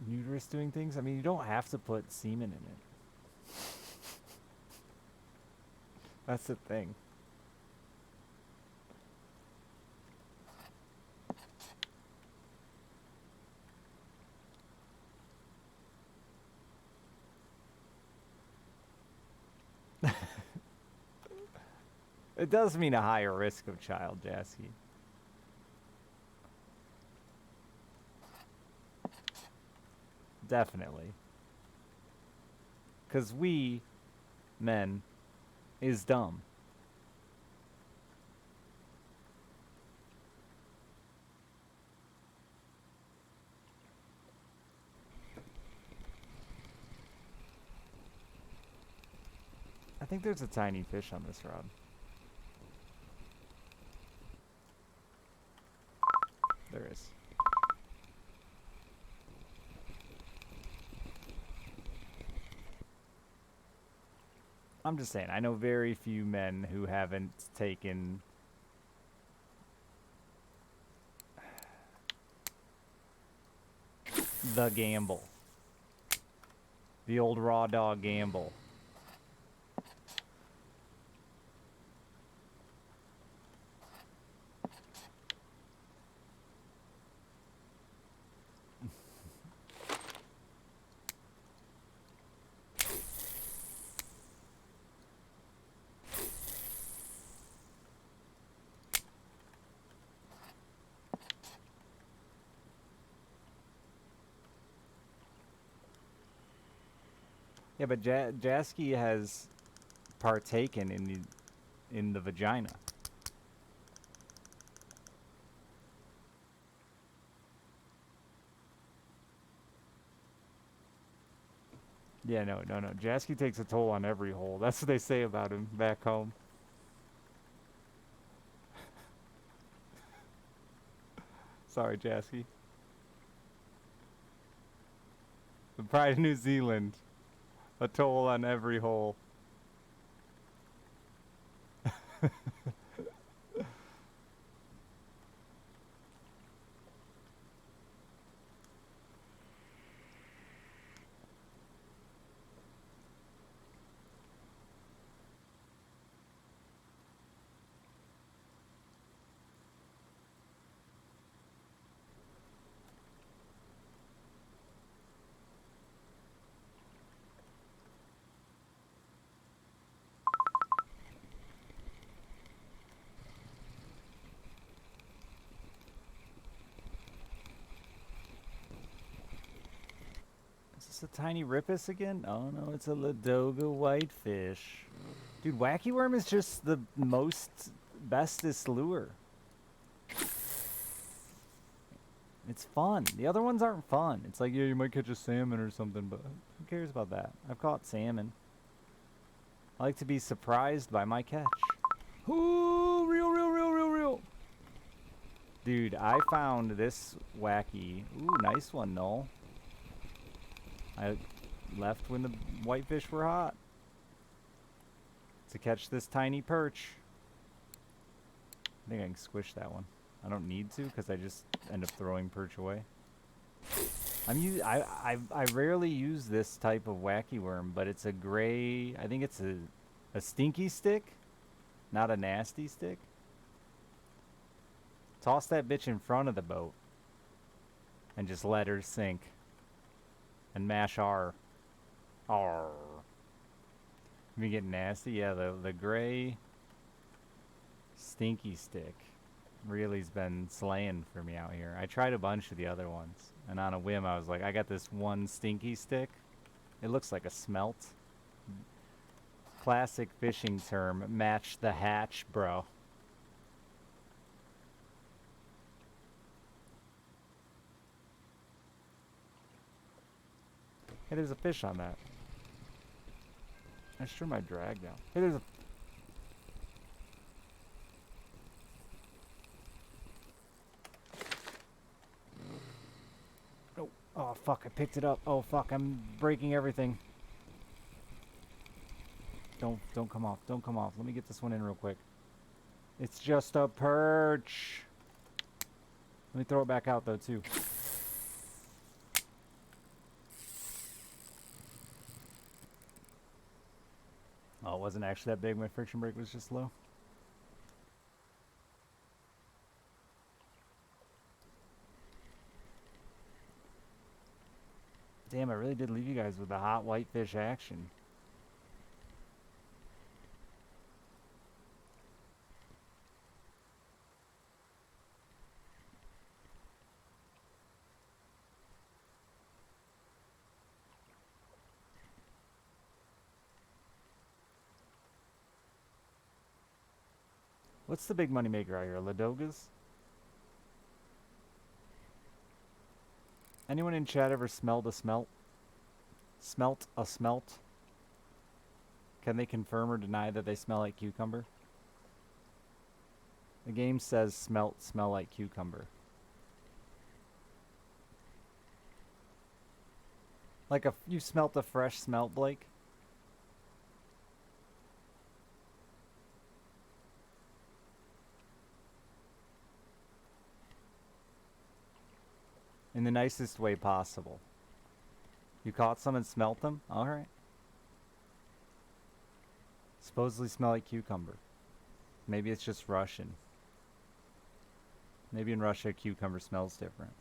Uterus doing things? I mean, you don't have to put semen in it. That's the thing. It does mean a higher risk of child, Jasky. Definitely. Because we, men, is dumb. I think there's a tiny fish on this rod. There is. I'm just saying, I know very few men who haven't taken the gamble. The old raw dog gamble. Yeah, but Jasky has partaken in the vagina. Yeah, no. Jasky takes a toll on every hole. That's what they say about him back home. Sorry, Jasky. The pride of New Zealand. A toll on every hole. Is this a tiny Rippus again? Oh no, it's a Ladoga whitefish. Dude, Wacky Worm is just the bestest lure. It's fun. The other ones aren't fun. It's like, yeah, you might catch a salmon or something, but who cares about that? I've caught salmon. I like to be surprised by my catch. Ooh, real. Dude, I found this wacky. Ooh, nice one, Null. I left when the whitefish were hot to catch this tiny perch. I think I can squish that one. I don't need to because I just end up throwing perch away. I rarely use this type of wacky worm, but it's a gray. I think it's a stinky stick, not a nasty stick. Toss that bitch in front of the boat and just let her sink. And mash R. R. We get nasty. Yeah, the gray stinky stick really's been slaying for me out here. I tried a bunch of the other ones, and on a whim I was like, I got this one stinky stick. It looks like a smelt. Classic fishing term, match the hatch, bro. Hey, there's a fish on that. I sure my drag down. Hey, there's a... Oh, oh, fuck, I picked it up. Oh, fuck, I'm breaking everything. Don't come off. Don't come off. Let me get this one in real quick. It's just a perch. Let me throw it back out, though, too. Oh, it wasn't actually that big. My friction brake was just low. Damn, I really did leave you guys with the hot whitefish action. What's the big money maker out here? Ladogas? Anyone in chat ever smelled a smelt? Smelt a smelt? Can they confirm or deny that they smell like cucumber? The game says smell like cucumber. Like you smelt a fresh smelt, Blake? In the nicest way possible. You caught some and smelt them? Alright. Supposedly smell like cucumber. Maybe it's just Russian. Maybe in Russia cucumber smells different.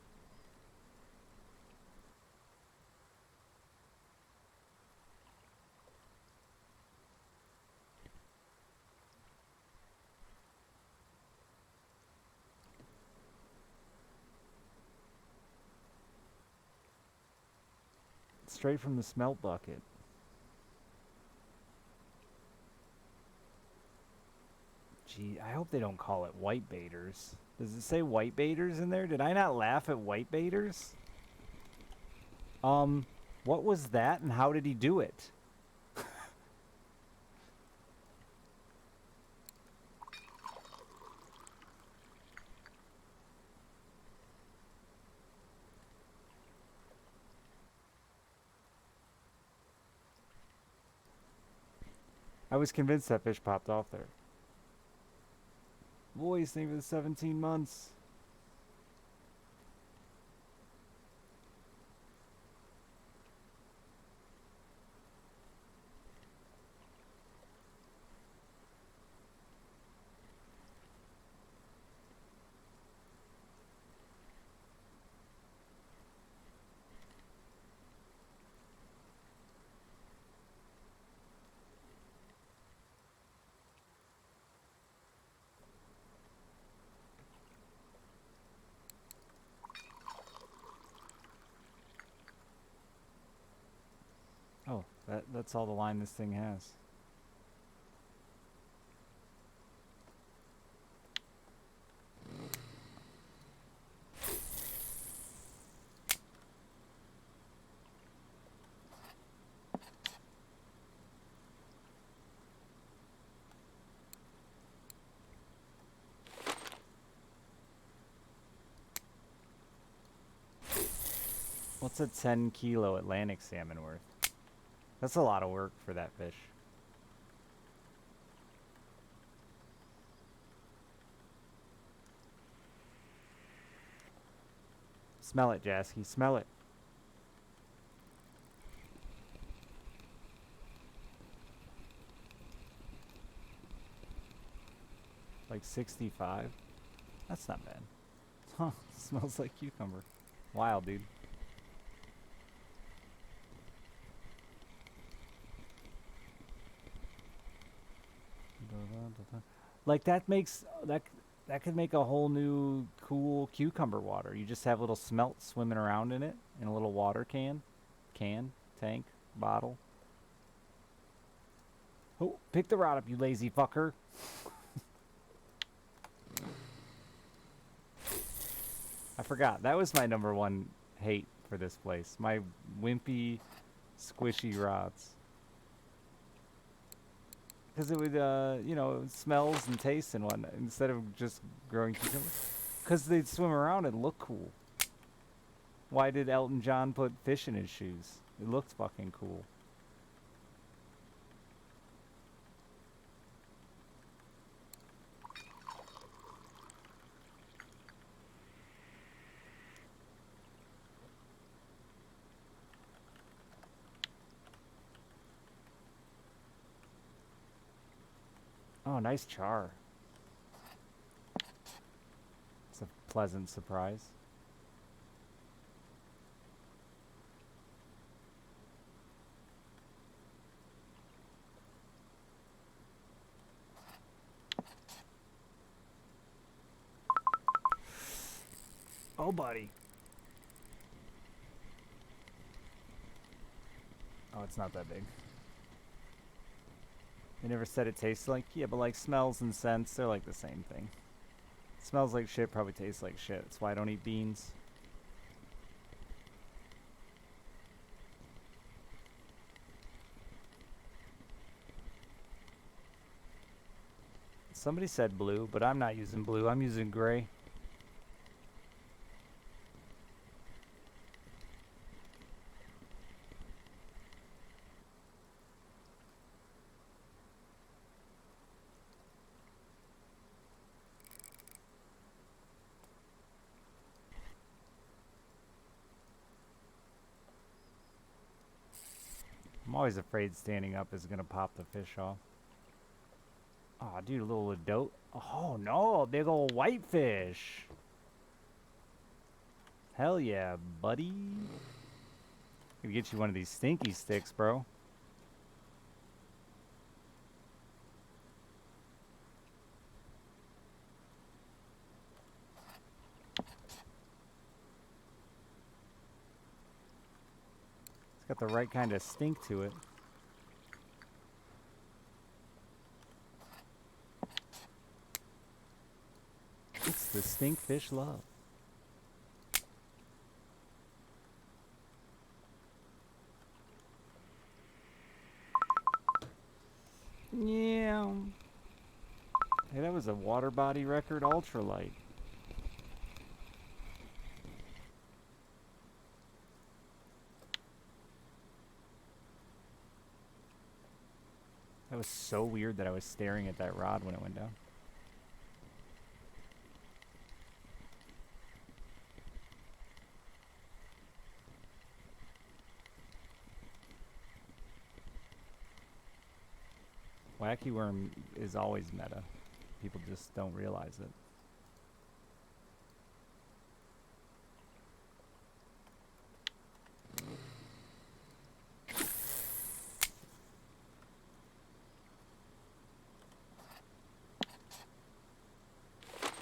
Straight from the smelt bucket. Gee, I hope they don't call it white baiters. Does it say white baiters in there? Did I not laugh at white baiters? What was that and how did he do it? I was convinced that fish popped off there. Boys, thank you for the 17 months. Oh, that's all the line this thing has. What's a 10 kilo Atlantic salmon worth? That's a lot of work for that fish. Smell it, Jasky. Smell it. Like 65? That's not bad. Huh. Smells like cucumber. Wild, dude. Like that makes that could make a whole new cool cucumber water. You just have little smelt swimming around in it in a little water tank, bottle. Oh, pick the rod up, you lazy fucker. I forgot. That was my #1 hate for this place. My wimpy, squishy rods. Because it would, you know, it smells and tastes and whatnot instead of just growing cucumbers. Because they'd swim around and look cool. Why did Elton John put fish in his shoes? It looked fucking cool. Oh, nice char. It's a pleasant surprise. Oh, buddy. Oh, it's not that big. They never said it tastes like. Yeah, but like smells and scents, they're like the same thing. It smells like shit, probably tastes like shit. That's why I don't eat beans. Somebody said blue, but I'm not using blue. I'm using gray. I'm always afraid standing up is gonna pop the fish off. Oh, dude, a little adult. Oh no, big old whitefish. Hell yeah, buddy. Gonna get you one of these stinky sticks, bro. It's got the right kind of stink to it. It's the stink fish love. Yeah. Hey, that was a water body record ultralight. That was so weird that I was staring at that rod when it went down. Wacky worm is always meta. People just don't realize it.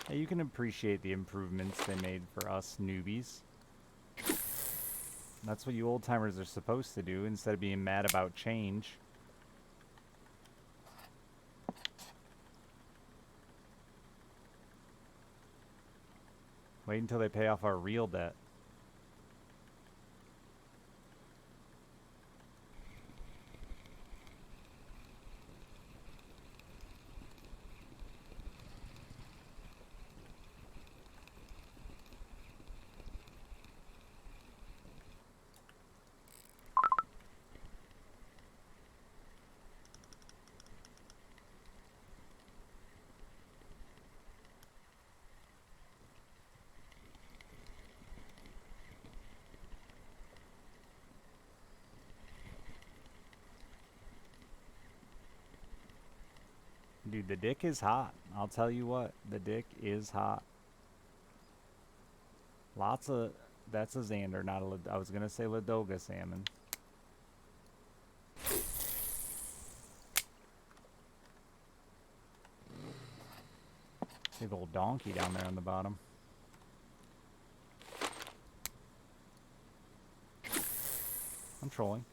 Hey, you can appreciate the improvements they made for us newbies. That's what you old timers are supposed to do instead of being mad about change. Wait until they pay off our real debt. Dude, the dick is hot. I'll tell you what, the dick is hot. Lots of... That's a Xander, not a... I was going to say Ladoga salmon. Big old donkey down there on the bottom. I'm trolling.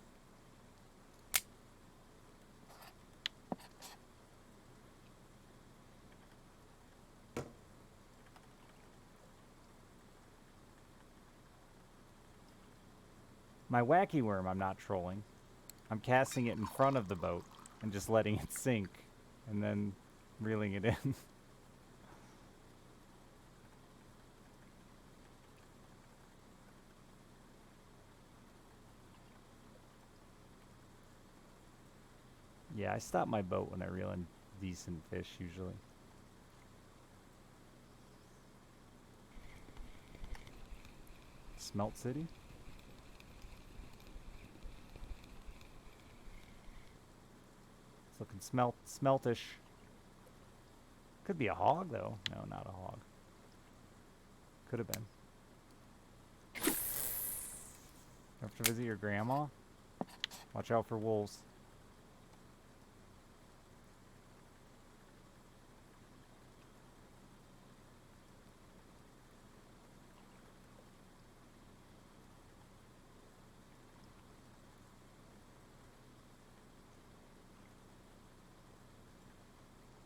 My wacky worm, I'm not trolling. I'm casting it in front of the boat and just letting it sink and then reeling it in. Yeah, I stop my boat when I reel in decent fish usually. Smelt City? It's looking smeltish. Could be a hog though. No, not a hog. Could have been. You have to visit your grandma? Watch out for wolves.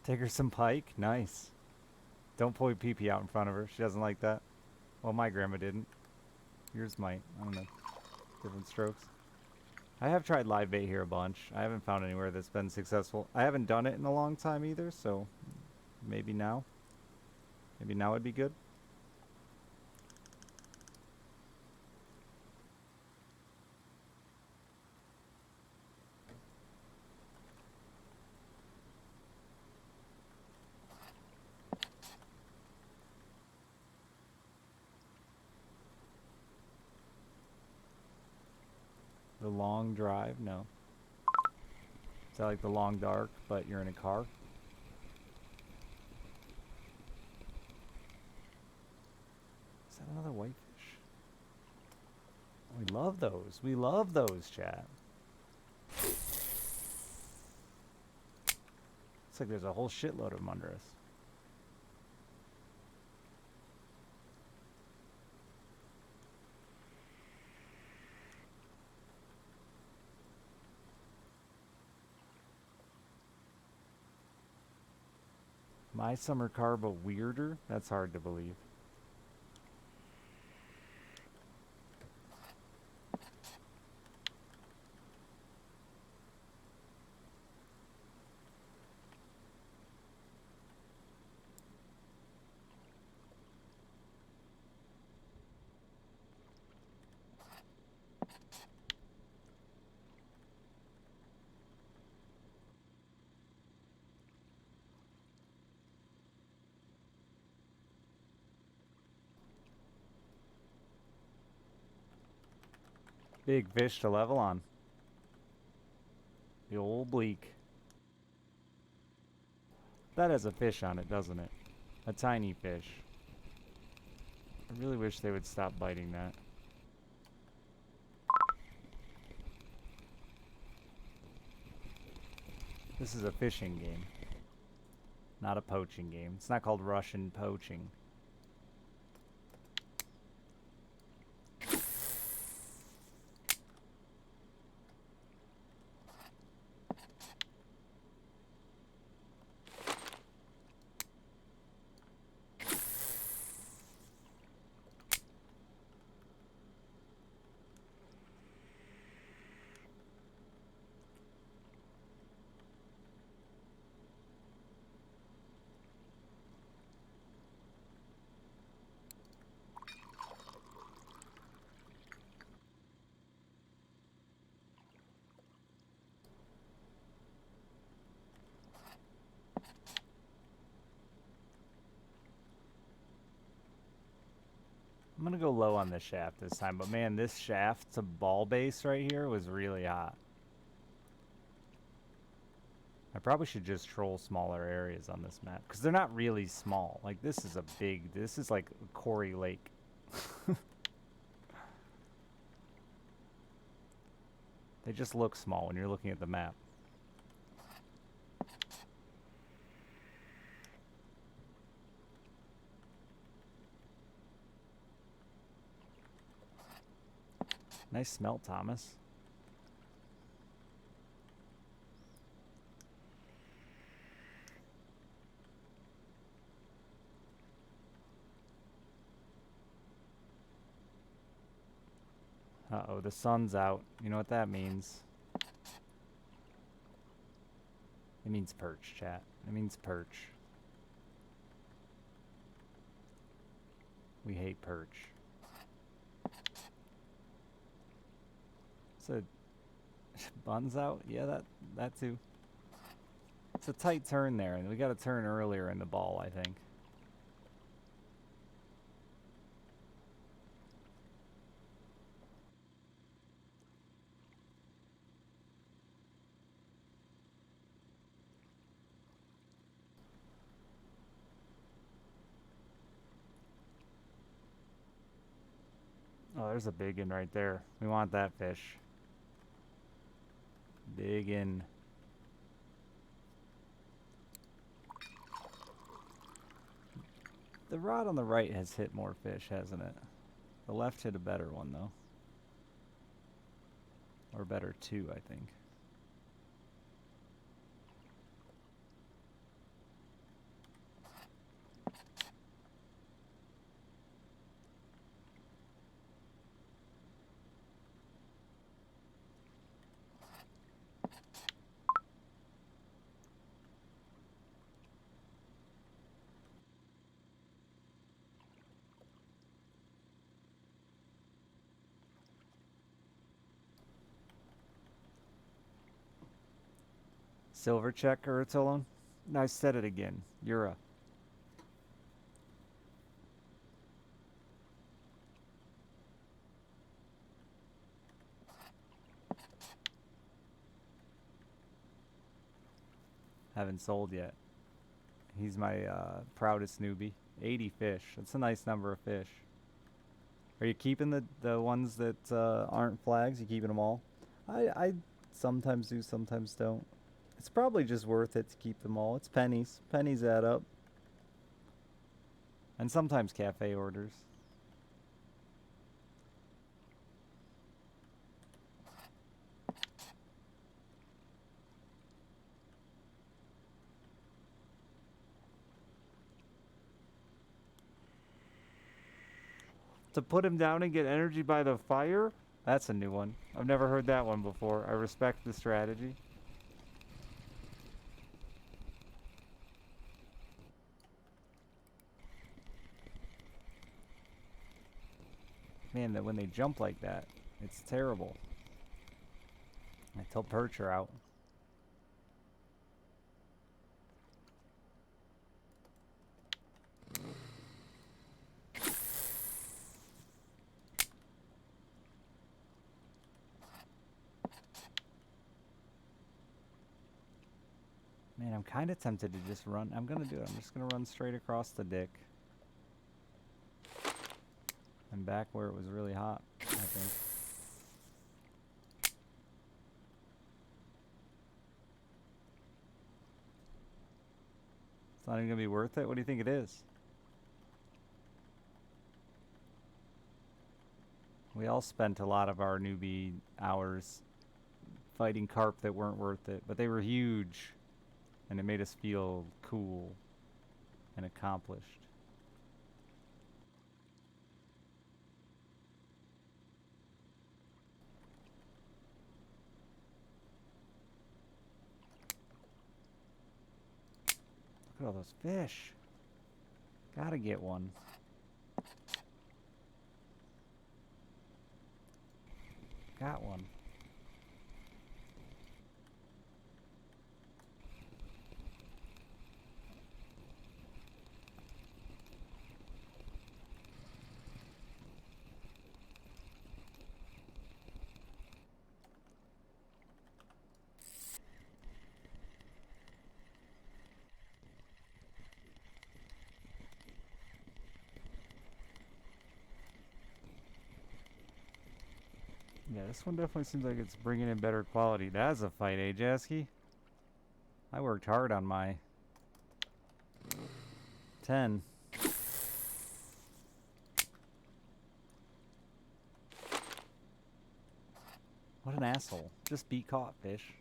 Take her some pike? Nice. Don't pull your pee-pee out in front of her. She doesn't like that. Well, my grandma didn't. Yours might. I don't know. Different strokes. I have tried live bait here a bunch. I haven't found anywhere that's been successful. I haven't done it in a long time either, so maybe now. Maybe now would be good. The long drive? No. Is that like the long dark, but you're in a car? Is that another whitefish? We love those. We love those, chat. Looks like there's a whole shitload of them under us. My summer car, but weirder? That's hard to believe. Big fish to level on. The old bleak. That has a fish on it, doesn't it? A tiny fish. I really wish they would stop biting that. This is a fishing game, not a poaching game. It's not called Russian poaching. I'm gonna go low on this shaft this time, but man, this shaft to ball base right here was really hot. I probably should just troll smaller areas on this map, because they're not really small. Like, this is a big... This is like Quarry Lake. They just look small when you're looking at the map. Nice smelt, Thomas. Uh-oh, the sun's out. You know what that means? It means perch, chat. It means perch. We hate perch. So, buns out? Yeah, that too. It's a tight turn there, and we got to turn earlier in the ball, I think. Oh, there's a big one right there. We want that fish. Big in. The rod on the right has hit more fish, hasn't it? The left hit a better one, though. Or better two, I think. Silver check, Uratolon. I said it again. Yura. Haven't sold yet. He's my proudest newbie. 80 fish. That's a nice number of fish. Are you keeping the ones that aren't flags? You keeping them all? I sometimes do, sometimes don't. It's probably just worth it to keep them all. It's pennies. Pennies add up. And sometimes cafe orders. To put him down and get energy by the fire? That's a new one. I've never heard that one before. I respect the strategy. Man, that when they jump like that, it's terrible. Until perch are out. Man, I'm kind of tempted to just run. I'm going to do it. I'm just going to run straight across the dick. And back where it was really hot, I think. It's not even going to be worth it? What do you think it is? We all spent a lot of our newbie hours fighting carp that weren't worth it, but they were huge. And it made us feel cool and accomplished. Look at all those fish. Gotta get one. Got one. Yeah, this one definitely seems like it's bringing in better quality. That's a fight, eh, Jasky? I worked hard on my 10. What an asshole. Just be caught, fish.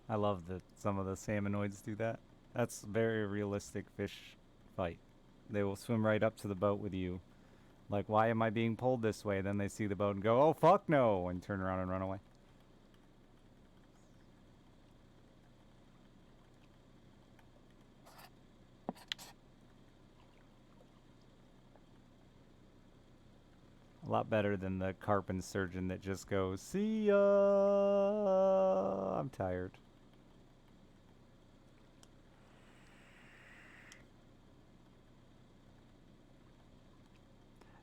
I love that some of the salmonoids do that. That's very realistic fish fight. They will swim right up to the boat with you. Like, why am I being pulled this way? Then they see the boat and go, oh, fuck no, and turn around and run away. A lot better than the carp and sturgeon that just goes, see ya, I'm tired.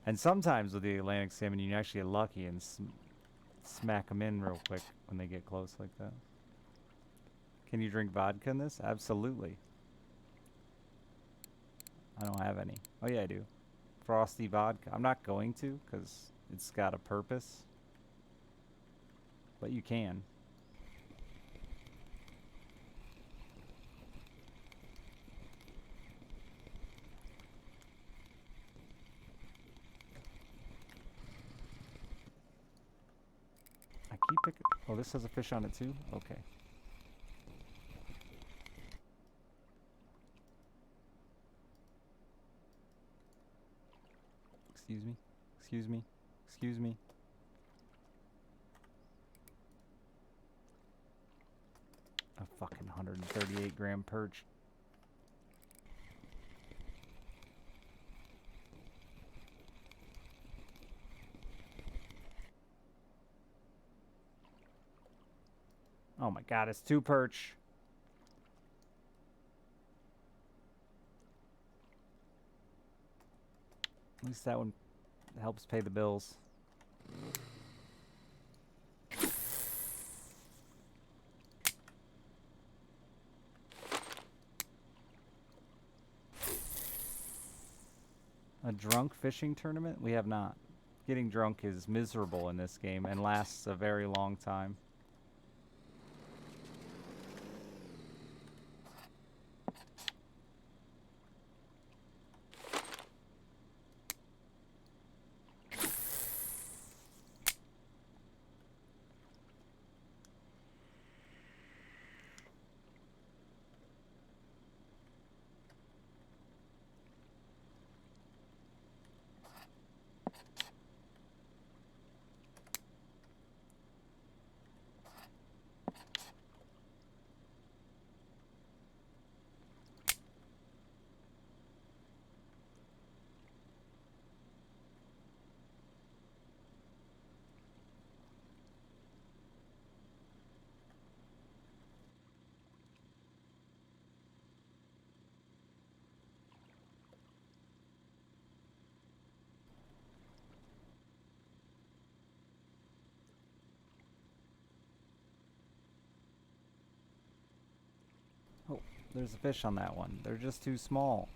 And sometimes with the Atlantic salmon, you can actually get lucky and smack them in real quick when they get close like that. Can you drink vodka in this? Absolutely. I don't have any. Oh yeah, I do. Frosty vodka. I'm not going to because it's got a purpose. But you can. I keep picking. Oh, this has a fish on it too? Okay. Excuse me. Excuse me. Excuse me. A fucking 138 gram perch. Oh my god, it's 2 perch. At least that one helps pay the bills. A drunk fishing tournament? We have not. Getting drunk is miserable in this game and lasts a very long time. Oh, there's a fish on that one. They're just too small.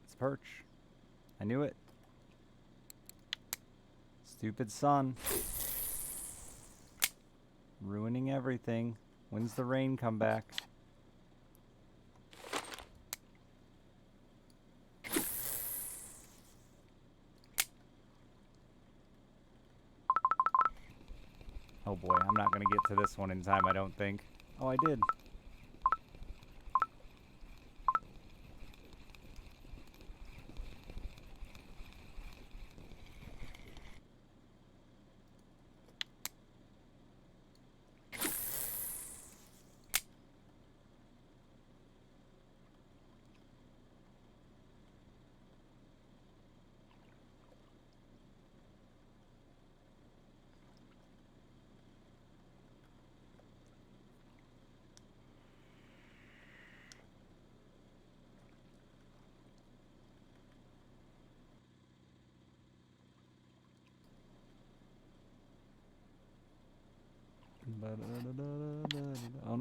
It's perch. I knew it. Stupid sun. Ruining everything. When's the rain come back? Oh boy, I'm not gonna get to this one in time, I don't think. Oh, I did.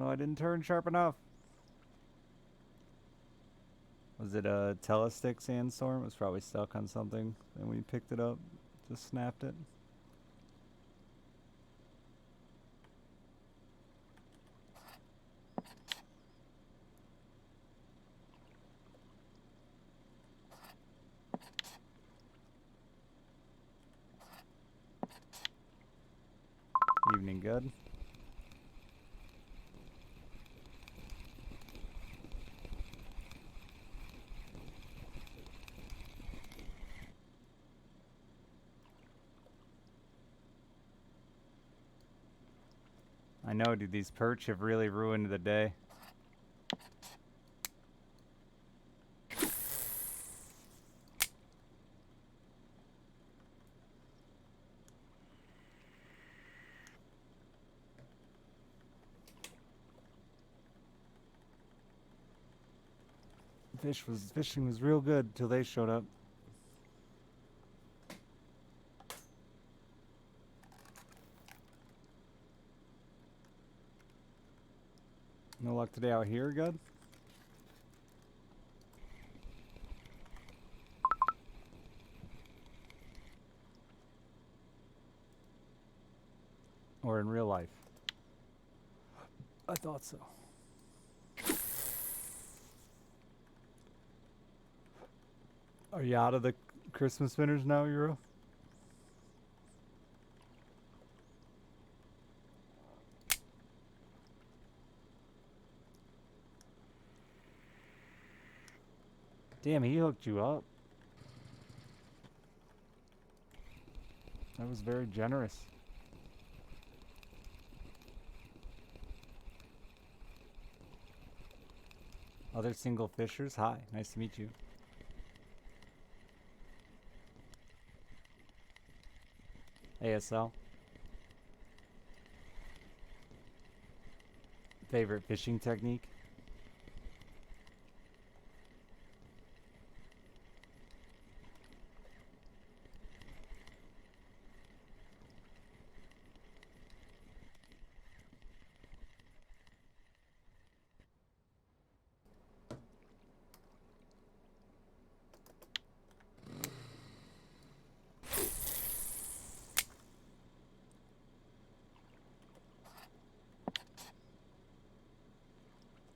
No, I didn't turn sharp enough. Was it a Telestick Sandstorm? It was probably stuck on something. And when you picked it up, just snapped it. Evening good. I know, dude, these perch have really ruined the day. Fishing was real good till they showed up. No luck today out here, good? Or in real life? I thought so. Are you out of the Christmas spinners now, Euro? Damn, he hooked you up. That was very generous. Other single fishers, hi, nice to meet you. ASL. Favorite fishing technique?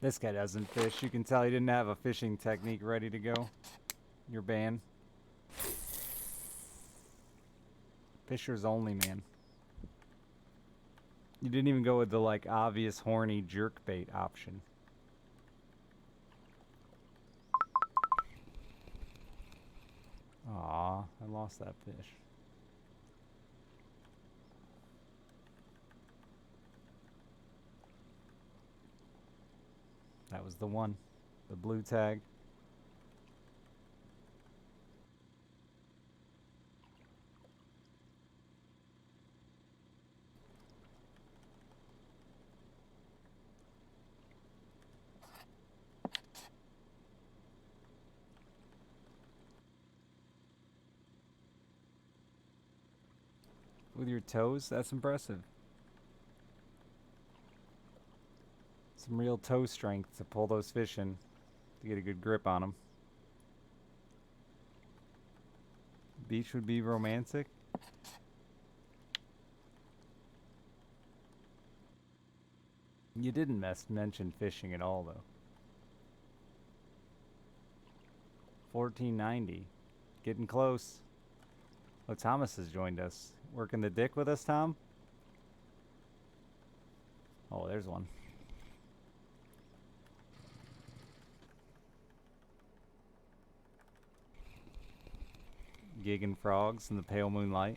This guy doesn't fish. You can tell he didn't have a fishing technique ready to go. You're banned. Fishers only, man. You didn't even go with the, like, obvious horny jerkbait option. Aw, I lost that fish. That was the one. The blue tag. With your toes? That's impressive. Some real toe strength to pull those fish in, to get a good grip on them. Beach would be romantic. You didn't mention fishing at all, though. 1490. Getting close. Oh, Thomas has joined us. Working the dick with us, Tom? Oh, there's one. Gigging frogs in the pale moonlight.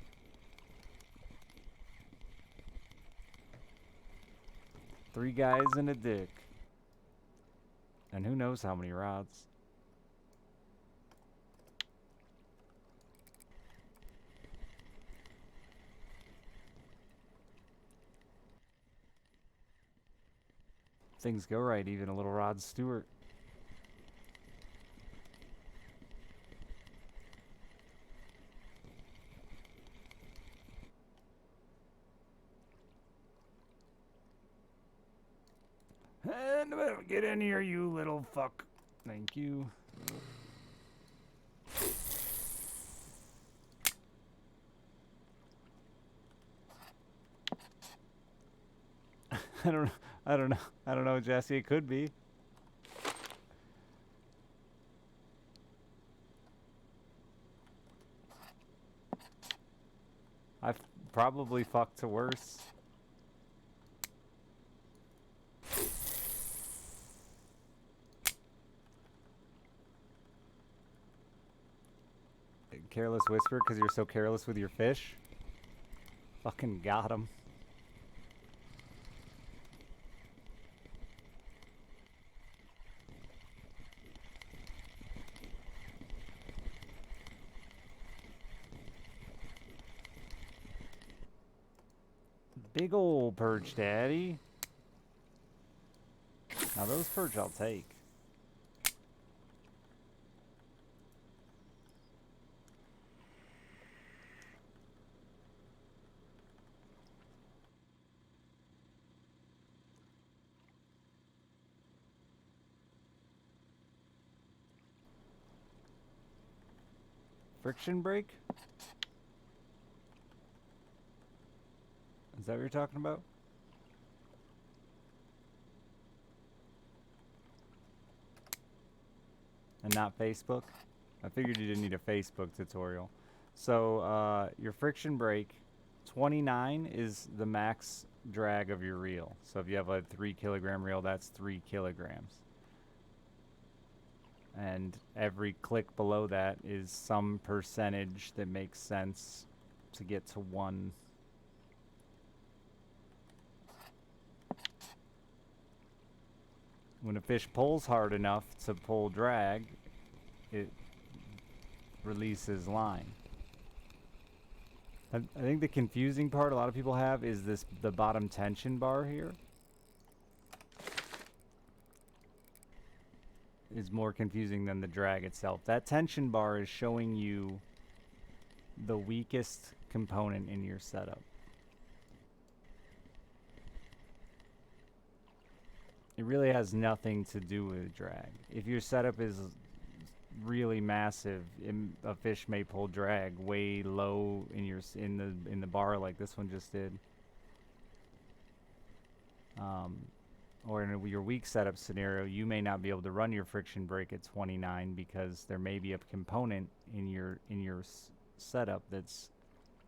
Three guys and a dick. And who knows how many rods. Things go right, even a little Rod Stewart. Get in here, you little fuck. Thank you. I don't know, Jesse. It could be. I've probably fucked to worse. Careless whisper because you're so careless with your fish. Fucking got him. Big old perch, daddy. Now those perch I'll take. Friction break? Is that what you're talking about? And not Facebook? I figured you didn't need a Facebook tutorial. So, your friction brake, 29 is the max drag of your reel. So if you have a 3 kilogram reel, that's 3 kilograms. And every click below that is some percentage that makes sense to get to 1. When a fish pulls hard enough to pull drag, it releases line. I think the confusing part a lot of people have is the bottom tension bar here is more confusing than the drag itself. That tension bar is showing you the weakest component in your setup. It really has nothing to do with drag. If your setup is really massive, a fish may pull drag way low in the bar like this one just did. Or in your weak setup scenario, you may not be able to run your friction brake at 29 because there may be a component in your setup that's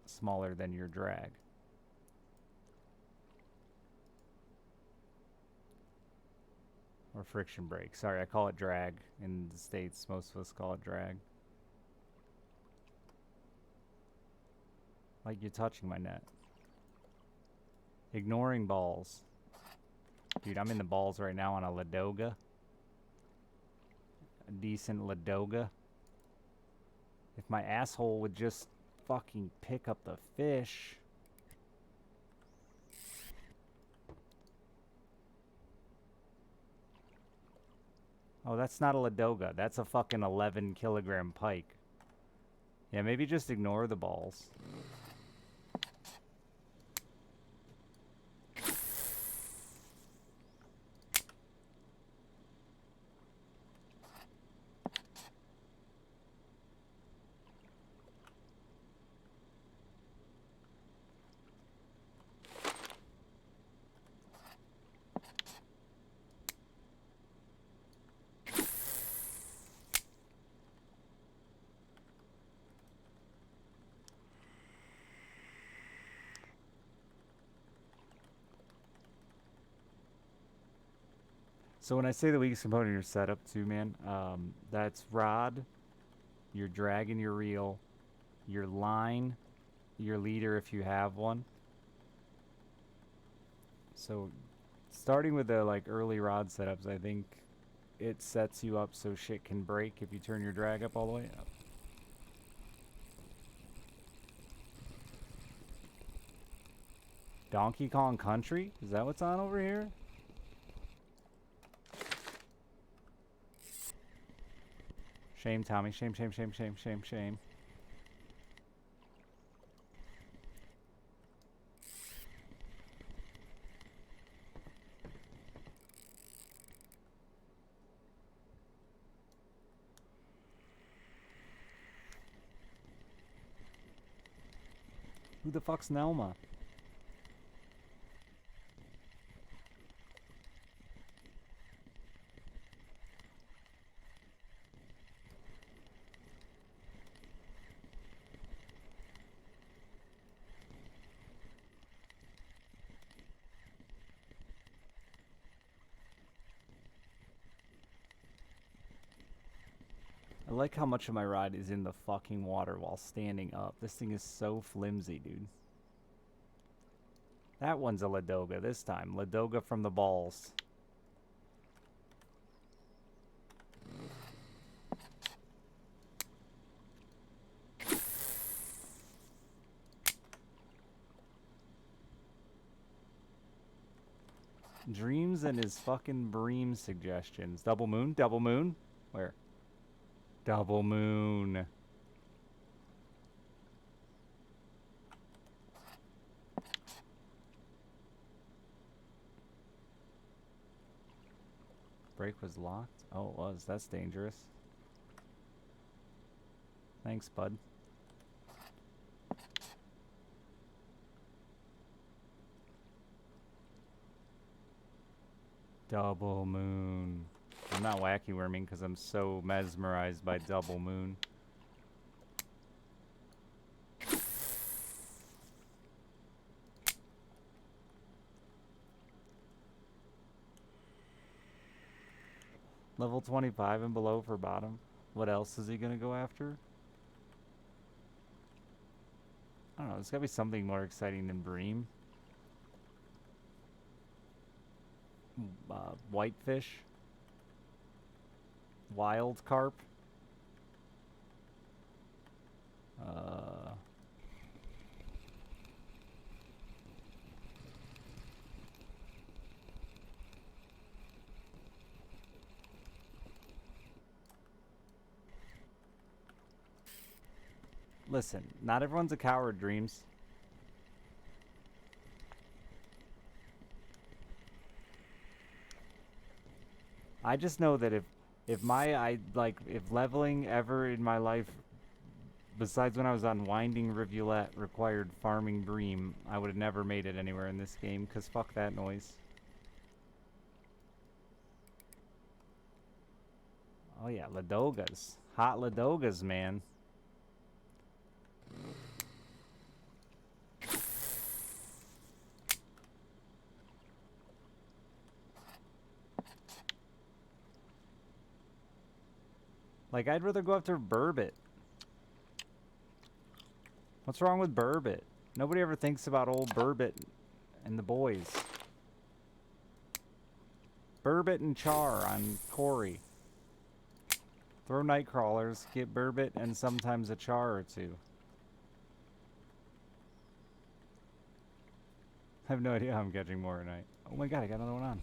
smaller than your drag. Or friction brake. Sorry, I call it drag in the States. Most of us call it drag. Like you're touching my net. Ignoring balls. Dude, I'm in the balls right now on a Ladoga. A decent Ladoga. If my asshole would just fucking pick up the fish. Oh, that's not a Ladoga. That's a fucking 11 kilogram pike. Yeah, maybe just ignore the balls. So when I say the weakest component in your setup too, man, that's rod, your drag in your reel, your line, your leader if you have one. So starting with the like early rod setups, I think it sets you up so shit can break if you turn your drag up all the way up. Donkey Kong Country? Is that what's on over here? Shame, Tommy. Shame, shame, shame, shame, shame, shame. Who the fuck's Nelma? I like how much of my ride is in the fucking water while standing up. This thing is so flimsy, dude. That one's a Ladoga this time. Ladoga from the balls. Dreams and his fucking Bream suggestions. Double moon? Double moon? Where? Double moon. Brake was locked? Oh, it was. That's dangerous. Thanks, bud. Double moon. I'm not wacky worming because I'm so mesmerized by double moon. Level 25 and below for bottom. What else is he gonna go after? I don't know. There's gotta be something more exciting than Bream. Whitefish. Wild carp. Listen, not everyone's a coward, Dreams. I just know that if leveling ever in my life, besides when I was on Winding Rivulet, required farming Bream, I would have never made it anywhere in this game, because fuck that noise. Oh yeah, Ladogas. Hot Ladogas, man. Like, I'd rather go after Burbot. What's wrong with Burbot? Nobody ever thinks about old Burbot and the boys. Burbot and Char on Corey. Throw Nightcrawlers, get Burbot, and sometimes a Char or two. I have no idea how I'm catching more tonight. Oh my god, I got another one on.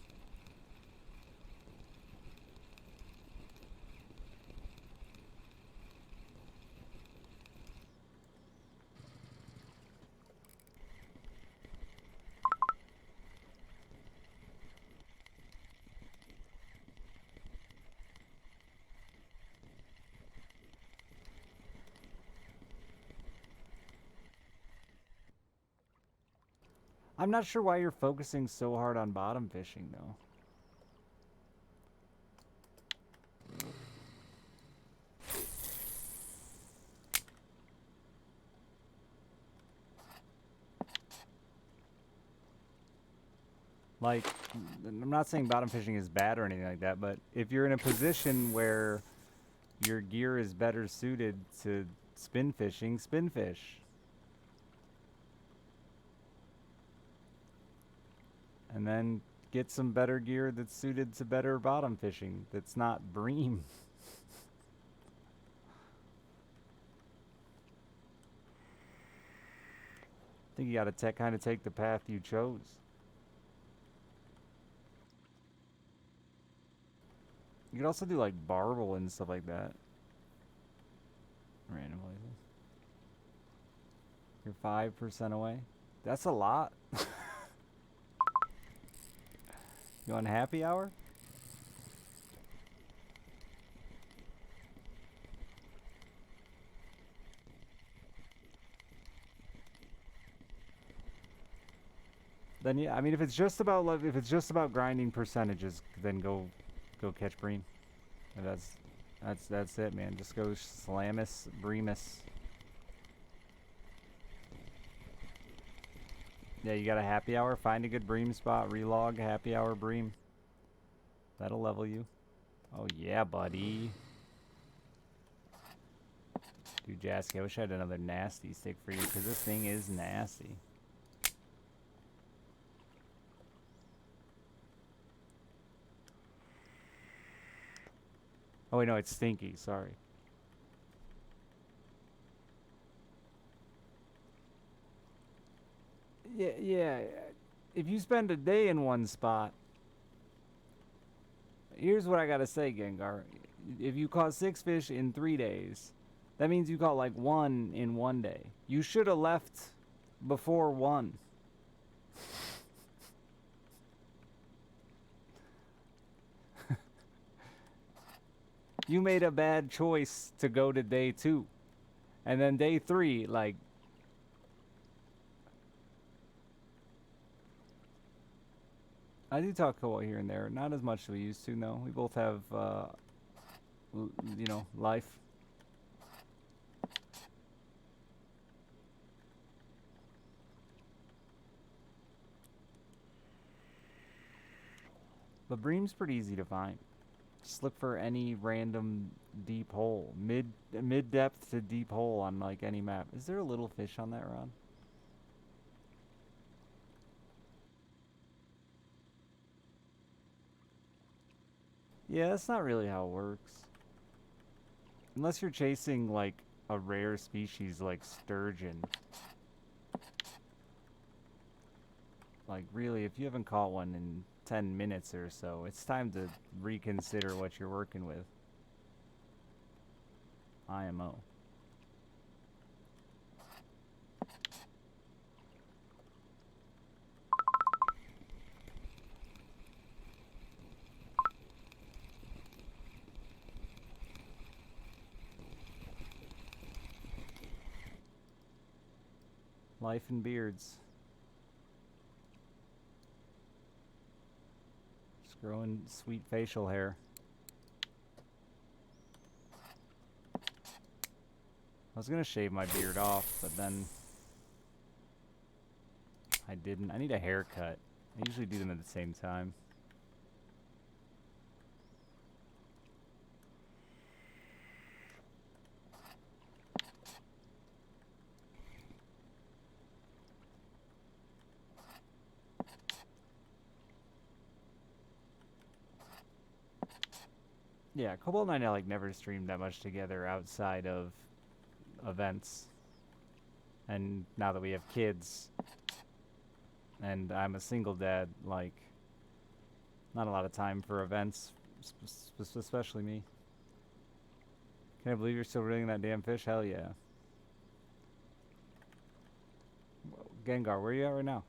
I'm not sure why you're focusing so hard on bottom fishing, though. Like, I'm not saying bottom fishing is bad or anything like that, but if you're in a position where your gear is better suited to spin fishing, spin fish. And then get some better gear that's suited to better bottom fishing. That's not Bream. I think you gotta kind of take the path you chose. You could also do like Barble and stuff like that. Randomly. You're 5% away. That's a lot. You on happy hour? Then yeah, I mean, if it's just about if it's just about grinding percentages, then go catch Bream. And that's it, man. Just go Slamus, Bremus. Yeah, you got a happy hour. Find a good Bream spot. Relog happy hour Bream. That'll level you. Oh yeah, buddy. Dude, Jasky, I wish I had another nasty stick for you, because this thing is nasty. Oh wait, no, it's stinky. Sorry. Yeah. If you spend a day in one spot, here's what I gotta say, Gengar. If you caught 6 fish in 3 days, that means you caught like 1 in 1 day. You should have left before 1. You made a bad choice to go to day 2. And then day 3, like... I do talk co-op here and there. Not as much as we used to, no. We both have, you know, life. But Bream's pretty easy to find. Just look for any random deep hole. Mid-depth to deep hole on, like, any map. Is there a little fish on that rod? Yeah, that's not really how it works. Unless you're chasing, like, a rare species like sturgeon. Like, really, if you haven't caught one in 10 minutes or so, it's time to reconsider what you're working with. IMO. Life and beards. Just growing sweet facial hair. I was gonna shave my beard off, but then I didn't. I need a haircut. I usually do them at the same time. Yeah, Cobalt and I like never streamed that much together outside of events. And now that we have kids, and I'm a single dad, like, not a lot of time for events, especially me. Can I believe you're still reeling that damn fish? Hell yeah. Gengar, where are you at right now?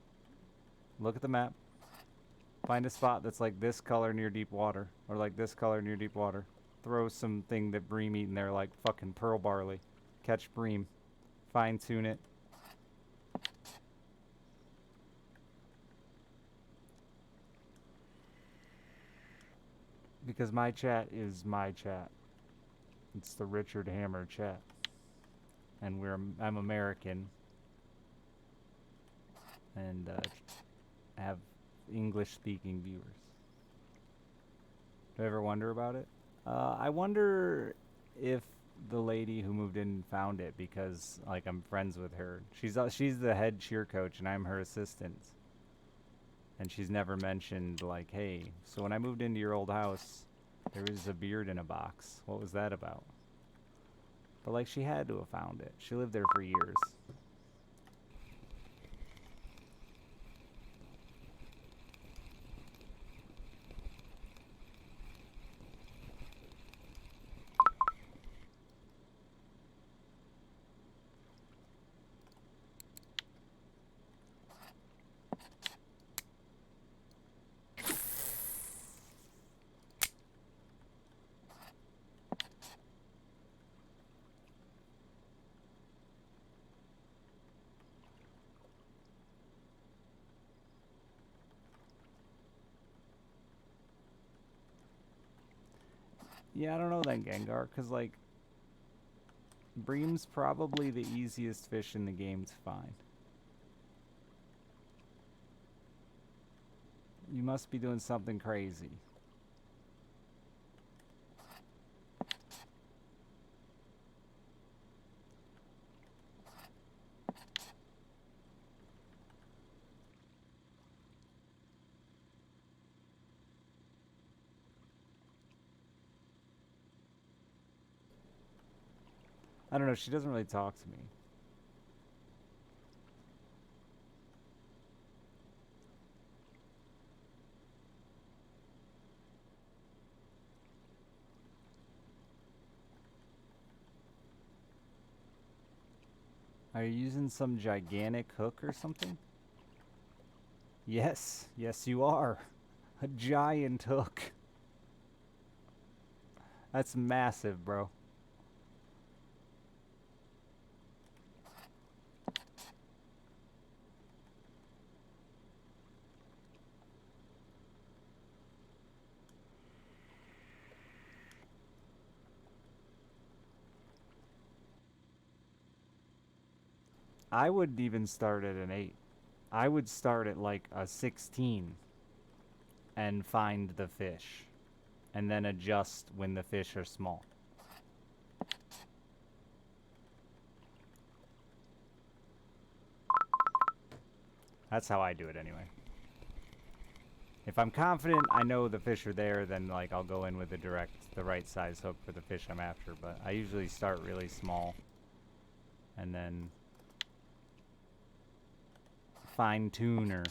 Look at the map. Find a spot that's like this color near deep water, or like this color near deep water. Throw something that Bream eat in there, like fucking pearl barley. Catch Bream. Fine tune it. Because my chat is my chat. It's the Richard Hammer chat. And I'm American. And have English-speaking viewers. Do you ever wonder about it? I wonder if the lady who moved in found it, because like I'm friends with her. She's the head cheer coach and I'm her assistant. And she's never mentioned like, hey, so when I moved into your old house, there was a beard in a box. What was that about? But like, she had to have found it. She lived there for years. Yeah, I don't know then, Gengar, because, like, bream's probably the easiest fish in the game to find. You must be doing something crazy. I don't know, she doesn't really talk to me. Are you using some gigantic hook or something? Yes, yes you are. A giant hook. That's massive, bro. I wouldn't even start at an 8. I would start at like a 16 and find the fish. And then adjust when the fish are small. That's how I do it anyway. If I'm confident I know the fish are there, then like I'll go in with the right size hook for the fish I'm after. But I usually start really small and then fine tune or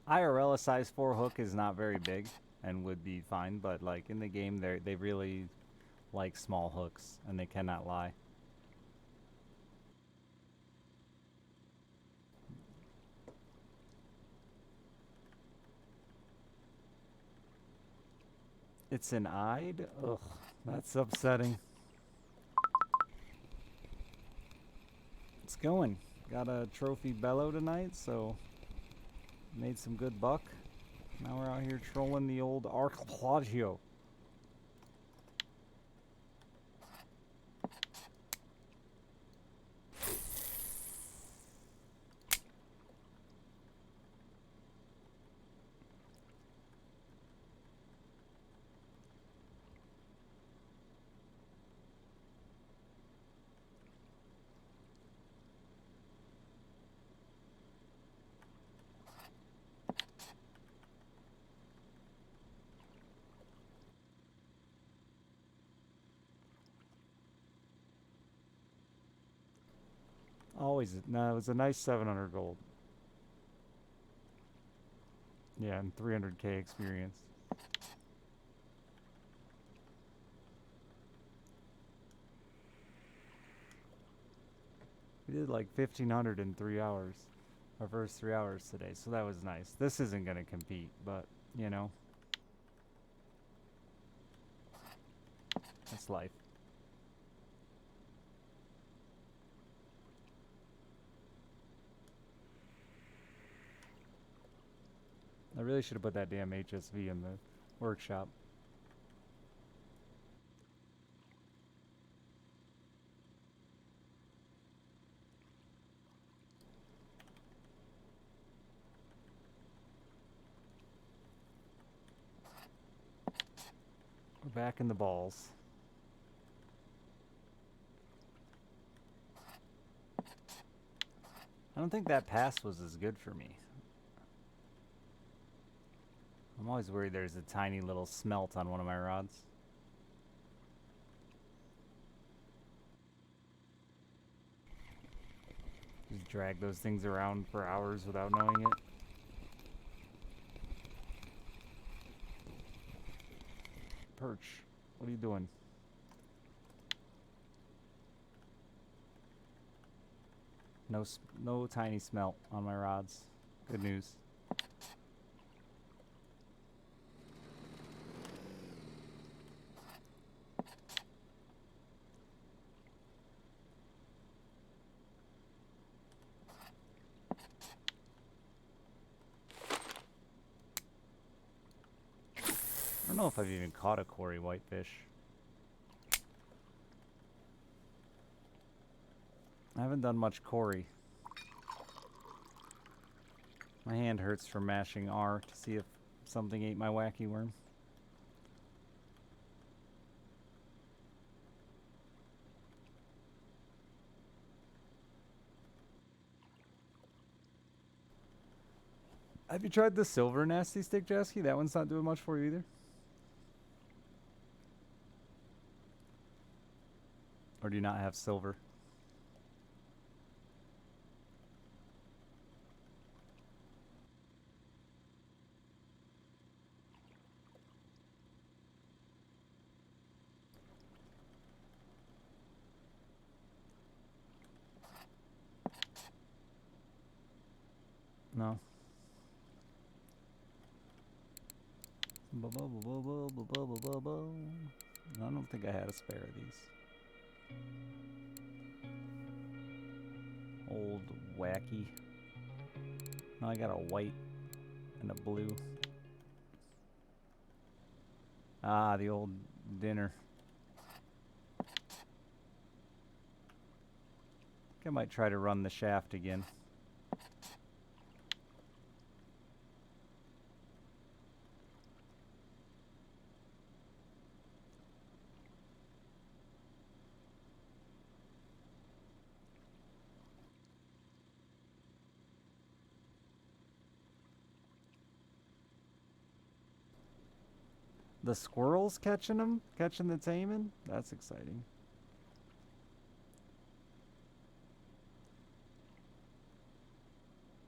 IRL a size 4 hook is not very big and would be fine, but like in the game they really like small hooks and they cannot lie. It's an eyed? Ugh, that's upsetting. It's going. Got a trophy bellow tonight, so made some good buck. Now we're out here trolling the old Arclagio. Always, no, it was a nice 700 gold. Yeah, and 300k experience. We did like 1500 in 3 hours. Our first 3 hours today, so that was nice. This isn't gonna compete, but, you know. That's life. I really should have put that damn HSV in the workshop. We're back in the balls. I don't think that pass was as good for me. I'm always worried there's a tiny little smelt on one of my rods. drag those things around for hours without knowing it. Perch, what are you doing? No tiny smelt on my rods. Good news. I don't know if I've even caught a Cory whitefish. I haven't done much Cory. My hand hurts from mashing R to see if something ate my wacky worm. Have you tried the silver nasty stick, Jesky? That one's not doing much for you either. Or do you not have silver? No. I don't think I had a spare of these. Old wacky. No, I got a white and a blue. Ah, the old dinner. I think I might try to run the shaft again. The squirrels catching them? Catching the taimen? That's exciting.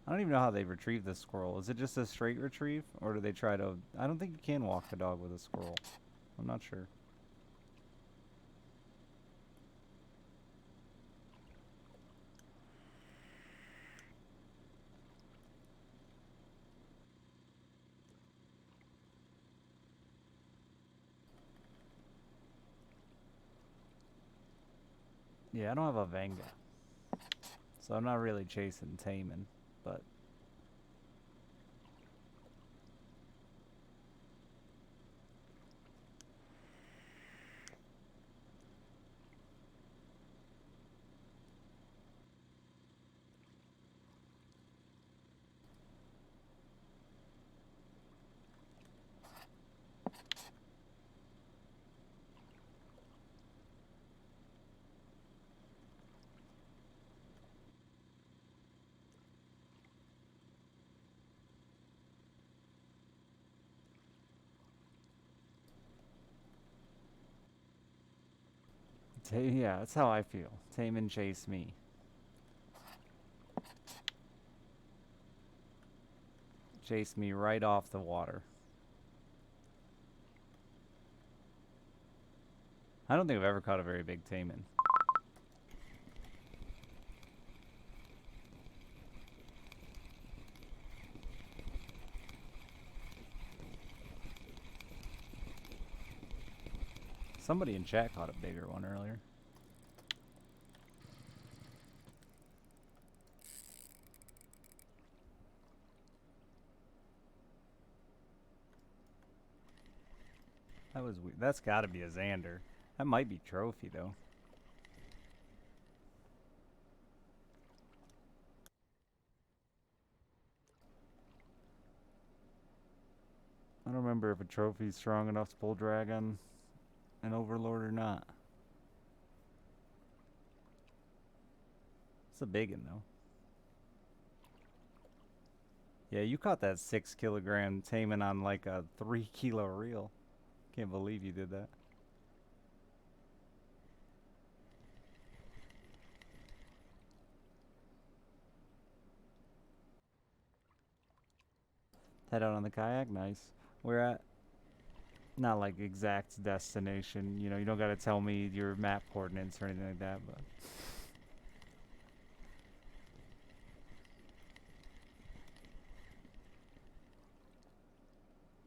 I don't even know how they retrieve the squirrel. Is it just a straight retrieve? Or do they try to... I don't think you can walk the dog with a squirrel. I'm not sure. Yeah, I don't have a Venga. So I'm not really chasing taimen, but... yeah, that's how I feel. Taimen chase me. Chase me right off the water. I don't think I've ever caught a very big taimen. Somebody in chat caught a bigger one earlier. That was weird. That's gotta be a Xander. That might be trophy though. I don't remember if a trophy's strong enough to pull drag on an overlord or not. It's a big one though. Yeah, you caught that 6 kilogram taimen on like a 3 kilo reel. Can't believe you did that. Head out on the kayak, nice. We're at not like exact destination, you know, you don't gotta tell me your map coordinates or anything like that, but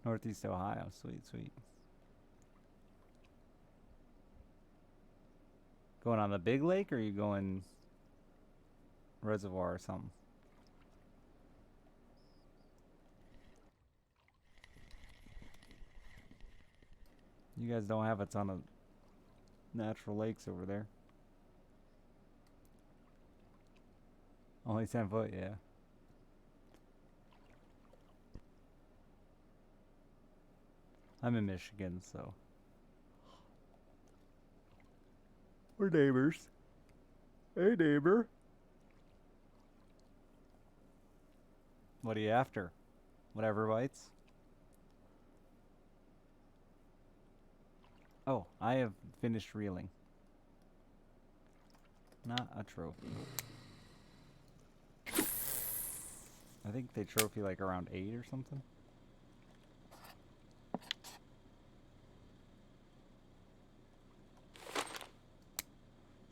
Northeast Ohio, sweet, sweet. Going on the big lake, or are you going reservoir or something? You guys don't have a ton of natural lakes over there. Only 10 foot, yeah. I'm in Michigan, so we're neighbors. Hey, neighbor. What are you after? Whatever bites? Oh, I have finished reeling. Not a trophy. I think they trophy like around 8 or something.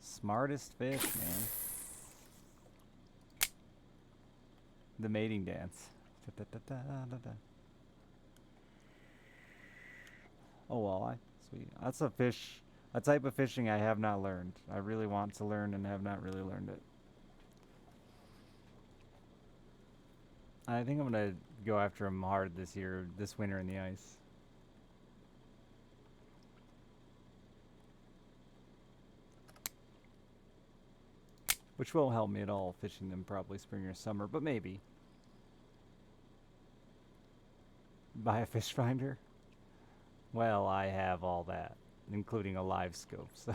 Smartest fish, man. The mating dance. Da, da, da, da, da. Oh, walleye. Sweet. That's a type of fishing I have not learned. I really want to learn and have not really learned it. I think I'm gonna go after him hard this winter in the ice. Which won't help me at all fishing them probably spring or summer, but maybe. Buy a fish finder? Well, I have all that, including a live scope, so.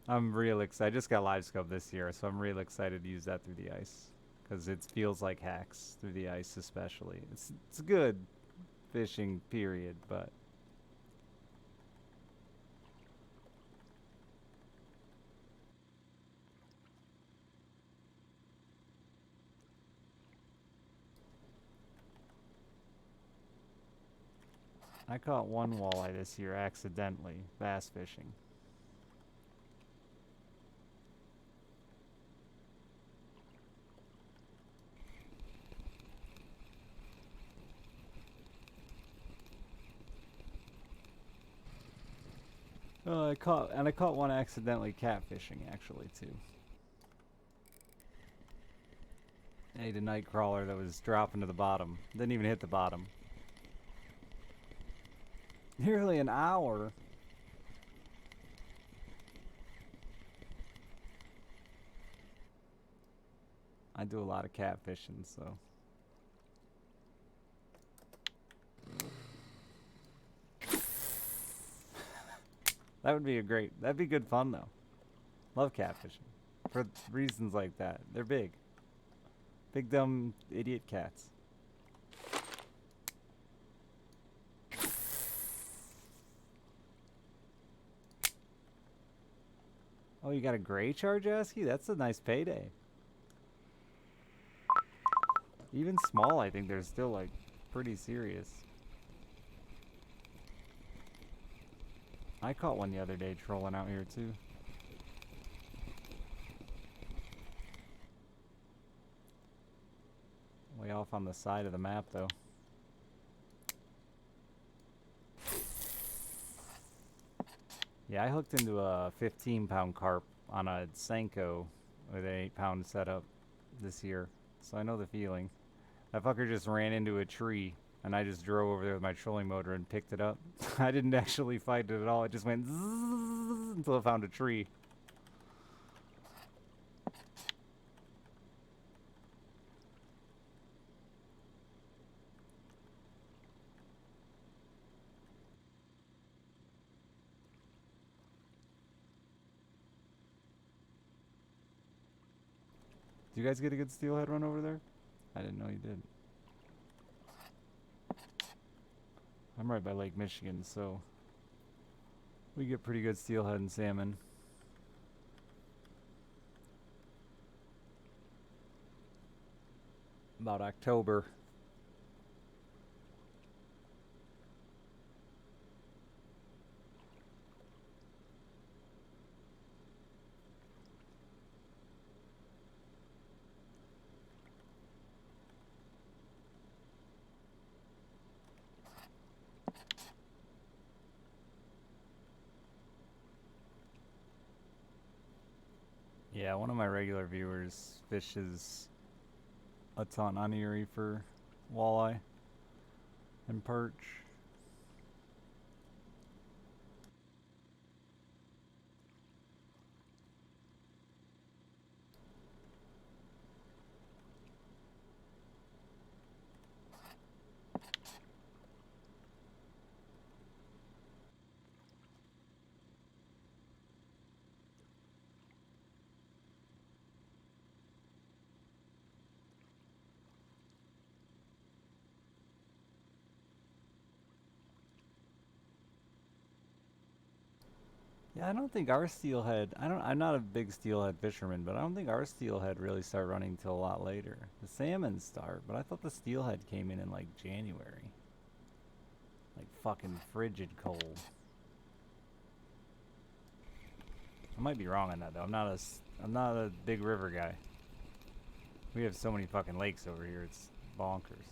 I'm real excited. I just got live scope this year, so I'm real excited to use that through the ice. Because it feels like hacks through the ice especially. It's good fishing, period, but I caught one walleye this year accidentally, bass fishing. I caught one accidentally catfishing actually too. I ate a night crawler that was dropping to the bottom. Didn't even hit the bottom. Nearly an hour. I do a lot of catfishing, so. That'd be good fun though. Love catfishing. For reasons like that. They're big. Big dumb idiot cats. Oh, you got a gray Charjaski? That's a nice payday. Even small, I think they're still like pretty serious. I caught one the other day trolling out here too. Way off on the side of the map though. Yeah, I hooked into a 15-pound carp on a Senko with an 8-pound setup this year, so I know the feeling. That fucker just ran into a tree, and I just drove over there with my trolling motor and picked it up. I didn't actually fight it at all. It just went zzz until it found a tree. Do you guys get a good steelhead run over there? I didn't know you did. I'm right by Lake Michigan, so we get pretty good steelhead and salmon. about October. Yeah, one of my regular viewers fishes a ton on Erie for walleye and perch. Yeah, I don't think our steelhead. I'm not a big steelhead fisherman, but I don't think our steelhead really start running till a lot later. The salmon start, but I thought the steelhead came in like January. Like fucking frigid cold. I might be wrong on that though. I'm not a big river guy. We have so many fucking lakes over here. It's bonkers.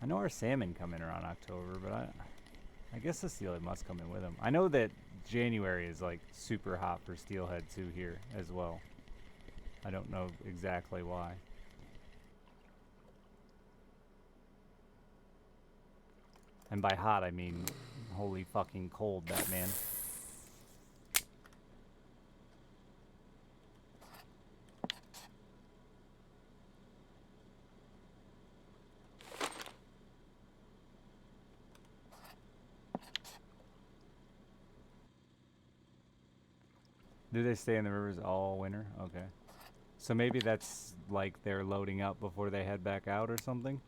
I know our salmon come in around October, but I guess the steelhead must come in with them. I know that January is like super hot for steelhead too here as well. I don't know exactly why. And by hot, I mean holy fucking cold, that man. Do they stay in the rivers all winter? Okay. So maybe that's like they're loading up before they head back out or something?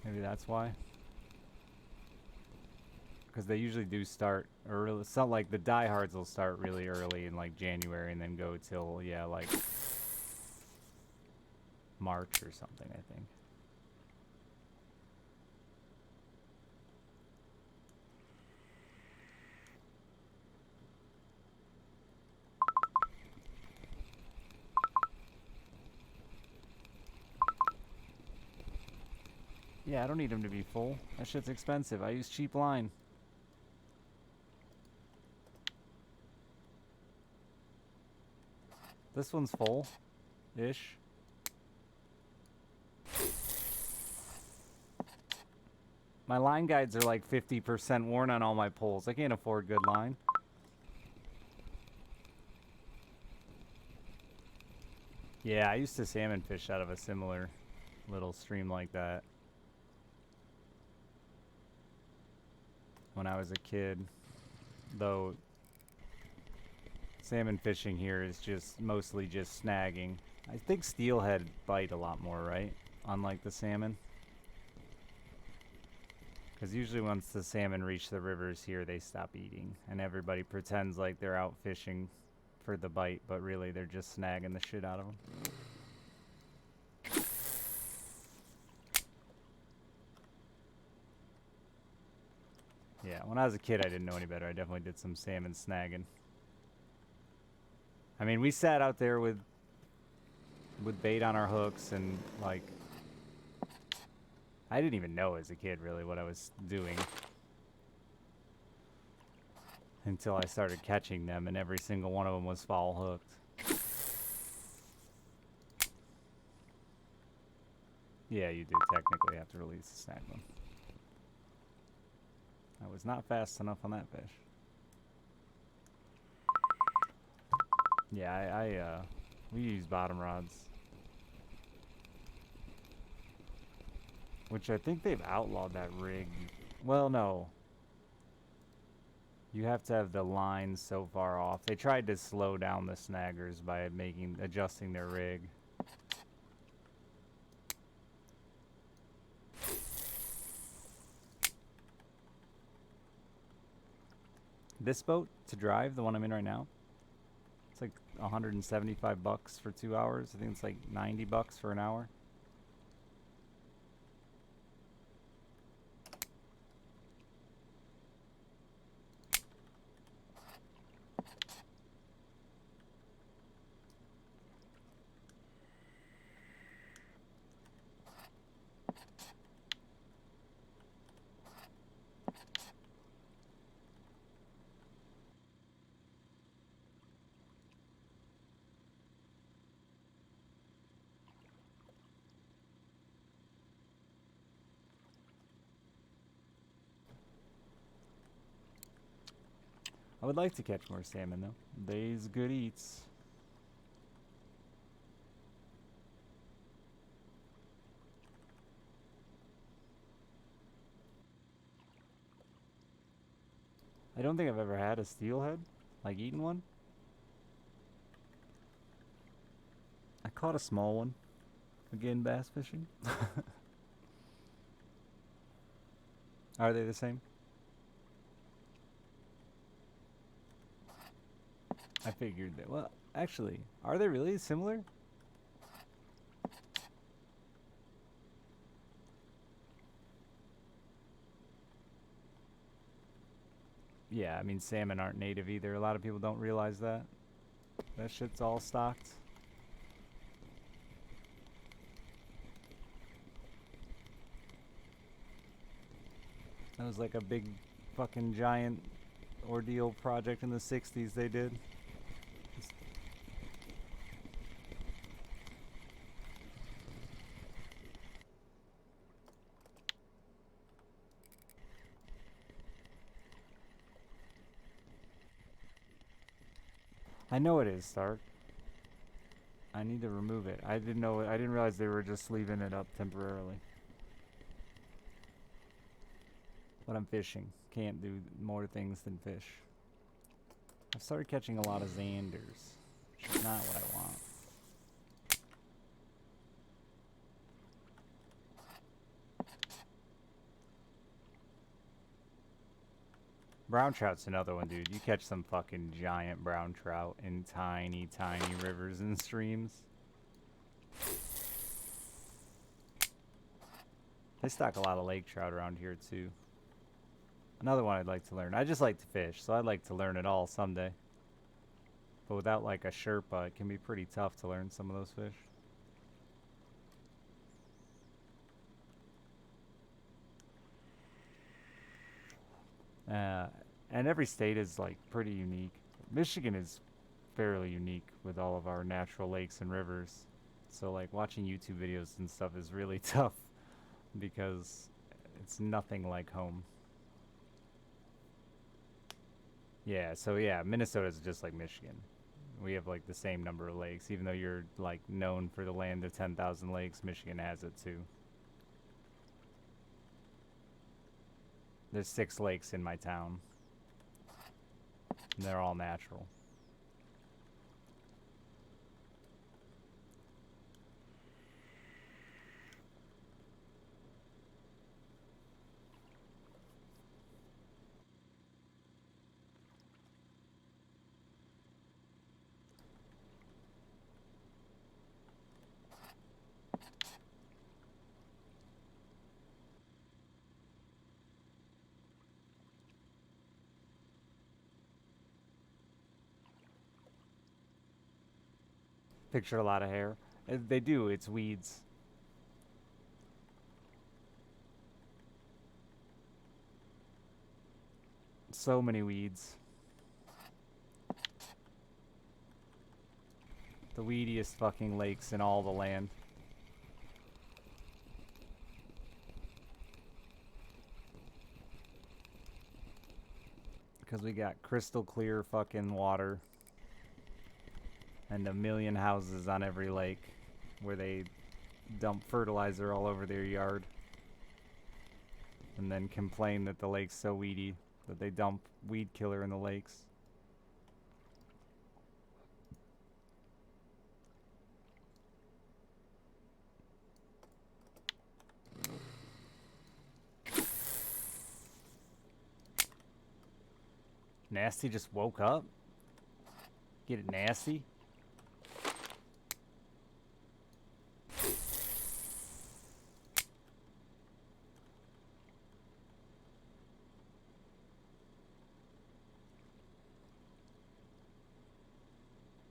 Maybe that's why? Because they usually do start early. It's not like the diehards will start really early in like January and then go till, yeah, like March or something, I think. Yeah, I don't need them to be full. That shit's expensive. I use cheap line. This one's full-ish. My line guides are like 50% worn on all my poles. I can't afford good line. Yeah, I used to salmon fish out of a similar little stream like that when I was a kid. Though salmon fishing here is just mostly just snagging. I think steelhead bite a lot more, right? Unlike the salmon. Because usually once the salmon reach the rivers here, they stop eating. And everybody pretends like they're out fishing for the bite, but really they're just snagging the shit out of them. Yeah, when I was a kid, I didn't know any better. I definitely did some salmon snagging. I mean, we sat out there with bait on our hooks and, like, I didn't even know as a kid, really, what I was doing. Until I started catching them, and every single one of them was foul hooked. Yeah, you do technically have to release the snag one. I was not fast enough on that fish. Yeah, we use bottom rods. Which I think they've outlawed that rig. Well, no. You have to have the line so far off. They tried to slow down the snaggers by adjusting their rig. This boat to drive, the one I'm in right now, it's like 175 bucks for 2 hours. I think it's like 90 bucks for an hour. I would like to catch more salmon though. They's good eats. I don't think I've ever had a steelhead, like eaten one. I caught a small one, again bass fishing. Are they the same? I figured that. Well, actually, are they really similar? Yeah, I mean, salmon aren't native either. A lot of people don't realize that. That shit's all stocked. That was like a big fucking giant ordeal project in the 60s they did. I know it is, Stark. I need to remove it. I didn't know. I didn't realize they were just leaving it up temporarily. But I'm fishing. Can't do more things than fish. I've started catching a lot of Xanders, which is not what I want. Brown trout's another one, dude. You catch some fucking giant brown trout in tiny, tiny rivers and streams. They stock a lot of lake trout around here, too. Another one I'd like to learn. I just like to fish, so I'd like to learn it all someday. But without, like, a Sherpa, it can be pretty tough to learn some of those fish. And every state is like pretty unique. Michigan is fairly unique with all of our natural lakes and rivers. So like watching YouTube videos and stuff is really tough because it's nothing like home. Yeah, so yeah, Minnesota's just like Michigan. We have like the same number of lakes, even though you're like known for the land of 10,000 lakes. Michigan has it too. There's 6 lakes in my town. And they're all natural. Picture a lot of hair. They do, it's weeds. So many weeds. The weediest fucking lakes in all the land. Because we got crystal clear fucking water. And a million houses on every lake where they dump fertilizer all over their yard. And then complain that the lake's so weedy that they dump weed killer in the lakes. Nasty just woke up? Get it, Nasty?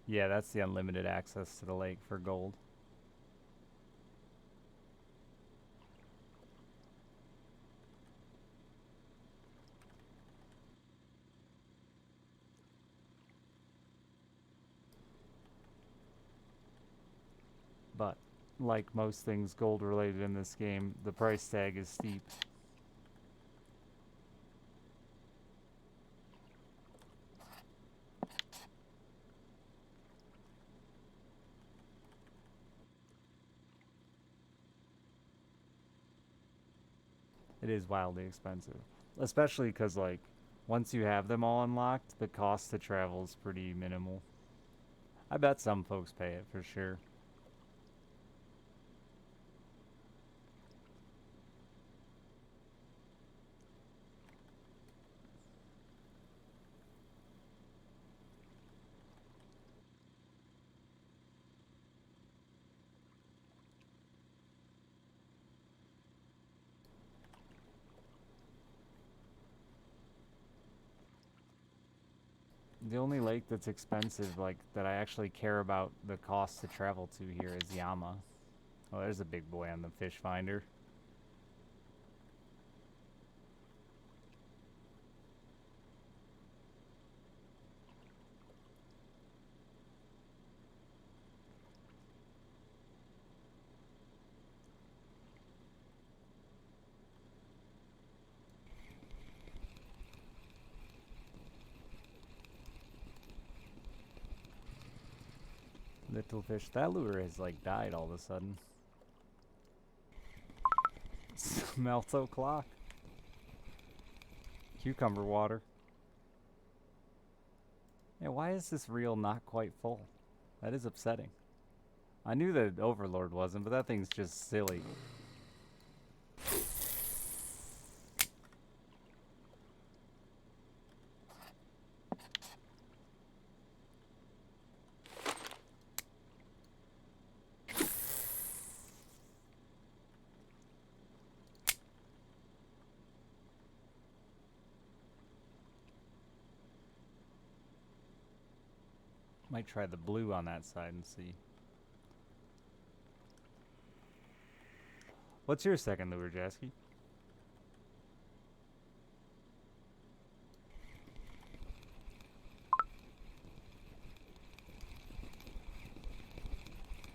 Yeah, that's the unlimited access to the lake for gold. But, like most things gold related in this game, the price tag is steep. It is wildly expensive. Especially because, like, once you have them all unlocked, the cost to travel is pretty minimal. I bet some folks pay it for sure. The only lake that's expensive, like, that I actually care about the cost to travel to here is Yama. Oh, there's a big boy on the fish finder. Little fish. That lure has, like, died all of a sudden. Smelts o'clock. Cucumber water. Yeah, why is this reel not quite full? That is upsetting. I knew that Overlord wasn't, but that thing's just silly. Might try the blue on that side and see. What's your second lure, Jasky?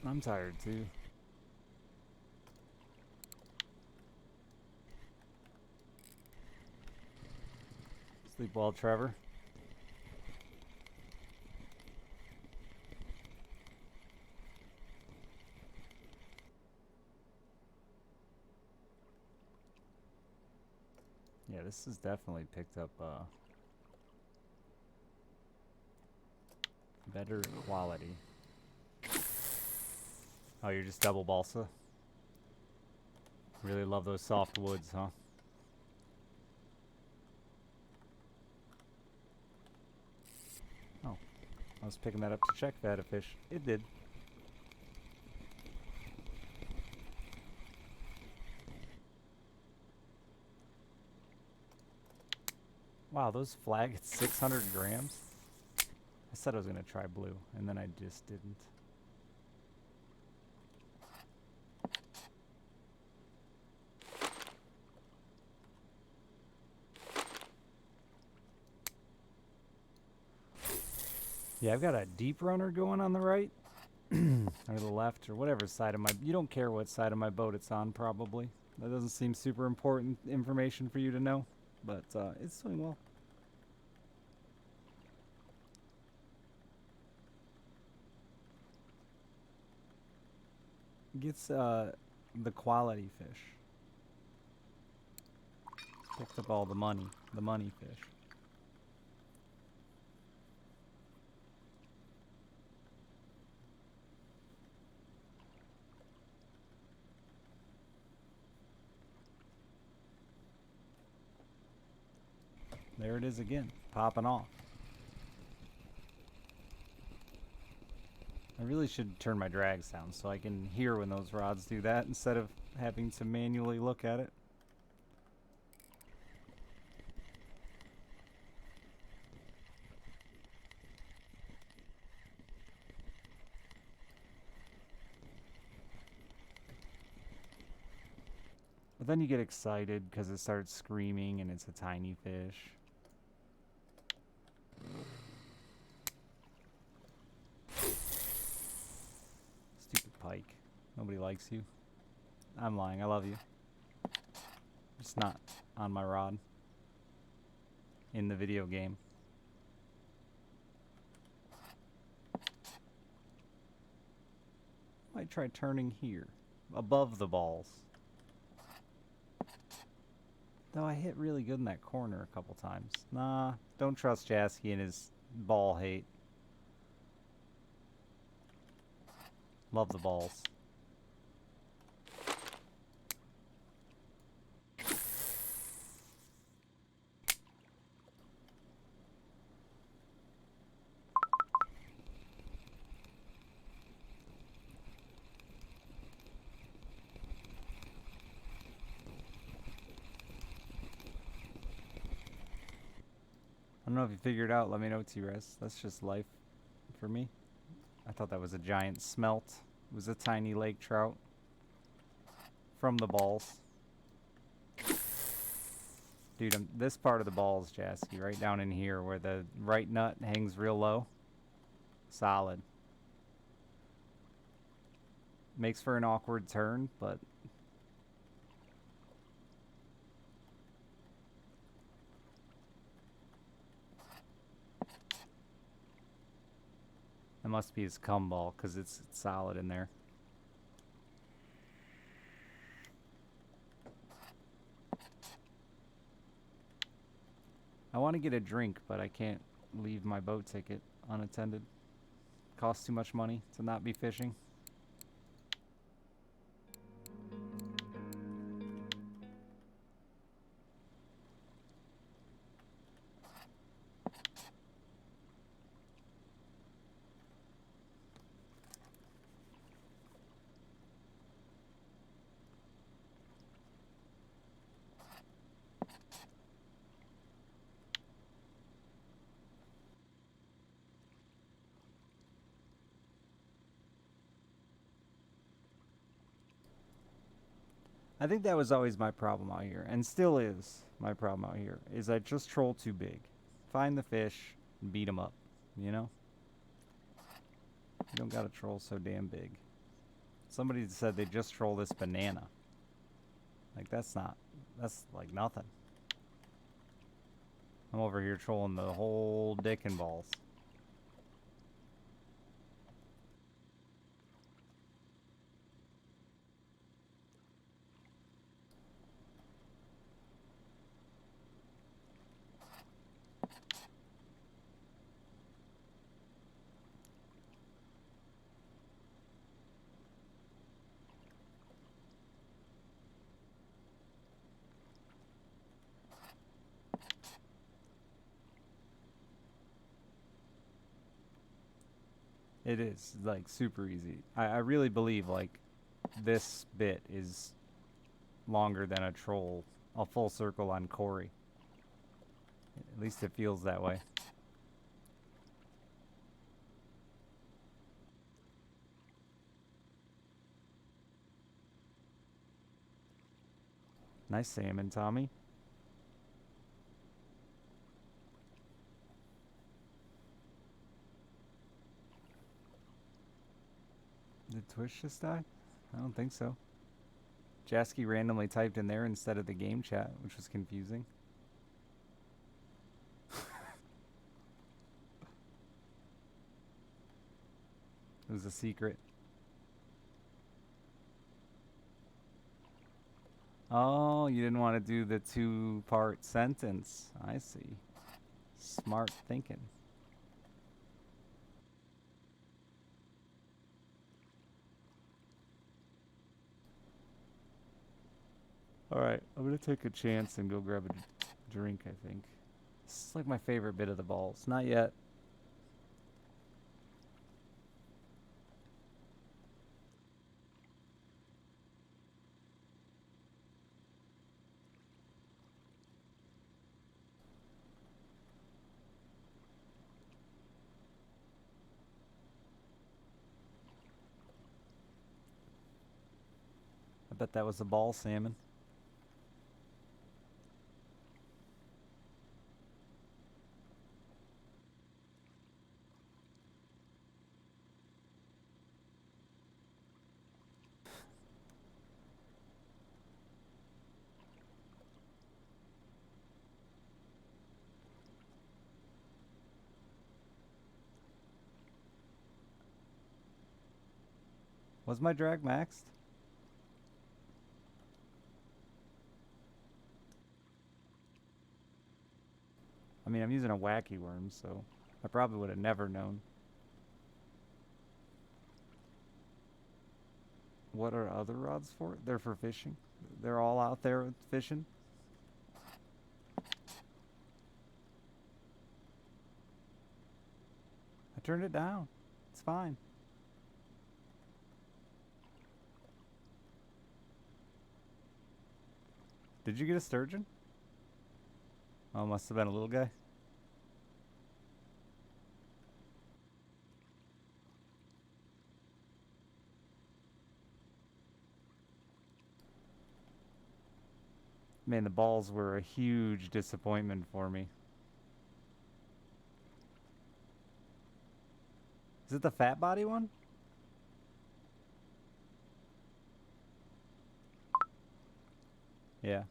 I'm tired too. Sleep well, Trevor. Yeah, this has definitely picked up better quality. Oh, you're just double balsa? Really love those soft woods, huh? Oh, I was picking that up to check if I had a fish. It did. Wow, those flag at 600 grams? I said I was going to try blue, and then I just didn't. Yeah, I've got a deep runner going on the right. Or the left, or whatever side of my... You don't care what side of my boat it's on, probably. That doesn't seem super important information for you to know. But it's doing well. Gets the quality fish. Picked up all the money fish. There it is again, popping off. I really should turn my drags down so I can hear when those rods do that instead of having to manually look at it. But then you get excited because it starts screaming and it's a tiny fish. Stupid pike. Nobody likes you. I'm lying, I love you. Just not on my rod. In the video game. Might try turning here. Above the balls. Though I hit really good in that corner a couple times. Nah, don't trust Jasky and his ball hate. Love the balls. I don't know if you figured out, let me know, T-Res. That's just life for me. I thought that was a giant smelt. It was a tiny lake trout. From the balls. Dude, this part of the balls, Jasky, right down in here where the right nut hangs real low. Solid. Makes for an awkward turn, but... That must be his cum ball, because it's solid in there. I want to get a drink, but I can't leave my boat ticket unattended. Costs too much money to not be fishing. I think that was always my problem out here, and still is my problem out here, is I just troll too big. Find the fish, and beat them up, you know? You don't gotta troll so damn big. Somebody said they just troll this banana. Like, that's like nothing. I'm over here trolling the whole dick and balls. It is, like, super easy. I really believe, like, this bit is longer than a troll, a full circle on Cory. At least it feels that way. Nice salmon, Tommy. Did Twitch just die? I don't think so. Jasky randomly typed in there instead of the game chat, which was confusing. It was a secret. Oh, you didn't want to do the two-part sentence. I see. Smart thinking. Alright, I'm gonna take a chance and go grab a drink, I think. This is like my favorite bit of the balls. Not yet. I bet that was a ball salmon. Was my drag maxed? I mean, I'm using a wacky worm, so I probably would have never known. What are other rods for? They're for fishing. They're all out there fishing. I turned it down. It's fine. Did you get a sturgeon? Oh, must have been a little guy. Man, the balls were a huge disappointment for me. Is it the fat body one? Yeah.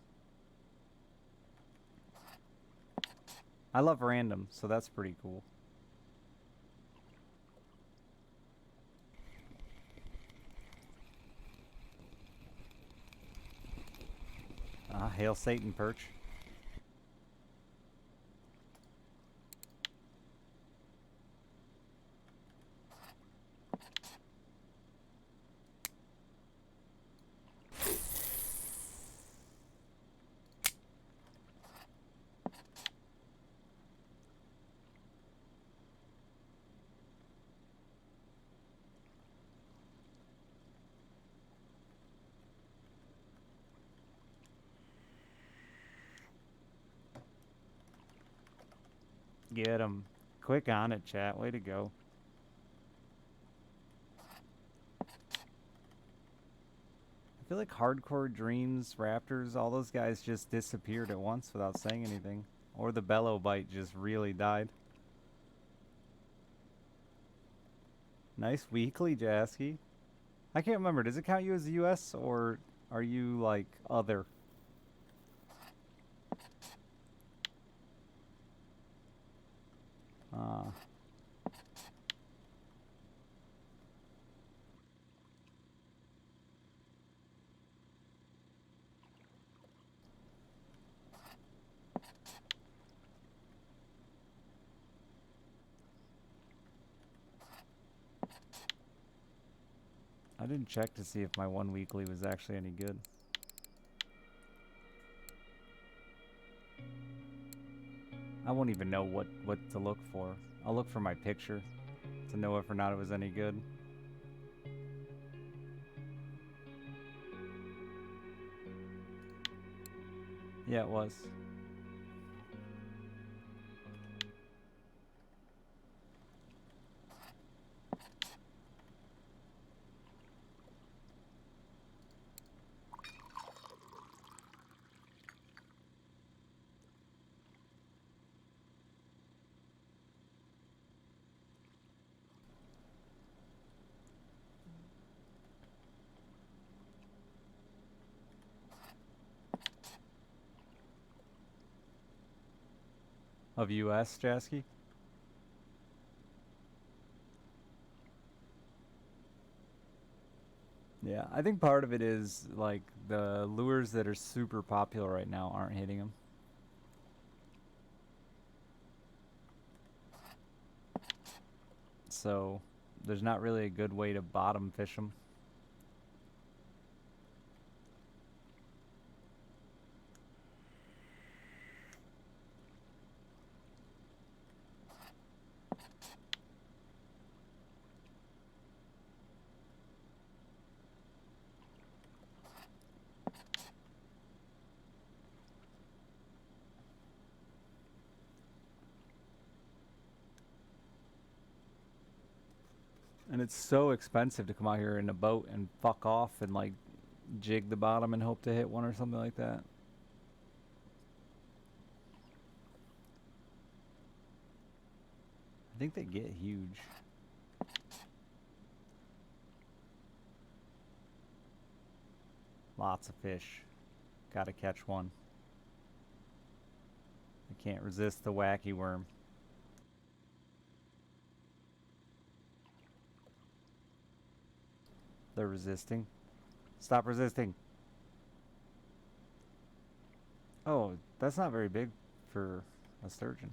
I love random, so that's pretty cool. Hail Satan, perch. Get him. Quick on it, chat. Way to go. I feel like Hardcore Dreams, Raptors, all those guys just disappeared at once without saying anything. Or the Bellow Bite just really died. Nice weekly, Jasky. I can't remember. Does it count you as the US or are you like other? I didn't check to see if my one weekly was actually any good. I won't even know what to look for. I'll look for my picture to know if or not it was any good. Yeah, it was. Of US, Jasky? Yeah, I think part of it is like the lures that are super popular right now aren't hitting them. So there's not really a good way to bottom fish them. And it's so expensive to come out here in a boat and fuck off and like jig the bottom and hope to hit one or something like that. I think they get huge. Lots of fish. Gotta catch one. I can't resist the wacky worm. They're resisting. Stop resisting. Oh, that's not very big for a sturgeon.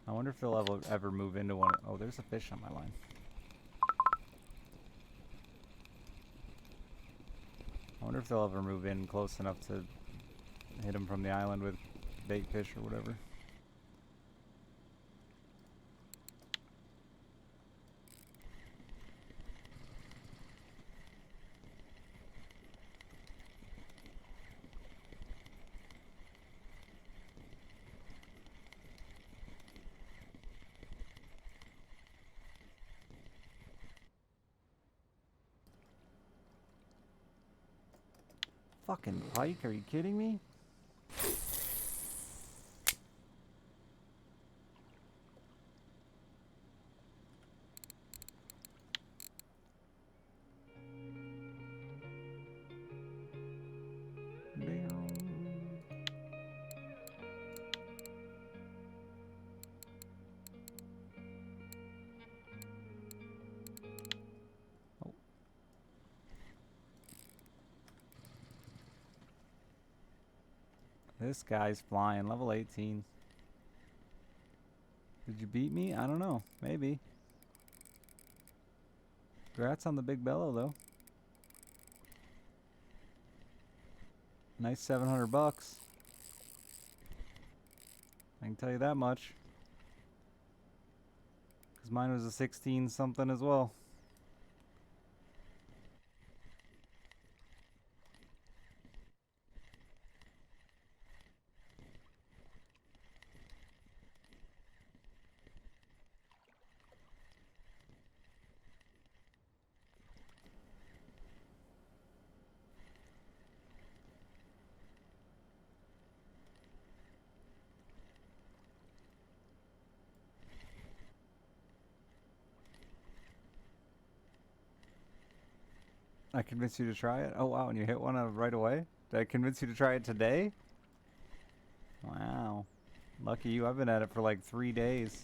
I wonder if they'll ever move into one. Oh, there's a fish on my line. I wonder if they'll ever move in close enough to hit them from the island with bait fish or whatever. Fucking pike, are you kidding me? Oh. This guy's flying, level 18. Did you beat me? I don't know. Maybe. Congrats on the big bellow, though. Nice 700 bucks. I can tell you that much. Because mine was a 16 something as well. I convinced you to try it? Oh wow, and you hit one right away? Did I convince you to try it today? Wow. Lucky you, I've been at it for like 3 days.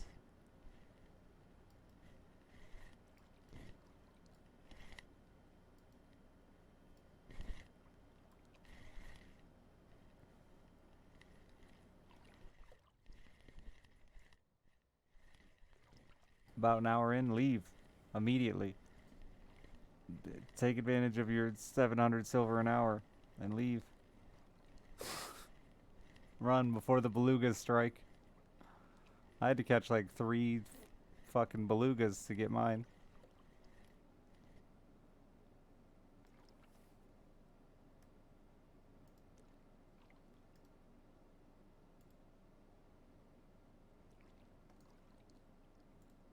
About an hour in, leave. Immediately. Take advantage of your 700 silver an hour and leave. Run before the belugas strike. I had to catch like 3 fucking belugas to get mine.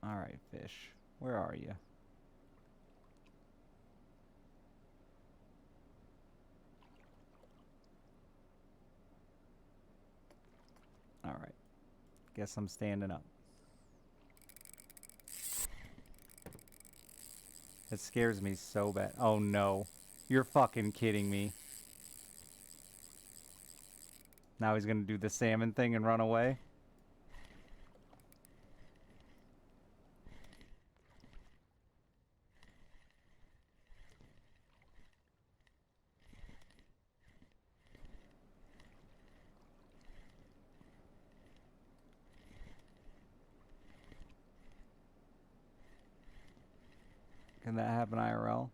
Alright, fish. Where are you? Alright. Guess I'm standing up. It scares me so bad. Oh no. You're fucking kidding me. Now he's gonna do the salmon thing and run away? Can that happen IRL?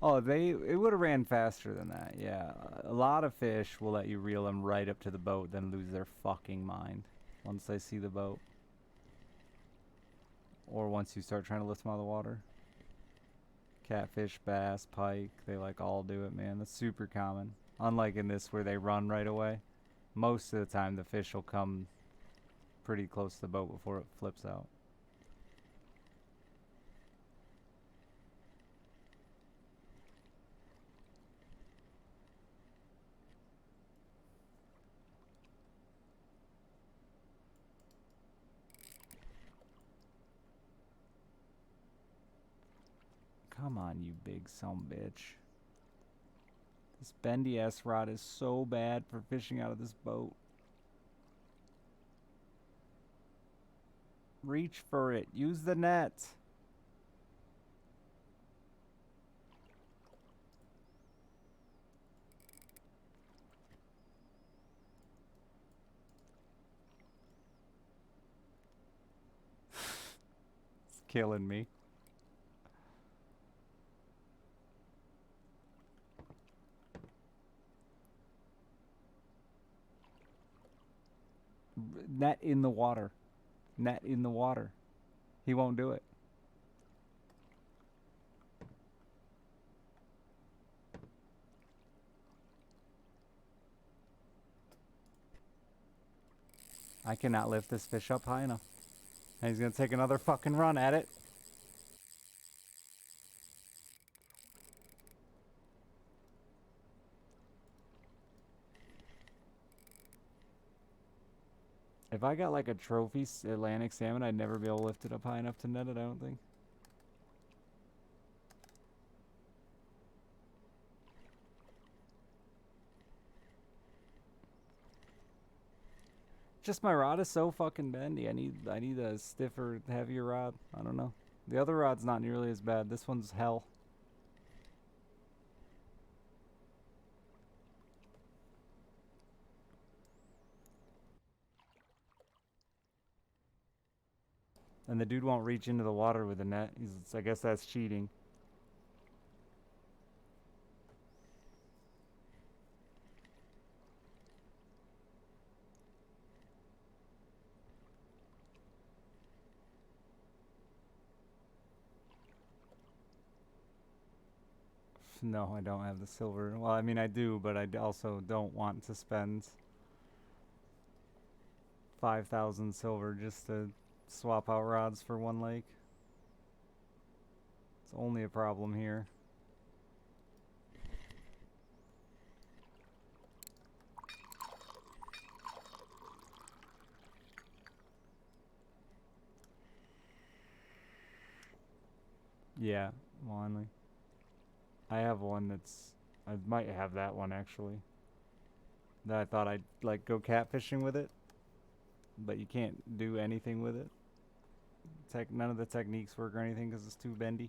Oh, it would have ran faster than that, yeah. A lot of fish will let you reel them right up to the boat, then lose their fucking mind once they see the boat. Or once you start trying to lift them out of the water. Catfish, bass, pike, they like all do it, man. That's super common. Unlike in this where they run right away. Most of the time the fish will come pretty close to the boat before it flips out. Come on, you big sumbitch. This bendy ass rod is so bad for fishing out of this boat. Reach for it. Use the net. It's killing me. Net in the water. Net in the water. He won't do it. I cannot lift this fish up high enough. And he's gonna take another fucking run at it. If I got like a trophy Atlantic salmon, I'd never be able to lift it up high enough to net it, I don't think. Just my rod is so fucking bendy. I need a stiffer, heavier rod. I don't know. The other rod's not nearly as bad. This one's hell. And the dude won't reach into the water with the net. I guess that's cheating. No, I don't have the silver. Well, I mean, I do, but I also don't want to spend 5,000 silver just to swap out rods for one lake. It's only a problem here. Yeah, Wanley. I have one that's... I might have that one, actually. That I thought I'd, like, go catfishing with it. But you can't do anything with it. None of the techniques work or anything because it's too bendy.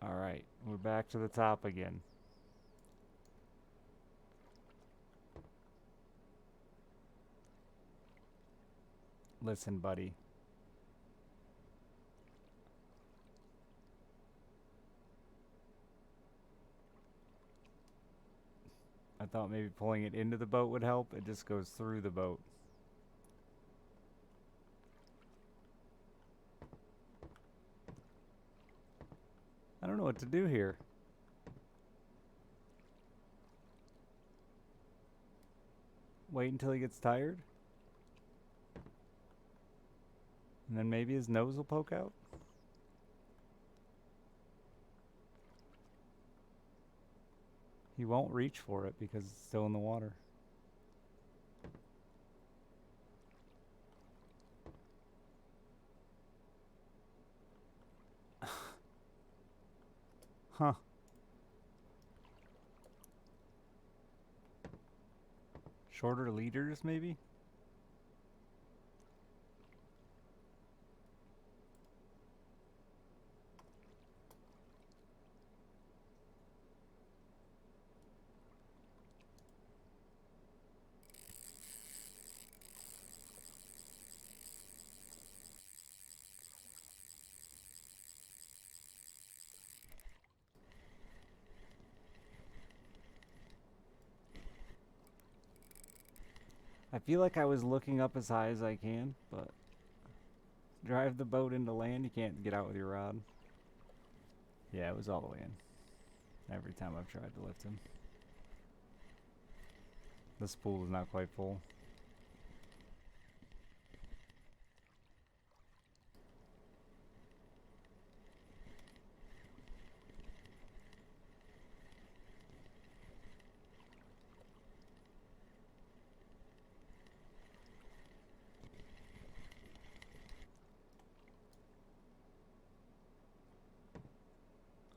Alright, we're back to the top again. Listen, buddy. I thought maybe pulling it into the boat would help. It just goes through the boat. I don't know what to do here. Wait until he gets tired? And then maybe his nose will poke out? He won't reach for it because it's still in the water. Huh. Shorter leaders, maybe? I feel like I was looking up as high as I can, but drive the boat into land? You can't get out with your rod. Yeah, it was all the way in. Every time I've tried to lift him. The spool is not quite full.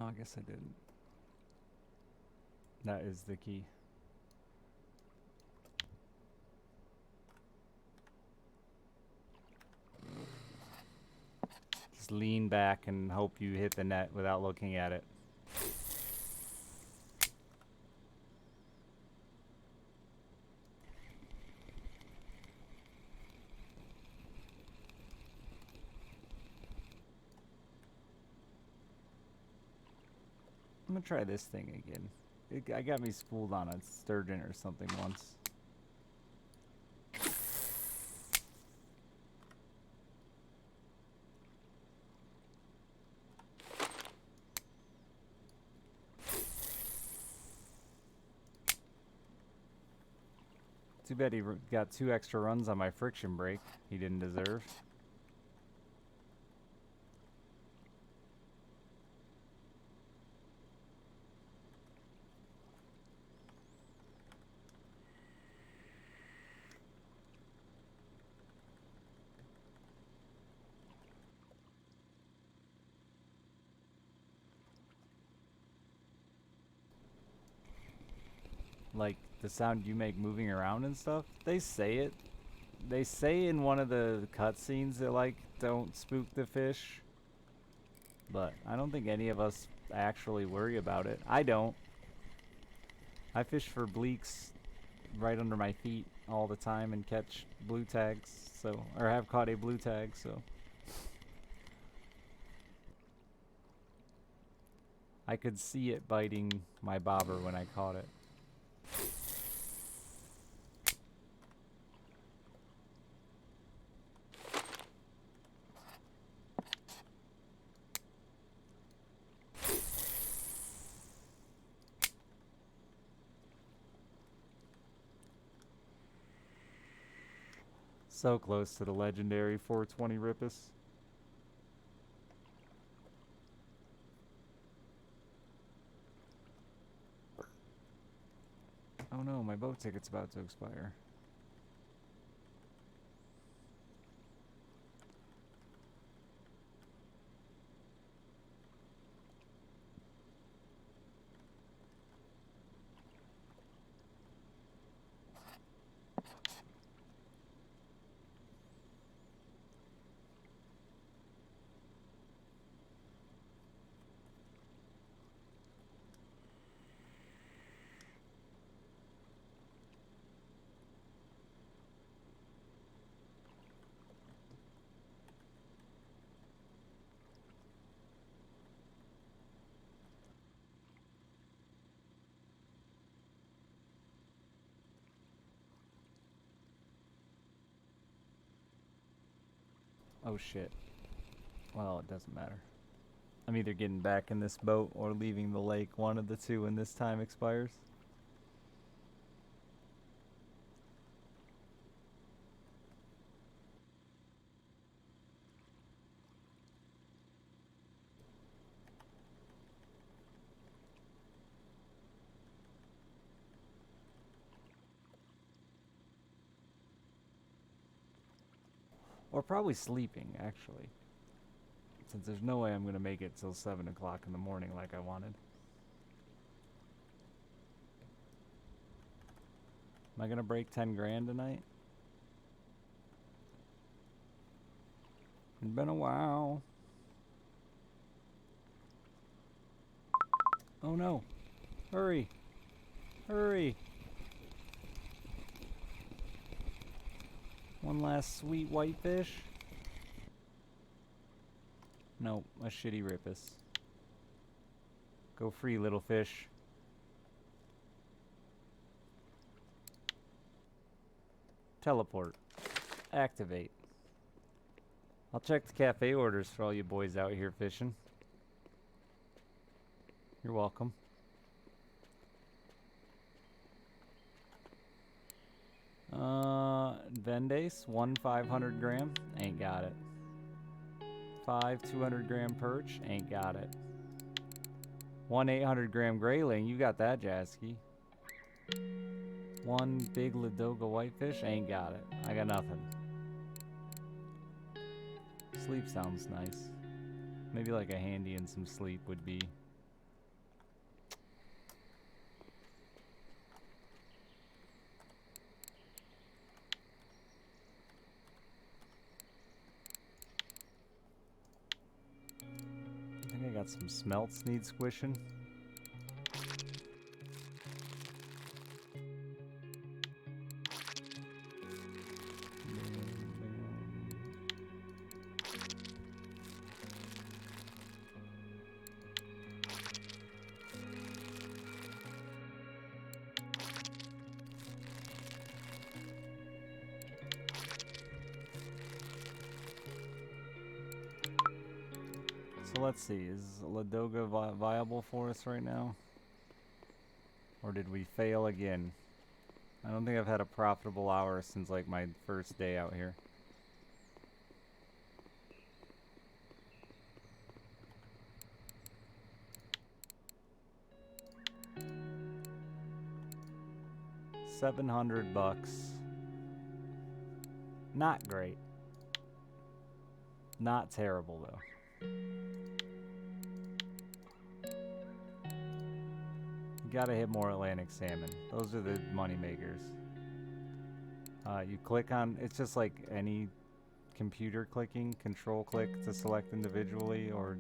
Oh, I guess I didn't. That is the key. Just lean back and hope you hit the net without looking at it. I'm gonna try this thing again. I got me spooled on a sturgeon or something once. Too bad he got 2 extra runs on my friction brake he didn't deserve. Like the sound you make moving around and stuff. They say it. They say in one of the cutscenes that like don't spook the fish. But I don't think any of us actually worry about it. I don't. I fish for bleaks right under my feet all the time and catch blue tags, so, or have caught a blue tag, so. I could see it biting my bobber when I caught it. So close to the legendary 420 Rippus. Oh no, my boat ticket's about to expire. Oh shit. Well, it doesn't matter. I'm either getting back in this boat or leaving the lake, one of the two, when this time expires. Or probably sleeping, actually. Since there's no way I'm going to make it till 7 o'clock in the morning like I wanted. Am I going to break 10 grand tonight? It's been a while. Oh no. Hurry. Hurry. One last sweet whitefish. Nope, a shitty Rippus. Go free, little fish. Teleport. Activate. I'll check the cafe orders for all you boys out here fishing. You're welcome. Vendace, 1 500 gram, ain't got it. 5 200 gram perch, ain't got it. 1 800 gram grayling, you got that, Jasky. 1 big Ladoga whitefish, ain't got it. I got nothing. Sleep sounds nice. Maybe like a handy and some sleep would be. I think I got some smelts need squishing. So let's see, is Ladoga viable for us right now? Or did we fail again? I don't think I've had a profitable hour since like my first day out here. $700. Not great. Not terrible though. Gotta hit more Atlantic salmon. Those are the money makers. You click on, it's just like any computer clicking, control click to select individually or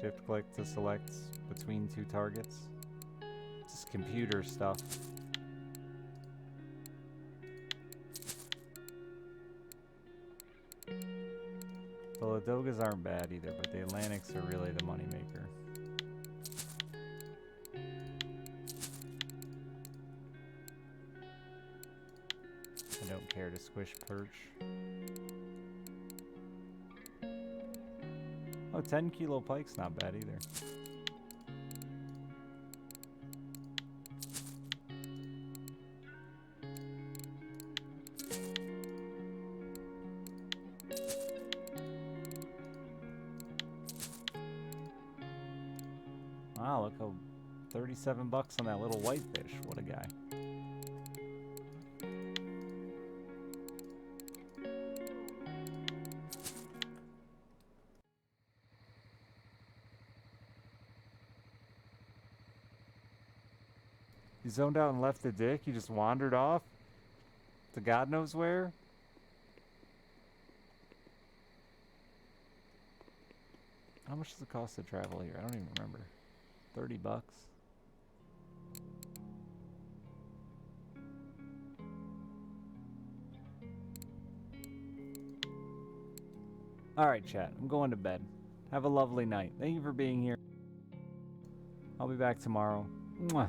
shift click to select between two targets. Just computer stuff. The Ladogas aren't bad either, but the Atlantics are really the money maker. I don't care to squish perch. Oh, 10 kilo pike's not bad either. Wow, look how 37 bucks on that little whitefish. What a guy. You zoned out and left the dick? You just wandered off? To God knows where? How much does it cost to travel here? I don't even remember. 30 bucks? Alright, chat. I'm going to bed. Have a lovely night. Thank you for being here. I'll be back tomorrow. Mwah.